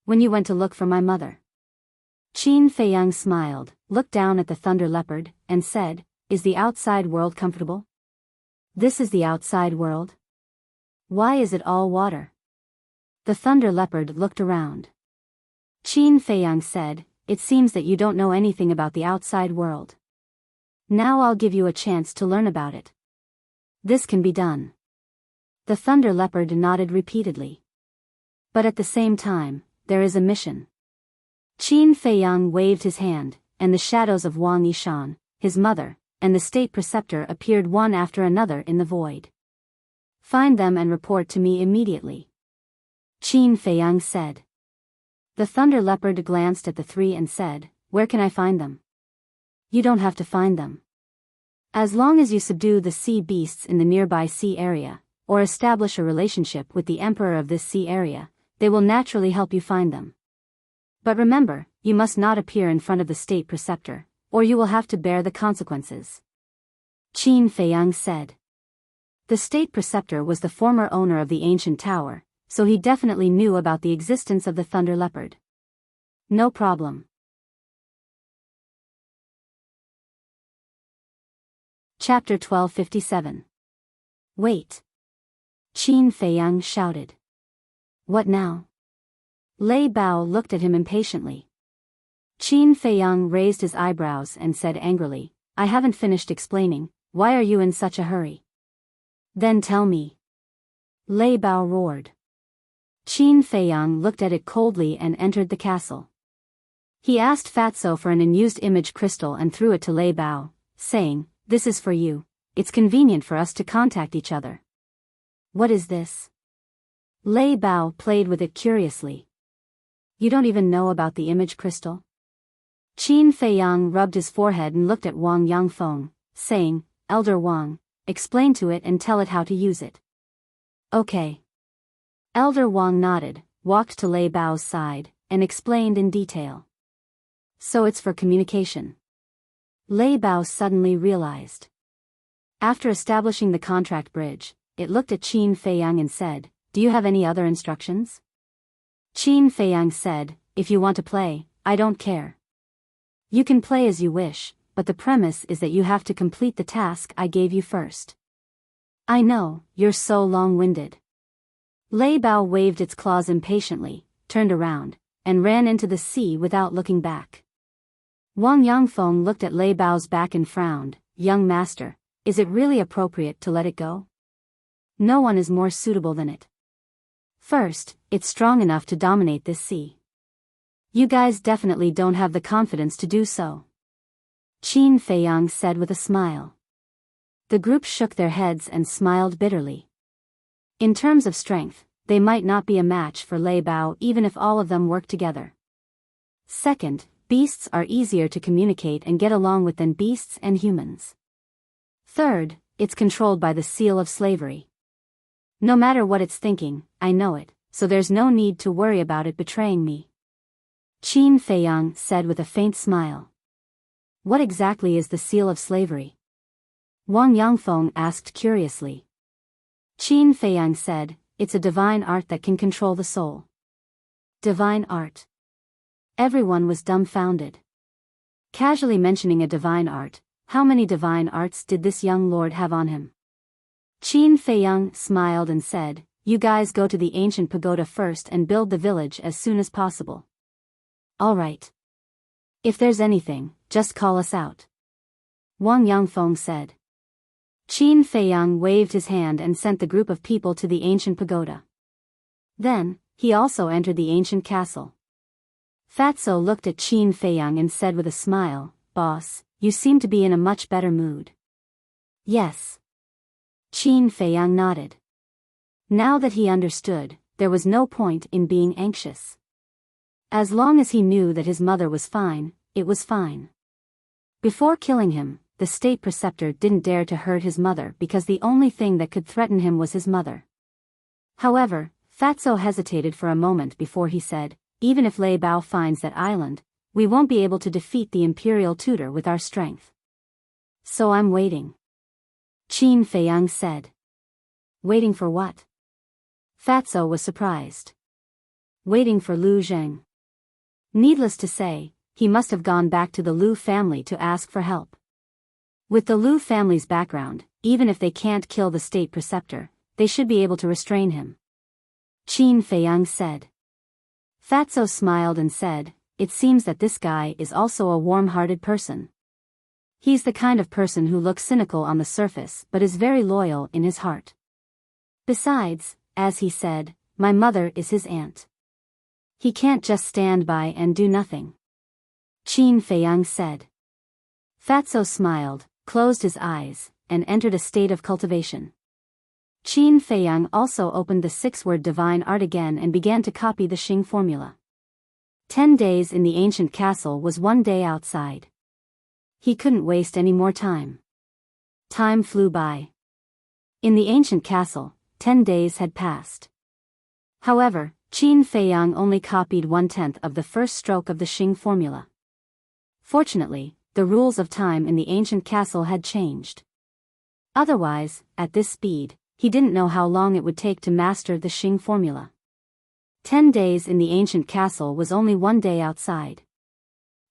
A: When you went to look for my mother. Qin Feiyang smiled, looked down at the thunder leopard, and said, is the outside world comfortable? This is the outside world? Why is it all water? The thunder leopard looked around. Qin Feiyang said, it seems that you don't know anything about the outside world. Now I'll give you a chance to learn about it. This can be done. The thunder leopard nodded repeatedly. But at the same time, there is a mission. Qin Feiyang waved his hand, and the shadows of Wang Yishan, his mother, and the state preceptor appeared one after another in the void. Find them and report to me immediately. Qin Feiyang said. The thunder leopard glanced at the three and said, where can I find them? You don't have to find them. As long as you subdue the sea beasts in the nearby sea area, or establish a relationship with the emperor of this sea area, they will naturally help you find them. But remember, you must not appear in front of the state preceptor, or you will have to bear the consequences. Qin Feiyang said. The state preceptor was the former owner of the ancient tower, so he definitely knew about the existence of the thunder leopard. No problem. Chapter 1257. Wait. Qin Feiyang shouted. What now? Lei Bao looked at him impatiently. Qin Feiyang raised his eyebrows and said angrily, I haven't finished explaining, why are you in such a hurry? Then tell me. Lei Bao roared. Qin Feiyang looked at it coldly and entered the castle. He asked Fatso for an unused image crystal and threw it to Lei Bao, saying, this is for you, it's convenient for us to contact each other. What is this? Lei Bao played with it curiously. You don't even know about the image crystal? Qin Feiyang rubbed his forehead and looked at Wang Yangfeng, saying, Elder Wang, explain to it and tell it how to use it. Okay. Elder Wang nodded, walked to Lei Bao's side, and explained in detail. So it's for communication. Lei Bao suddenly realized. After establishing the contract bridge, it looked at Qin Feiyang and said, do you have any other instructions? Qin Feiyang said, if you want to play, I don't care. You can play as you wish, but the premise is that you have to complete the task I gave you first. I know, you're so long-winded. Lei Bao waved its claws impatiently, turned around, and ran into the sea without looking back. Wang Yangfeng looked at Lei Bao's back and frowned. Young master, is it really appropriate to let it go? No one is more suitable than it. First, it's strong enough to dominate this sea. You guys definitely don't have the confidence to do so. Qin Feiyang said with a smile. The group shook their heads and smiled bitterly. In terms of strength, they might not be a match for Lei Bao even if all of them work together. Second, beasts are easier to communicate and get along with than beasts and humans. Third, it's controlled by the seal of slavery. No matter what it's thinking, I know it, so there's no need to worry about it betraying me. Qin Feiyang said with a faint smile. What exactly is the seal of slavery? Wang Yangfeng asked curiously. Qin Feiyang said, it's a divine art that can control the soul. Divine art. Everyone was dumbfounded. Casually mentioning a divine art, how many divine arts did this young lord have on him? Qin Feiyang smiled and said, you guys go to the ancient pagoda first and build the village as soon as possible. All right. If there's anything, just call us out. Wang Yangfeng said. Qin Feiyang waved his hand and sent the group of people to the ancient pagoda. Then, he also entered the ancient castle. Fatso looked at Qin Feiyang and said with a smile, Boss, you seem to be in a much better mood. Yes. Qin Feiyang nodded. Now that he understood, there was no point in being anxious. As long as he knew that his mother was fine, it was fine. Before killing him, the state preceptor didn't dare to hurt his mother because the only thing that could threaten him was his mother. However, Fatso hesitated for a moment before he said, even if Lei Bao finds that island, we won't be able to defeat the imperial tutor with our strength. So I'm waiting. Qin Feiyang said. Waiting for what? Fatso was surprised. Waiting for Lu Zheng. Needless to say, he must have gone back to the Lu family to ask for help. With the Lu family's background, even if they can't kill the state preceptor, they should be able to restrain him. Qin Feiyang said. Fatso smiled and said, it seems that this guy is also a warm-hearted person. He's the kind of person who looks cynical on the surface but is very loyal in his heart. Besides, as he said, my mother is his aunt. He can't just stand by and do nothing. Qin Feiyang said. Fatso smiled, closed his eyes, and entered a state of cultivation. Qin Feiyang also opened the 6-word divine art again and began to copy the Xing formula. 10 days in the ancient castle was 1 day outside. He couldn't waste any more time. Time flew by. In the ancient castle, 10 days had passed. However, Qin Feiyang only copied 1/10 of the first stroke of the Xing formula. Fortunately, the rules of time in the ancient castle had changed. Otherwise, at this speed, he didn't know how long it would take to master the Xing formula. 10 days in the ancient castle was only 1 day outside.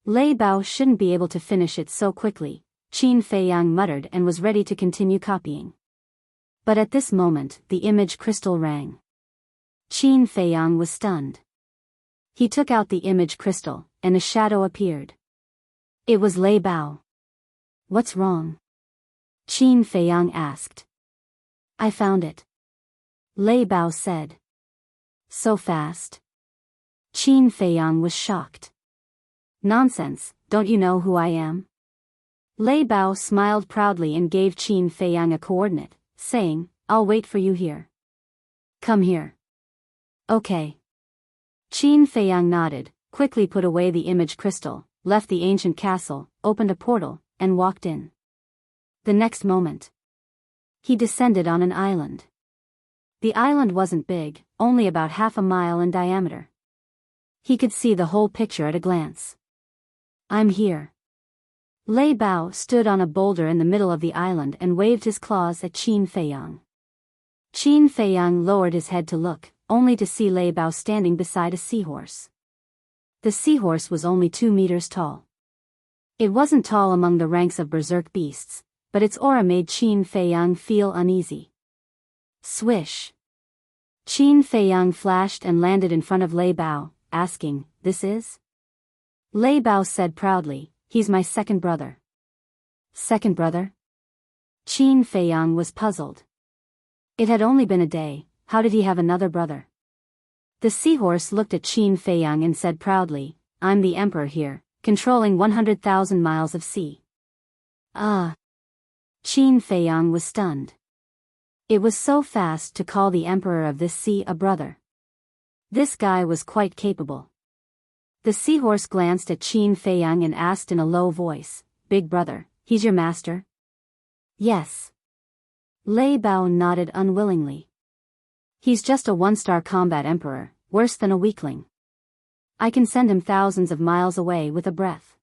A: Lei Bao shouldn't be able to finish it so quickly, Qin Feiyang muttered and was ready to continue copying. But at this moment, the image crystal rang. Qin Feiyang was stunned. He took out the image crystal, and a shadow appeared. It was Lei Bao. What's wrong? Qin Feiyang asked. I found it. Lei Bao said. So fast? Qin Feiyang was shocked. Nonsense, don't you know who I am? Lei Bao smiled proudly and gave Qin Feiyang a coordinate, saying, I'll wait for you here. Come here. Okay. Qin Feiyang nodded, quickly put away the image crystal, left the ancient castle, opened a portal, and walked in. The next moment, he descended on an island. The island wasn't big, only about half a mile in diameter. He could see the whole picture at a glance. I'm here. Lei Bao stood on a boulder in the middle of the island and waved his claws at Qin Feiyang. Qin Feiyang lowered his head to look, only to see Lei Bao standing beside a seahorse. The seahorse was only 2 meters tall. It wasn't tall among the ranks of berserk beasts, but its aura made Qin Feiyang feel uneasy. Swish! Qin Feiyang flashed and landed in front of Lei Bao, asking, "This is?" Lei Bao said proudly, "He's my second brother." Second brother? Qin Feiyang was puzzled. It had only been a day, how did he have another brother? The seahorse looked at Qin Feiyang and said proudly, "I'm the emperor here, controlling 100,000 miles of sea." Ah! Qin Feiyang was stunned. It was so fast to call the emperor of this sea a brother. This guy was quite capable. The seahorse glanced at Qin Feiyang and asked in a low voice, "Big brother, he's your master?" "Yes." Lei Bao nodded unwillingly. "He's just a one-star combat emperor, worse than a weakling. I can send him thousands of miles away with a breath."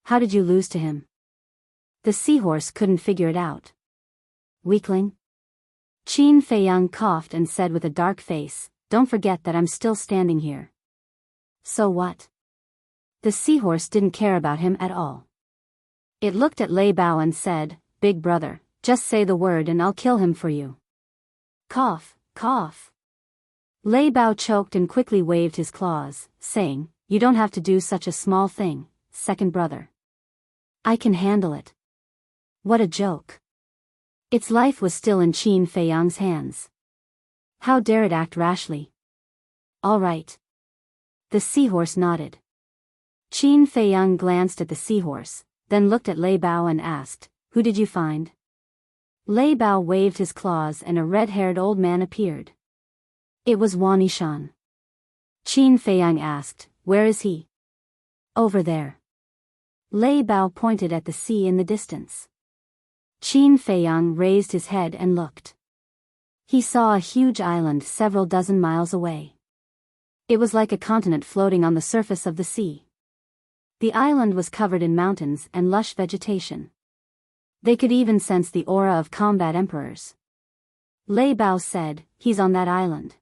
A: "How did you lose to him?" The seahorse couldn't figure it out. "Weakling?" Qin Feiyang coughed and said with a dark face, "Don't forget that I'm still standing here." "So what?" The seahorse didn't care about him at all. It looked at Lei Bao and said, "Big brother, just say the word and I'll kill him for you." Cough, cough. Lei Bao choked and quickly waved his claws, saying, "You don't have to do such a small thing, second brother. I can handle it." What a joke. Its life was still in Qin Feiyang's hands. How dare it act rashly? "All right." The seahorse nodded. Qin Feiyang glanced at the seahorse, then looked at Lei Bao and asked, "Who did you find?" Lei Bao waved his claws and a red-haired old man appeared. It was Wanishan. Qin Feiyang asked, "Where is he?" "Over there." Lei Bao pointed at the sea in the distance. Qin Feiyang raised his head and looked. He saw a huge island several dozen miles away. It was like a continent floating on the surface of the sea. The island was covered in mountains and lush vegetation. They could even sense the aura of combat emperors. Lei Bao said, "He's on that island.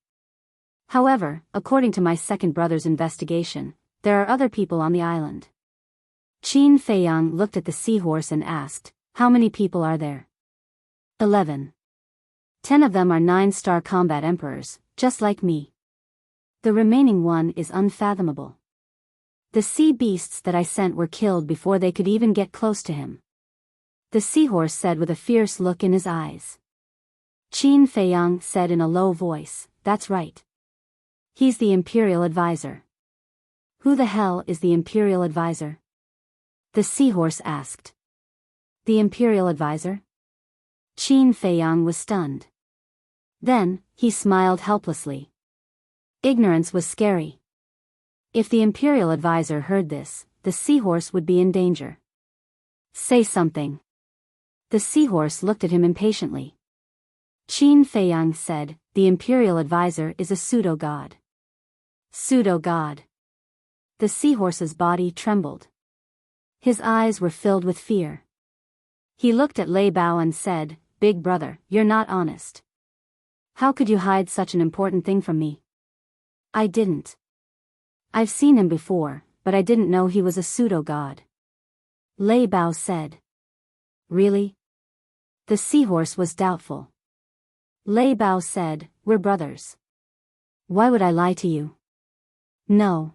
A: However, according to my second brother's investigation, there are other people on the island." Qin Feiyang looked at the seahorse and asked, "How many people are there?" 11. 10 of them are 9-star combat emperors, just like me. The remaining one is unfathomable. The sea beasts that I sent were killed before they could even get close to him." The seahorse said with a fierce look in his eyes. Qin Feiyang said in a low voice, "That's right. He's the imperial advisor." "Who the hell is the imperial advisor?" the seahorse asked. "The imperial advisor?" Qin Feiyang was stunned. Then, he smiled helplessly. Ignorance was scary. If the imperial advisor heard this, the seahorse would be in danger. "Say something." The seahorse looked at him impatiently. Qin Feiyang said, "The imperial advisor is a pseudo-god." Pseudo-god. The seahorse's body trembled. His eyes were filled with fear. He looked at Lei Bao and said, "Big brother, you're not honest. How could you hide such an important thing from me?" "I didn't. I've seen him before, but I didn't know he was a pseudo-god." Lei Bao said. "Really?" The seahorse was doubtful. Lei Bao said, "We're brothers. Why would I lie to you?" "No.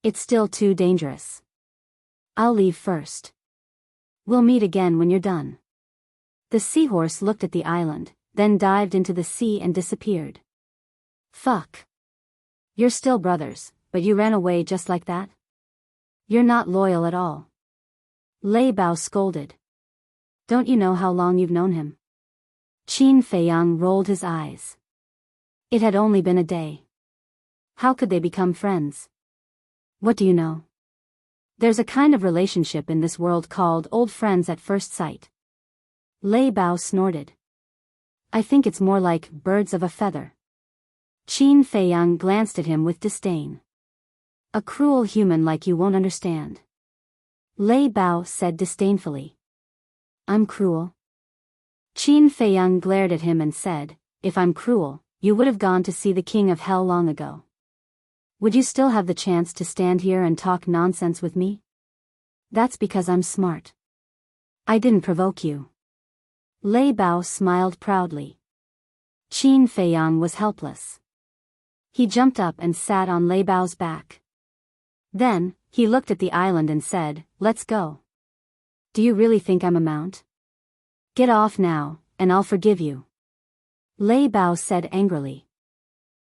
A: It's still too dangerous. I'll leave first. We'll meet again when you're done." The seahorse looked at the island, then dived into the sea and disappeared. "Fuck. You're still brothers, but you ran away just like that? You're not loyal at all." Lei Bao scolded. "Don't you know how long you've known him?" Qin Feiyang rolled his eyes. It had only been a day. How could they become friends? "What do you know?" "There's a kind of relationship in this world called old friends at first sight." Lei Bao snorted. "I think it's more like birds of a feather." Qin Feiyang glanced at him with disdain. "A cruel human like you won't understand." Lei Bao said disdainfully. "I'm cruel?" Qin Feiyang glared at him and said, "If I'm cruel, you would have gone to see the king of hell long ago." Would you still have the chance to stand here and talk nonsense with me? That's because I'm smart. I didn't provoke you. Lei Bao smiled proudly. Qin Feiyang was helpless. He jumped up and sat on Lei Bao's back. Then, he looked at the island and said, "Let's go. Do you really think I'm a mount? Get off now, and I'll forgive you." Lei Bao said angrily.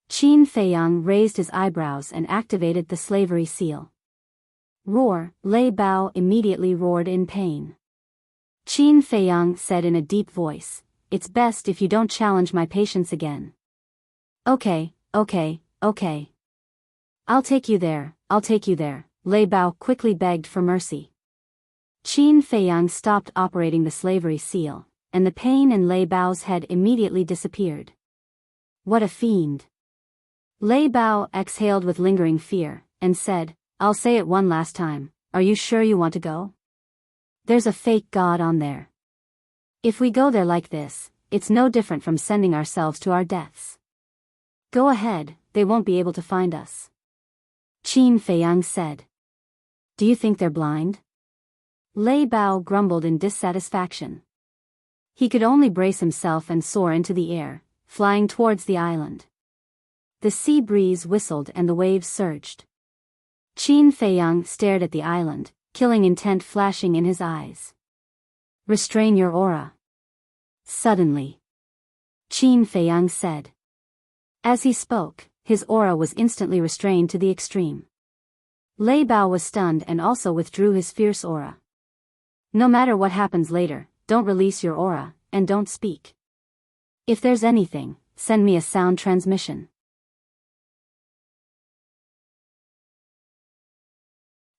A: Qin Feiyang raised his eyebrows and activated the slavery seal. Roar! Lei Bao immediately roared in pain. Qin Feiyang said in a deep voice, "It's best if you don't challenge my patience again." Okay. I'll take you there, Lei Bao quickly begged for mercy. Qin Feiyang stopped operating the slavery seal, and the pain in Lei Bao's head immediately disappeared. What a fiend! Lei Bao exhaled with lingering fear, and said, "I'll say it one last time, are you sure you want to go? There's a fake god on there. If we go there like this, it's no different from sending ourselves to our deaths. Go ahead, they won't be able to find us." Qin Feiyang said. "Do you think they're blind?" Lei Bao grumbled in dissatisfaction. He could only brace himself and soar into the air, flying towards the island. The sea breeze whistled and the waves surged. Qin Feiyang stared at the island, killing intent flashing in his eyes. "Restrain your aura." Suddenly, Qin Feiyang said. As he spoke, his aura was instantly restrained to the extreme. Lei Bao was stunned and also withdrew his fierce aura. "No matter what happens later, don't release your aura, and don't speak. If there's anything, send me a sound transmission."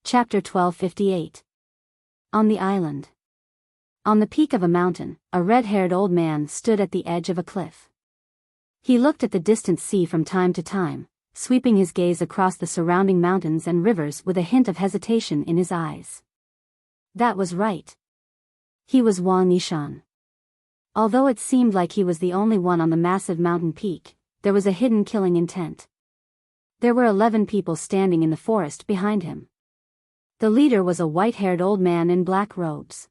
A: Chapter 1258. On the island. On the peak of a mountain, a red-haired old man stood at the edge of a cliff. He looked at the distant sea from time to time, sweeping his gaze across the surrounding mountains and rivers with a hint of hesitation in his eyes. That was right. He was Wang Yishan. Although it seemed like he was the only one on the massive mountain peak, there was a hidden killing intent. There were 11 people standing in the forest behind him. The leader was a white-haired old man in black robes.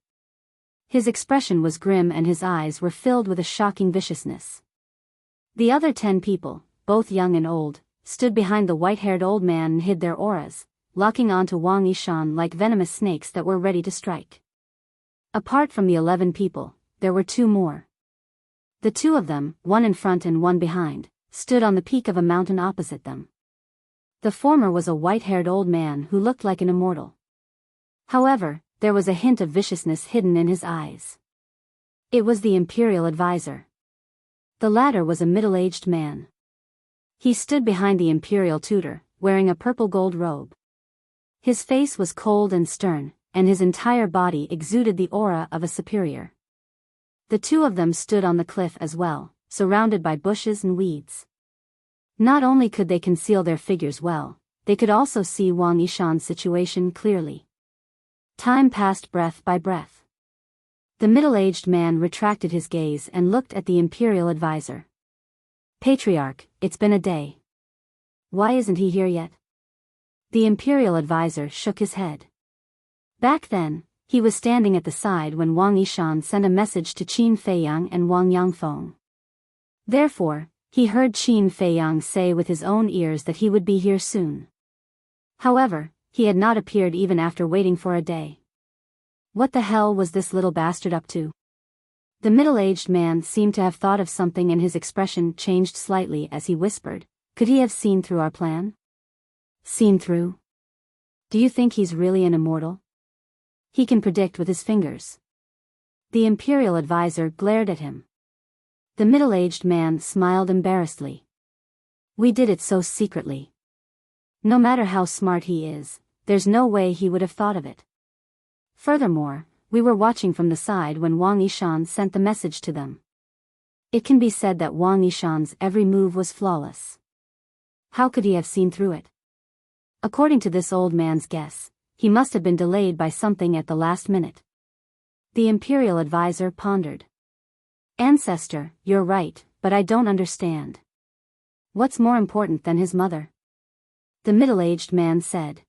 A: His expression was grim and his eyes were filled with a shocking viciousness. The other 10 people, both young and old, stood behind the white-haired old man and hid their auras, locking onto Wang Yishan like venomous snakes that were ready to strike. Apart from the 11 people, there were 2 more. The 2 of them, one in front and one behind, stood on the peak of a mountain opposite them. The former was a white-haired old man who looked like an immortal. However, there was a hint of viciousness hidden in his eyes. It was the imperial advisor. The latter was a middle-aged man. He stood behind the imperial tutor, wearing a purple gold robe. His face was cold and stern, and his entire body exuded the aura of a superior. The 2 of them stood on the cliff as well, surrounded by bushes and weeds. Not only could they conceal their figures well, they could also see Wang Yishan's situation clearly. Time passed breath by breath. The middle-aged man retracted his gaze and looked at the imperial advisor. "Patriarch, it's been a day. Why isn't he here yet?" The imperial advisor shook his head. Back then, he was standing at the side when Wang Yishan sent a message to Qin Feiyang and Wang Yangfeng. Therefore, he heard Qin Feiyang say with his own ears that he would be here soon. However, he had not appeared even after waiting for a day. What the hell was this little bastard up to? The middle-aged man seemed to have thought of something and his expression changed slightly as he whispered, "Could he have seen through our plan?" "Seen through? Do you think he's really an immortal? He can predict with his fingers." The imperial advisor glared at him. The middle-aged man smiled embarrassedly. "We did it so secretly. No matter how smart he is, there's no way he would have thought of it. Furthermore, we were watching from the side when Wang Yishan sent the message to them. It can be said that Wang Yishan's every move was flawless. How could he have seen through it? According to this old man's guess, he must have been delayed by something at the last minute." The imperial advisor pondered. "Ancestor, you're right, but I don't understand. What's more important than his mother? the middle-aged man said.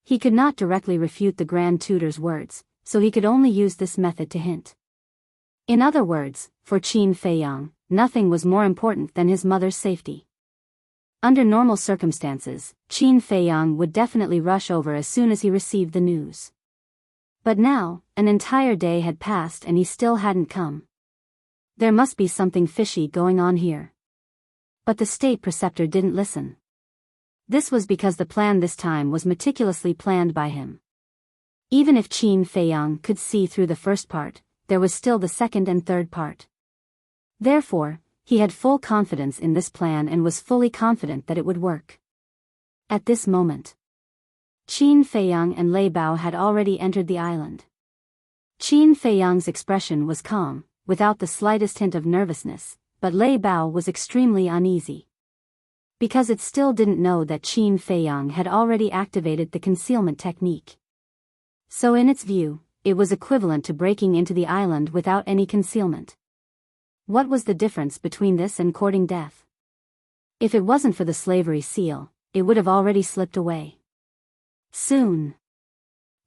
A: He could not directly refute the Grand Tutor's words, so he could only use this method to hint. In other words, for Qin Feiyang, nothing was more important than his mother's safety. Under normal circumstances, Qin Feiyang would definitely rush over as soon as he received the news. But now, an entire day had passed and he still hadn't come. There must be something fishy going on here. But the state preceptor didn't listen. This was because the plan this time was meticulously planned by him. Even if Qin Feiyang could see through the first part, there was still the second and third part. Therefore, he had full confidence in this plan and was fully confident that it would work. At this moment, Qin Feiyang and Lei Bao had already entered the island. Qin Feiyang's expression was calm, without the slightest hint of nervousness, but Lei Bao was extremely uneasy. Because it still didn't know that Qin Feiyang had already activated the concealment technique. So in its view, it was equivalent to breaking into the island without any concealment. What was the difference between this and courting death? If it wasn't for the slavery seal, it would have already slipped away. Soon,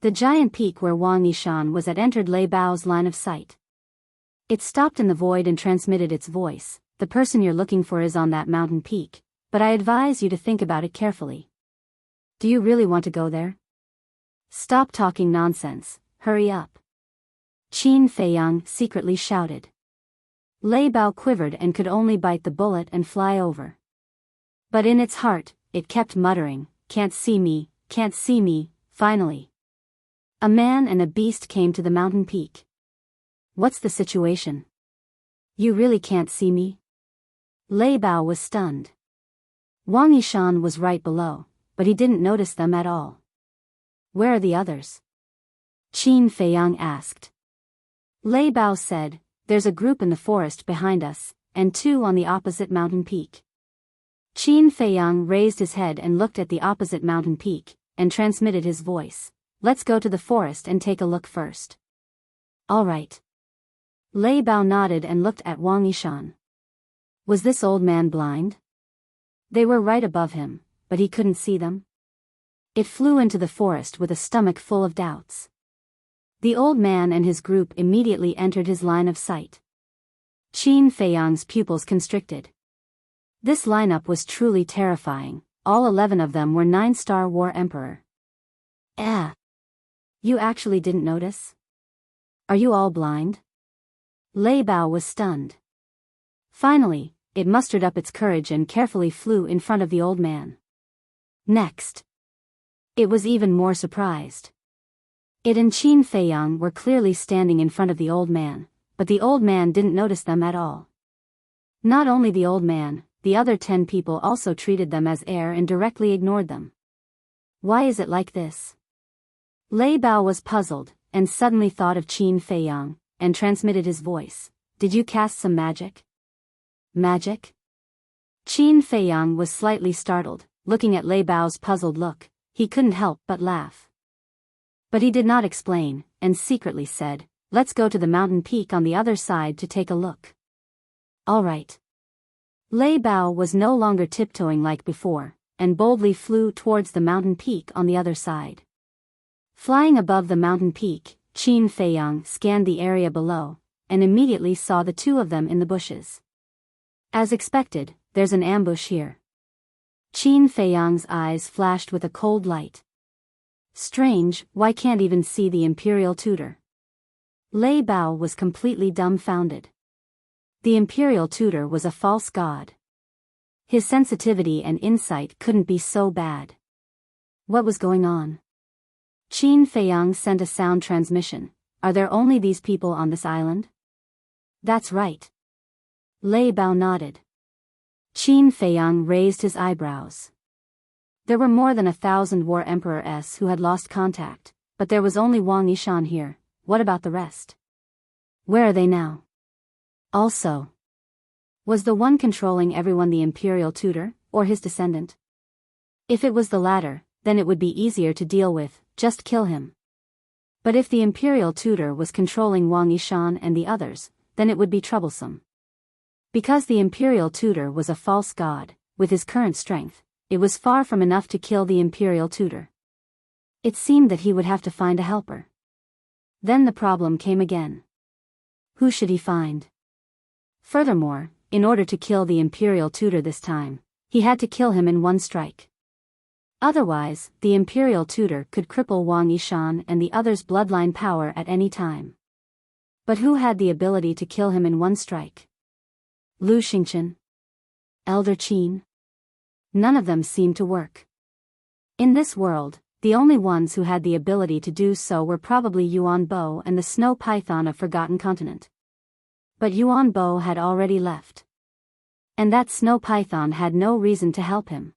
A: the giant peak where Wang Yishan was at entered Lei Bao's line of sight. It stopped in the void and transmitted its voice. The person you're looking for is on that mountain peak, but I advise you to think about it carefully. Do you really want to go there? Stop talking nonsense, hurry up. Qin Feiyang secretly shouted. Lei Bao quivered and could only bite the bullet and fly over. But in its heart, it kept muttering, "Can't see me, can't see me." Finally, a man and a beast came to the mountain peak. What's the situation? You really can't see me? Lei Bao was stunned. Wang Yishan was right below, but he didn't notice them at all. Where are the others? Qin Feiyang asked. Lei Bao said, there's a group in the forest behind us, and two on the opposite mountain peak. Qin Feiyang raised his head and looked at the opposite mountain peak, and transmitted his voice. Let's go to the forest and take a look first. All right. Lei Bao nodded and looked at Wang Yishan. Was this old man blind? They were right above him, but he couldn't see them. It flew into the forest with a stomach full of doubts. The old man and his group immediately entered his line of sight. Qin Feiyang's pupils constricted. This lineup was truly terrifying. All 11 of them were 9-star War Emperor. You actually didn't notice? Are you all blind? Lei Bao was stunned. Finally, it mustered up its courage and carefully flew in front of the old man. Next, it was even more surprised. It and Qin Feiyang were clearly standing in front of the old man, but the old man didn't notice them at all. Not only the old man, the other 10 people also treated them as air and directly ignored them. Why is it like this? Lei Bao was puzzled, and suddenly thought of Qin Feiyang, and transmitted his voice. Did you cast some magic? Magic? Qin Feiyang was slightly startled, looking at Lei Bao's puzzled look. He couldn't help but laugh. But he did not explain, and secretly said, let's go to the mountain peak on the other side to take a look. All right. Lei Bao was no longer tiptoeing like before, and boldly flew towards the mountain peak on the other side. Flying above the mountain peak, Qin Feiyang scanned the area below, and immediately saw the two of them in the bushes. As expected, there's an ambush here. Qin Feiyang's eyes flashed with a cold light. Strange, why can't even see the imperial tutor? Lei Bao was completely dumbfounded. The imperial tutor was a false god. His sensitivity and insight couldn't be so bad. What was going on? Qin Feiyang sent a sound transmission. Are there only these people on this island? That's right. Lei Bao nodded. Qin Feiyang raised his eyebrows. There were more than 1,000 War Emperors who had lost contact, but there was only Wang Yishan here. What about the rest? Where are they now? Also, was the one controlling everyone the imperial tutor, or his descendant? If it was the latter, then it would be easier to deal with, just kill him. But if the imperial tutor was controlling Wang Yishan and the others, then it would be troublesome. Because the imperial tutor was a false god, with his current strength, it was far from enough to kill the imperial tutor. It seemed that he would have to find a helper. Then the problem came again. Who should he find? Furthermore, in order to kill the imperial tutor this time, he had to kill him in one strike. Otherwise, the imperial tutor could cripple Wang Yishan and the others' bloodline power at any time. But who had the ability to kill him in one strike? Lu Xingchen? Elder Qin? None of them seemed to work. In this world, the only ones who had the ability to do so were probably Yuan Bo and the snow python of Forgotten Continent. But Yuan Bo had already left. And that snow python had no reason to help him.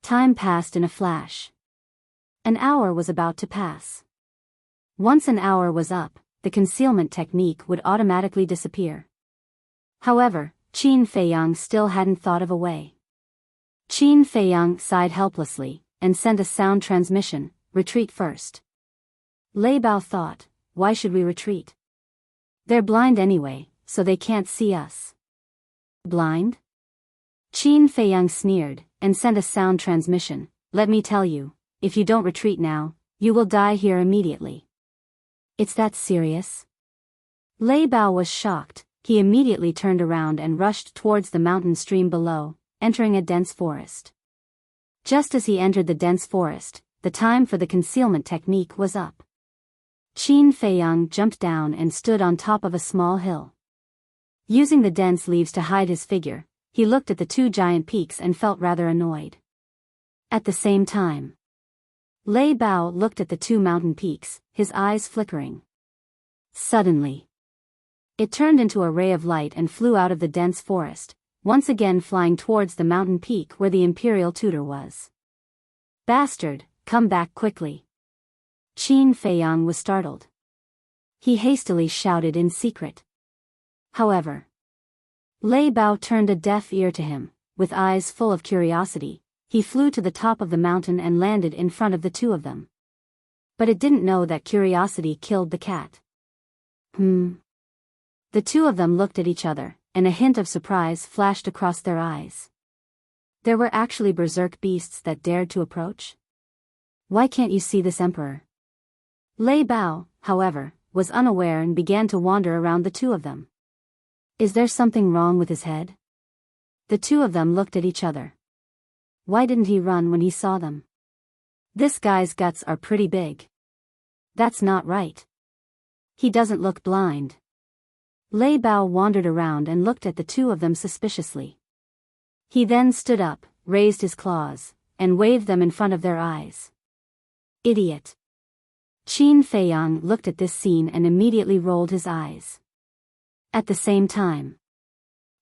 A: Time passed in a flash. An hour was about to pass. Once an hour was up, the concealment technique would automatically disappear. However, Qin Feiyang still hadn't thought of a way. Qin Feiyang sighed helplessly, and sent a sound transmission, retreat first. Lei Bao thought, why should we retreat? They're blind anyway, so they can't see us. Blind? Qin Feiyang sneered, and sent a sound transmission, let me tell you, if you don't retreat now, you will die here immediately. It's that serious? Lei Bao was shocked, he immediately turned around and rushed towards the mountain stream below, entering a dense forest. Just as he entered the dense forest, the time for the concealment technique was up. Qin Feiyang jumped down and stood on top of a small hill. Using the dense leaves to hide his figure, he looked at the two giant peaks and felt rather annoyed. At the same time, Lei Bao looked at the two mountain peaks, his eyes flickering. Suddenly, it turned into a ray of light and flew out of the dense forest, once again flying towards the mountain peak where the imperial tutor was. Bastard, come back quickly. Qin Feiyang was startled. He hastily shouted in secret. However, Lei Bao turned a deaf ear to him. With eyes full of curiosity, he flew to the top of the mountain and landed in front of the two of them. But it didn't know that curiosity killed the cat. The two of them looked at each other, and a hint of surprise flashed across their eyes. There were actually berserk beasts that dared to approach? Why can't you see this emperor? Lei Bao, however, was unaware and began to wander around the two of them. Is there something wrong with his head? The two of them looked at each other. Why didn't he run when he saw them? This guy's guts are pretty big. That's not right. He doesn't look blind. Lei Bao wandered around and looked at the two of them suspiciously. He then stood up, raised his claws, and waved them in front of their eyes. Idiot. Qin Feiyang looked at this scene and immediately rolled his eyes. At the same time,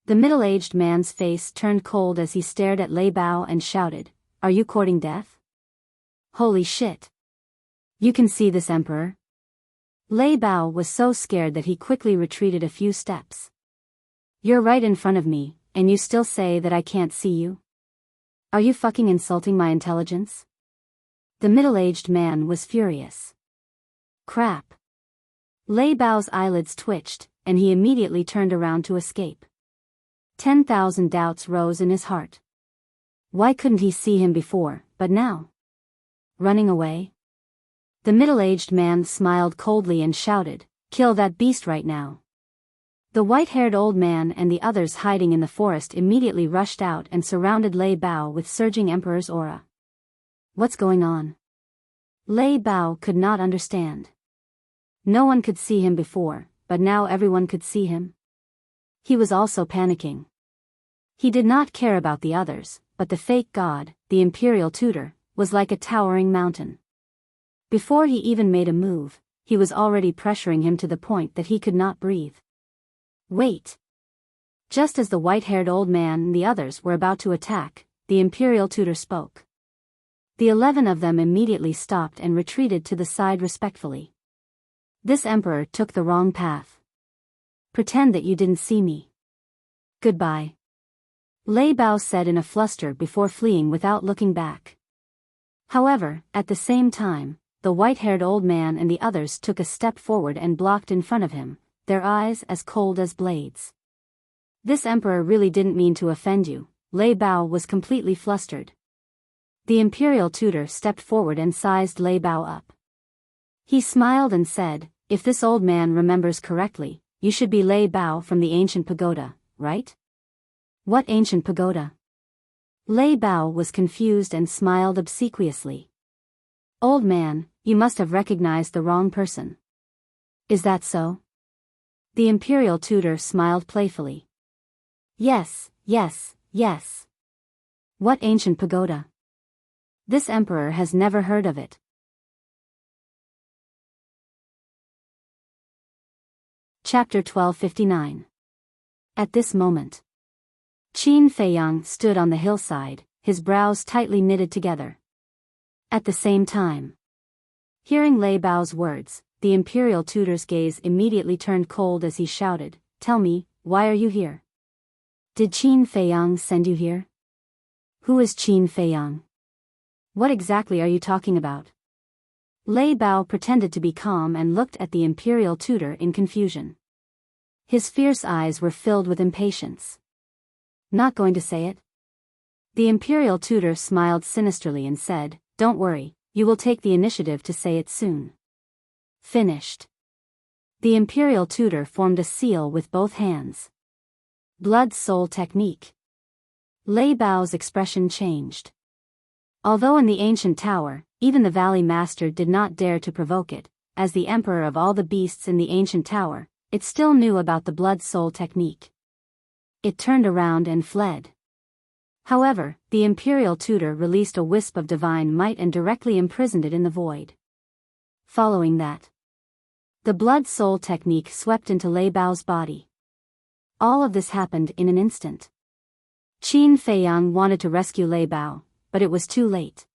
A: the middle-aged man's face turned cold as he stared at Lei Bao and shouted, "Are you courting death? Holy shit. You can see this emperor?" Lei Bao was so scared that he quickly retreated a few steps. You're right in front of me, and you still say that I can't see you? Are you fucking insulting my intelligence? The middle-aged man was furious. Crap. Lei Bao's eyelids twitched, and he immediately turned around to escape. 10,000 doubts rose in his heart. Why couldn't he see him before, but now? Running away? The middle-aged man smiled coldly and shouted, "Kill that beast right now." The white-haired old man and the others hiding in the forest immediately rushed out and surrounded Lei Bao with surging emperor's aura. What's going on? Lei Bao could not understand. No one could see him before, but now everyone could see him. He was also panicking. He did not care about the others, but the fake god, the imperial tutor, was like a towering mountain. Before he even made a move, he was already pressuring him to the point that he could not breathe. Wait. Just as the white-haired old man and the others were about to attack, the imperial tutor spoke. The 11 of them immediately stopped and retreated to the side respectfully. This emperor took the wrong path. Pretend that you didn't see me. Goodbye. Lei Bao said in a fluster before fleeing without looking back. However, at the same time, the white-haired old man and the others took a step forward and blocked in front of him, their eyes as cold as blades. This emperor really didn't mean to offend you. Lei Bao was completely flustered. The imperial tutor stepped forward and sized Lei Bao up. He smiled and said, "If this old man remembers correctly, you should be Lei Bao from the ancient pagoda, right?" "What ancient pagoda?" Lei Bao was confused and smiled obsequiously. "Old man, you must have recognized the wrong person." "Is that so?" The imperial tutor smiled playfully. "Yes, yes, yes." "What ancient pagoda?" "This emperor has never heard of it." Chapter 1259. At this moment, Qin Feiyang stood on the hillside, his brows tightly knitted together. At the same time, hearing Lei Bao's words, the imperial tutor's gaze immediately turned cold as he shouted, "Tell me, why are you here? Did Qin Feiyang send you here?" "Who is Qin Feiyang? What exactly are you talking about?" Lei Bao pretended to be calm and looked at the imperial tutor in confusion. His fierce eyes were filled with impatience. "Not going to say it?" The imperial tutor smiled sinisterly and said, "Don't worry, you will take the initiative to say it soon." Finished. The imperial tutor formed a seal with both hands. Blood soul technique. Lei Bao's expression changed. Although in the ancient tower, even the valley master did not dare to provoke it, as the emperor of all the beasts in the ancient tower, it still knew about the blood soul technique. It turned around and fled. However, the imperial tutor released a wisp of divine might and directly imprisoned it in the void. Following that, the blood soul technique swept into Lei Bao's body. All of this happened in an instant. Qin Feiyang wanted to rescue Lei Bao, but it was too late.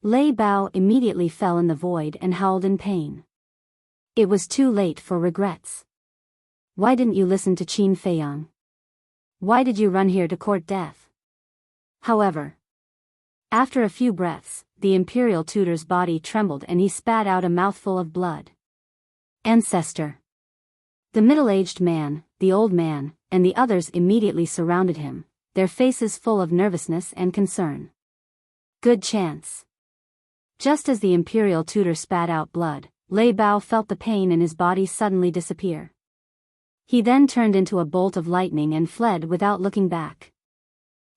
A: Lei Bao immediately fell in the void and howled in pain. It was too late for regrets. Why didn't you listen to Qin Feiyang? Why did you run here to court death? However, after a few breaths, the imperial tutor's body trembled and he spat out a mouthful of blood. Ancestor. The middle-aged man, the old man, and the others immediately surrounded him, their faces full of nervousness and concern. Good chance. Just as the imperial tutor spat out blood, Lei Bao felt the pain in his body suddenly disappear. He then turned into a bolt of lightning and fled without looking back.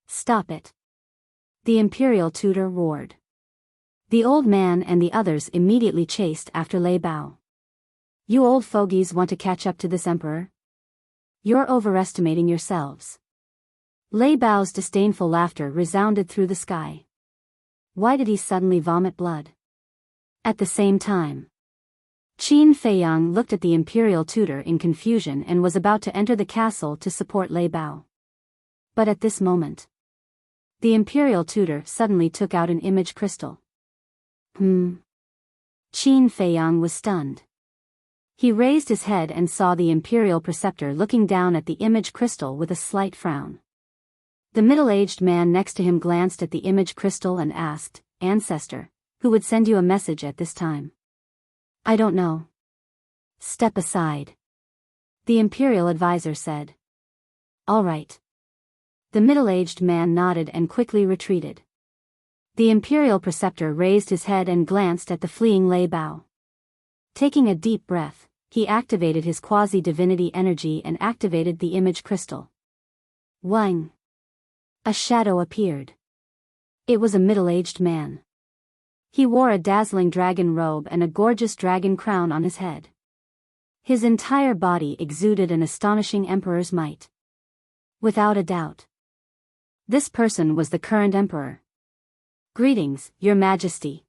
A: "Stop it!" the imperial tutor roared. The old man and the others immediately chased after Lei Bao. "You old fogies want to catch up to this emperor? You're overestimating yourselves." Lei Bao's disdainful laughter resounded through the sky. Why did he suddenly vomit blood? At the same time, Qin Feiyang looked at the imperial tutor in confusion and was about to enter the castle to support Lei Bao. But at this moment, the imperial tutor suddenly took out an image crystal. Qin Feiyang was stunned. He raised his head and saw the imperial preceptor looking down at the image crystal with a slight frown. The middle-aged man next to him glanced at the image crystal and asked, "Ancestor, who would send you a message at this time?" "I don't know." "Step aside," the imperial advisor said. "All right." The middle-aged man nodded and quickly retreated. The imperial preceptor raised his head and glanced at the fleeing Lei Bao. Taking a deep breath, he activated his quasi-divinity energy and activated the image crystal. Wang! A shadow appeared. It was a middle-aged man. He wore a dazzling dragon robe and a gorgeous dragon crown on his head. His entire body exuded an astonishing emperor's might. Without a doubt, this person was the current emperor. "Greetings, Your Majesty."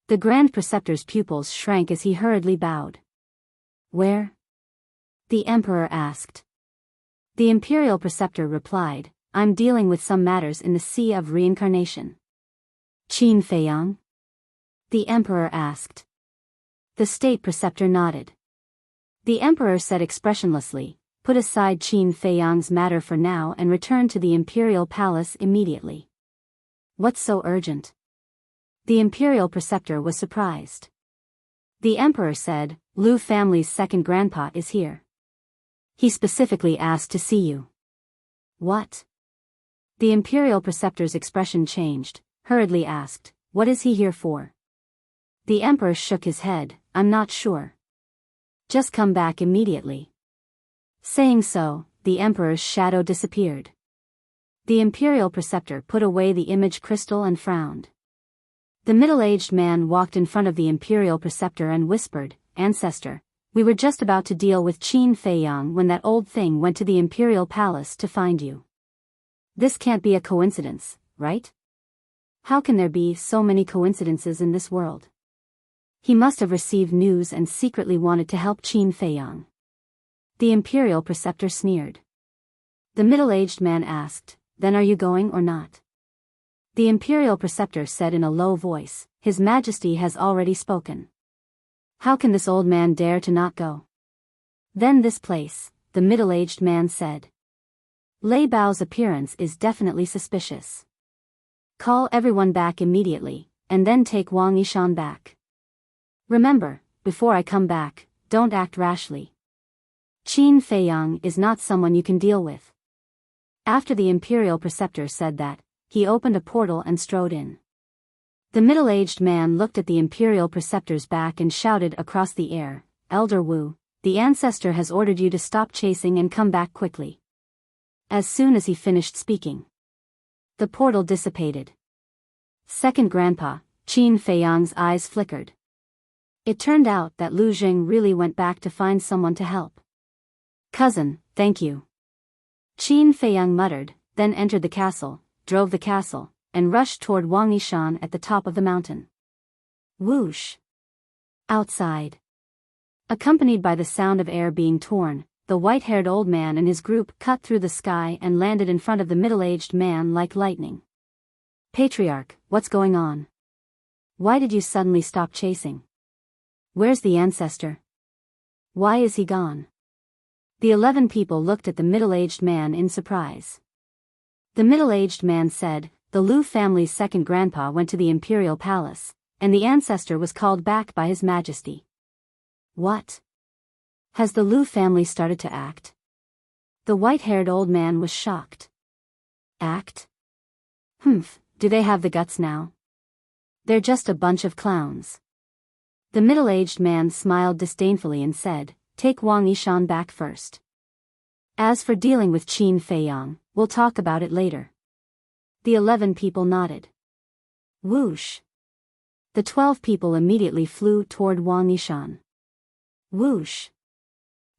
A: The Grand Preceptor's pupils shrank as he hurriedly bowed. "Where?" the emperor asked. The Imperial Preceptor replied, "I'm dealing with some matters in the Sea of Reincarnation." "Qin Feiyang?" the emperor asked. The State Preceptor nodded. The emperor said expressionlessly, "Put aside Qin Feiyang's matter for now and return to the imperial palace immediately." "What's so urgent?" The imperial preceptor was surprised. The emperor said, "Liu family's second grandpa is here. He specifically asked to see you." "What?" The imperial preceptor's expression changed. hurriedly asked, "What is he here for?" The emperor shook his head, "I'm not sure. Just come back immediately." Saying so, the emperor's shadow disappeared. The imperial preceptor put away the image crystal and frowned. The middle-aged man walked in front of the imperial preceptor and whispered, "Ancestor, we were just about to deal with Qin Feiyang when that old thing went to the imperial palace to find you. This can't be a coincidence, right? How can there be so many coincidences in this world? He must have received news and secretly wanted to help Qin Feiyang." The imperial preceptor sneered. The middle-aged man asked, "Then are you going or not?" The imperial preceptor said in a low voice, "His Majesty has already spoken. How can this old man dare to not go?" "Then this place," the middle-aged man said. "Lei Bao's appearance is definitely suspicious. Call everyone back immediately, and then take Wang Yishan back. Remember, before I come back, don't act rashly. Qin Feiyang is not someone you can deal with." After the imperial preceptor said that, he opened a portal and strode in. The middle-aged man looked at the imperial preceptor's back and shouted across the air, "Elder Wu, the ancestor has ordered you to stop chasing and come back quickly." As soon as he finished speaking, the portal dissipated. Second Grandpa, Qin Feiyang's eyes flickered. It turned out that Lu Jing really went back to find someone to help. "Cousin, thank you," Qin Feiyang muttered, then entered the castle, drove the castle, and rushed toward Wang Yishan at the top of the mountain. Whoosh! Outside, accompanied by the sound of air being torn, the white-haired old man and his group cut through the sky and landed in front of the middle-aged man like lightning. "Patriarch, what's going on? Why did you suddenly stop chasing? Where's the ancestor? Why is he gone?" The 11 people looked at the middle-aged man in surprise. The middle-aged man said, "The Lu family's second grandpa went to the imperial palace, and the ancestor was called back by His Majesty." "What? Has the Lu family started to act?" The white-haired old man was shocked. "Act? Humph, do they have the guts now? They're just a bunch of clowns." The middle-aged man smiled disdainfully and said, "Take Wang Yishan back first. As for dealing with Qin Feiyang, we'll talk about it later." The 11 people nodded. Whoosh! The 12 people immediately flew toward Wang Yishan. Whoosh!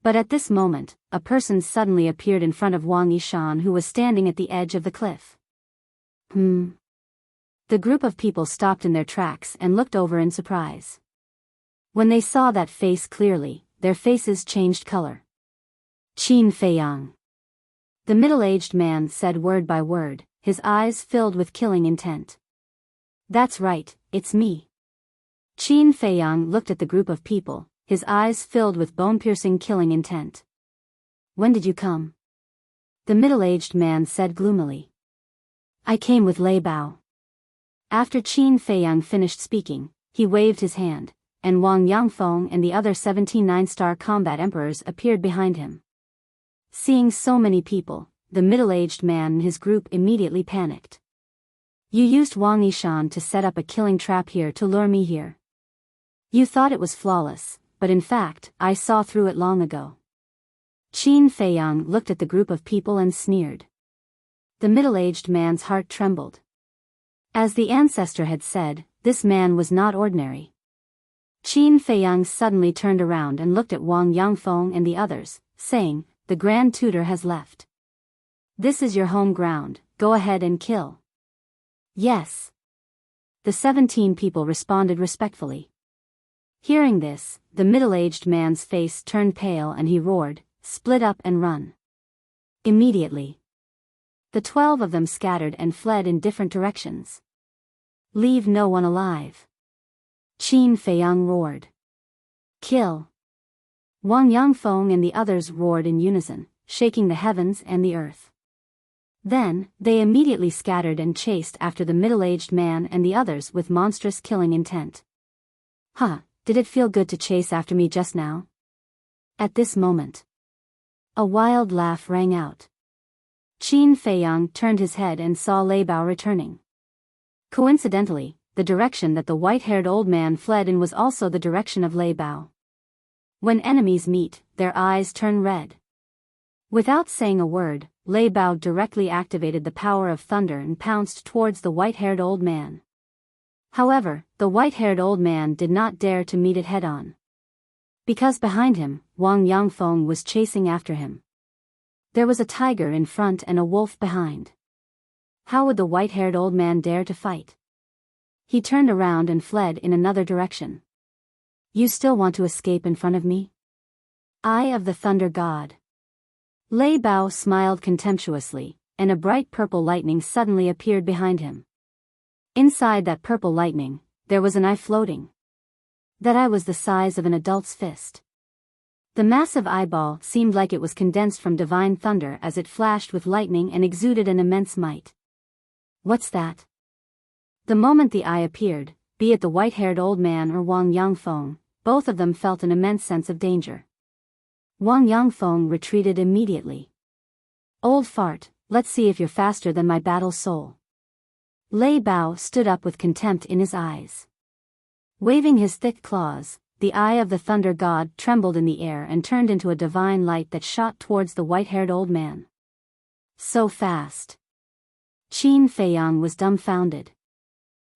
A: But at this moment, a person suddenly appeared in front of Wang Yishan who was standing at the edge of the cliff. The group of people stopped in their tracks and looked over in surprise. When they saw that face clearly, their faces changed color. "Qin Feiyang," the middle-aged man said word by word, his eyes filled with killing intent. "That's right, it's me." Qin Feiyang looked at the group of people, his eyes filled with bone-piercing killing intent. "When did you come?" the middle-aged man said gloomily. "I came with Lei Bao." After Qin Feiyang finished speaking, he waved his hand, and Wang Yangfeng and the other 17 nine-star combat emperors appeared behind him. Seeing so many people, the middle-aged man and his group immediately panicked. "You used Wang Yishan to set up a killing trap here to lure me here. You thought it was flawless, but in fact, I saw through it long ago." Qin Feiyang looked at the group of people and sneered. The middle-aged man's heart trembled. As the ancestor had said, this man was not ordinary. Qin Feiyang suddenly turned around and looked at Wang Yangfeng and the others, saying, "The Grand Tutor has left. This is your home ground, go ahead and kill." "Yes." The 17 people responded respectfully. Hearing this, the middle-aged man's face turned pale and he roared, "Split up and run." Immediately, the 12 of them scattered and fled in different directions. "Leave no one alive." Qin Feiyang roared. "Kill." Wang Yangfeng and the others roared in unison, shaking the heavens and the earth. Then, they immediately scattered and chased after the middle-aged man and the others with monstrous killing intent. "Huh, did it feel good to chase after me just now?" At this moment, a wild laugh rang out. Qin Feiyang turned his head and saw Lei Bao returning. Coincidentally, the direction that the white-haired old man fled in was also the direction of Lei Bao. When enemies meet, their eyes turn red. Without saying a word, Lei Bao directly activated the power of thunder and pounced towards the white-haired old man. However, the white-haired old man did not dare to meet it head-on. Because behind him, Wang Yangfeng was chasing after him. There was a tiger in front and a wolf behind. How would the white-haired old man dare to fight? He turned around and fled in another direction. You still want to escape in front of me? Eye of the Thunder God. Lei Bao smiled contemptuously, and a bright purple lightning suddenly appeared behind him. Inside that purple lightning, there was an eye floating. That eye was the size of an adult's fist. The massive eyeball seemed like it was condensed from divine thunder as it flashed with lightning and exuded an immense might. What's that? The moment the eye appeared, be it the white-haired old man or Wang Yangfeng, both of them felt an immense sense of danger. Wang Yangfeng retreated immediately. Old fart, let's see if you're faster than my battle soul. Lei Bao stood up with contempt in his eyes. Waving his thick claws, the eye of the Thunder God trembled in the air and turned into a divine light that shot towards the white-haired old man. So fast. Qin Feiyang was dumbfounded.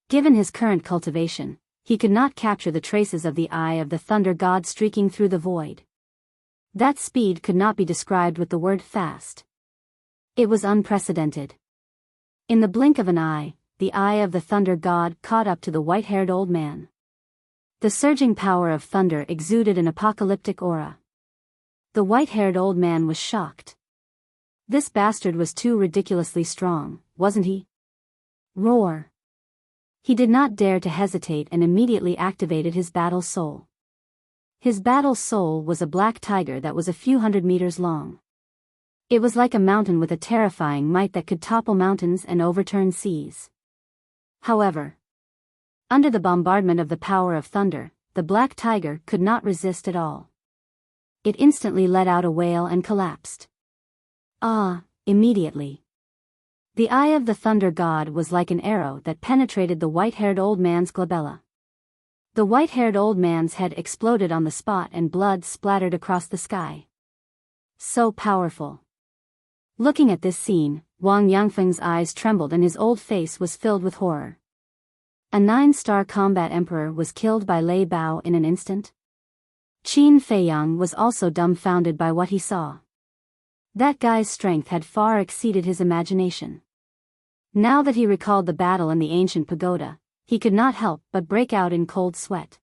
A: Given his current cultivation, he could not capture the traces of the eye of the Thunder God streaking through the void. That speed could not be described with the word fast. It was unprecedented. In the blink of an eye, the eye of the Thunder God caught up to the white-haired old man. The surging power of thunder exuded an apocalyptic aura. The white-haired old man was shocked. This bastard was too ridiculously strong, wasn't he? Roar. He did not dare to hesitate and immediately activated his battle soul. His battle soul was a black tiger that was a few hundred meters long. It was like a mountain with a terrifying might that could topple mountains and overturn seas. However, under the bombardment of the power of thunder, the black tiger could not resist at all. It instantly let out a wail and collapsed. Immediately. The eye of the Thunder God was like an arrow that penetrated the white-haired old man's glabella. The white-haired old man's head exploded on the spot and blood splattered across the sky. So powerful. Looking at this scene, Wang Yangfeng's eyes trembled and his old face was filled with horror. A 9-star combat emperor was killed by Lei Bao in an instant? Qin Feiyang was also dumbfounded by what he saw. That guy's strength had far exceeded his imagination. Now that he recalled the battle in the ancient pagoda, he could not help but break out in cold sweat.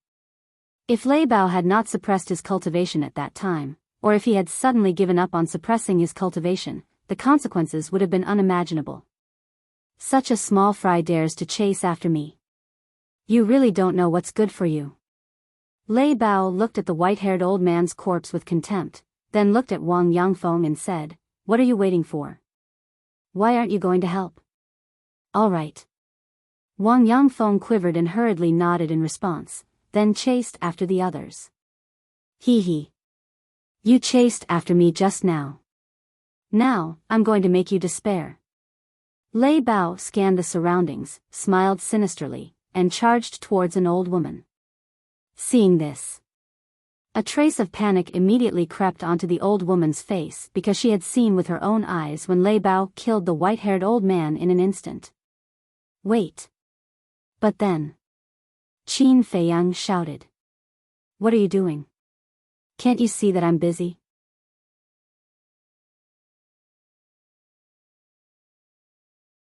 A: If Lei Bao had not suppressed his cultivation at that time, or if he had suddenly given up on suppressing his cultivation, the consequences would have been unimaginable. Such a small fry dares to chase after me. You really don't know what's good for you. Lei Bao looked at the white-haired old man's corpse with contempt, then looked at Wang Yangfeng and said, "What are you waiting for? Why aren't you going to help?" "All right." Wang Yangfeng quivered and hurriedly nodded in response, then chased after the others. Hee hee. You chased after me just now. Now, I'm going to make you despair. Lei Bao scanned the surroundings, smiled sinisterly, and charged towards an old woman. Seeing this, a trace of panic immediately crept onto the old woman's face because she had seen with her own eyes when Lei Bao killed the white-haired old man in an instant. Wait. But then, Qin Feiyang shouted. What are you doing? Can't you see that I'm busy?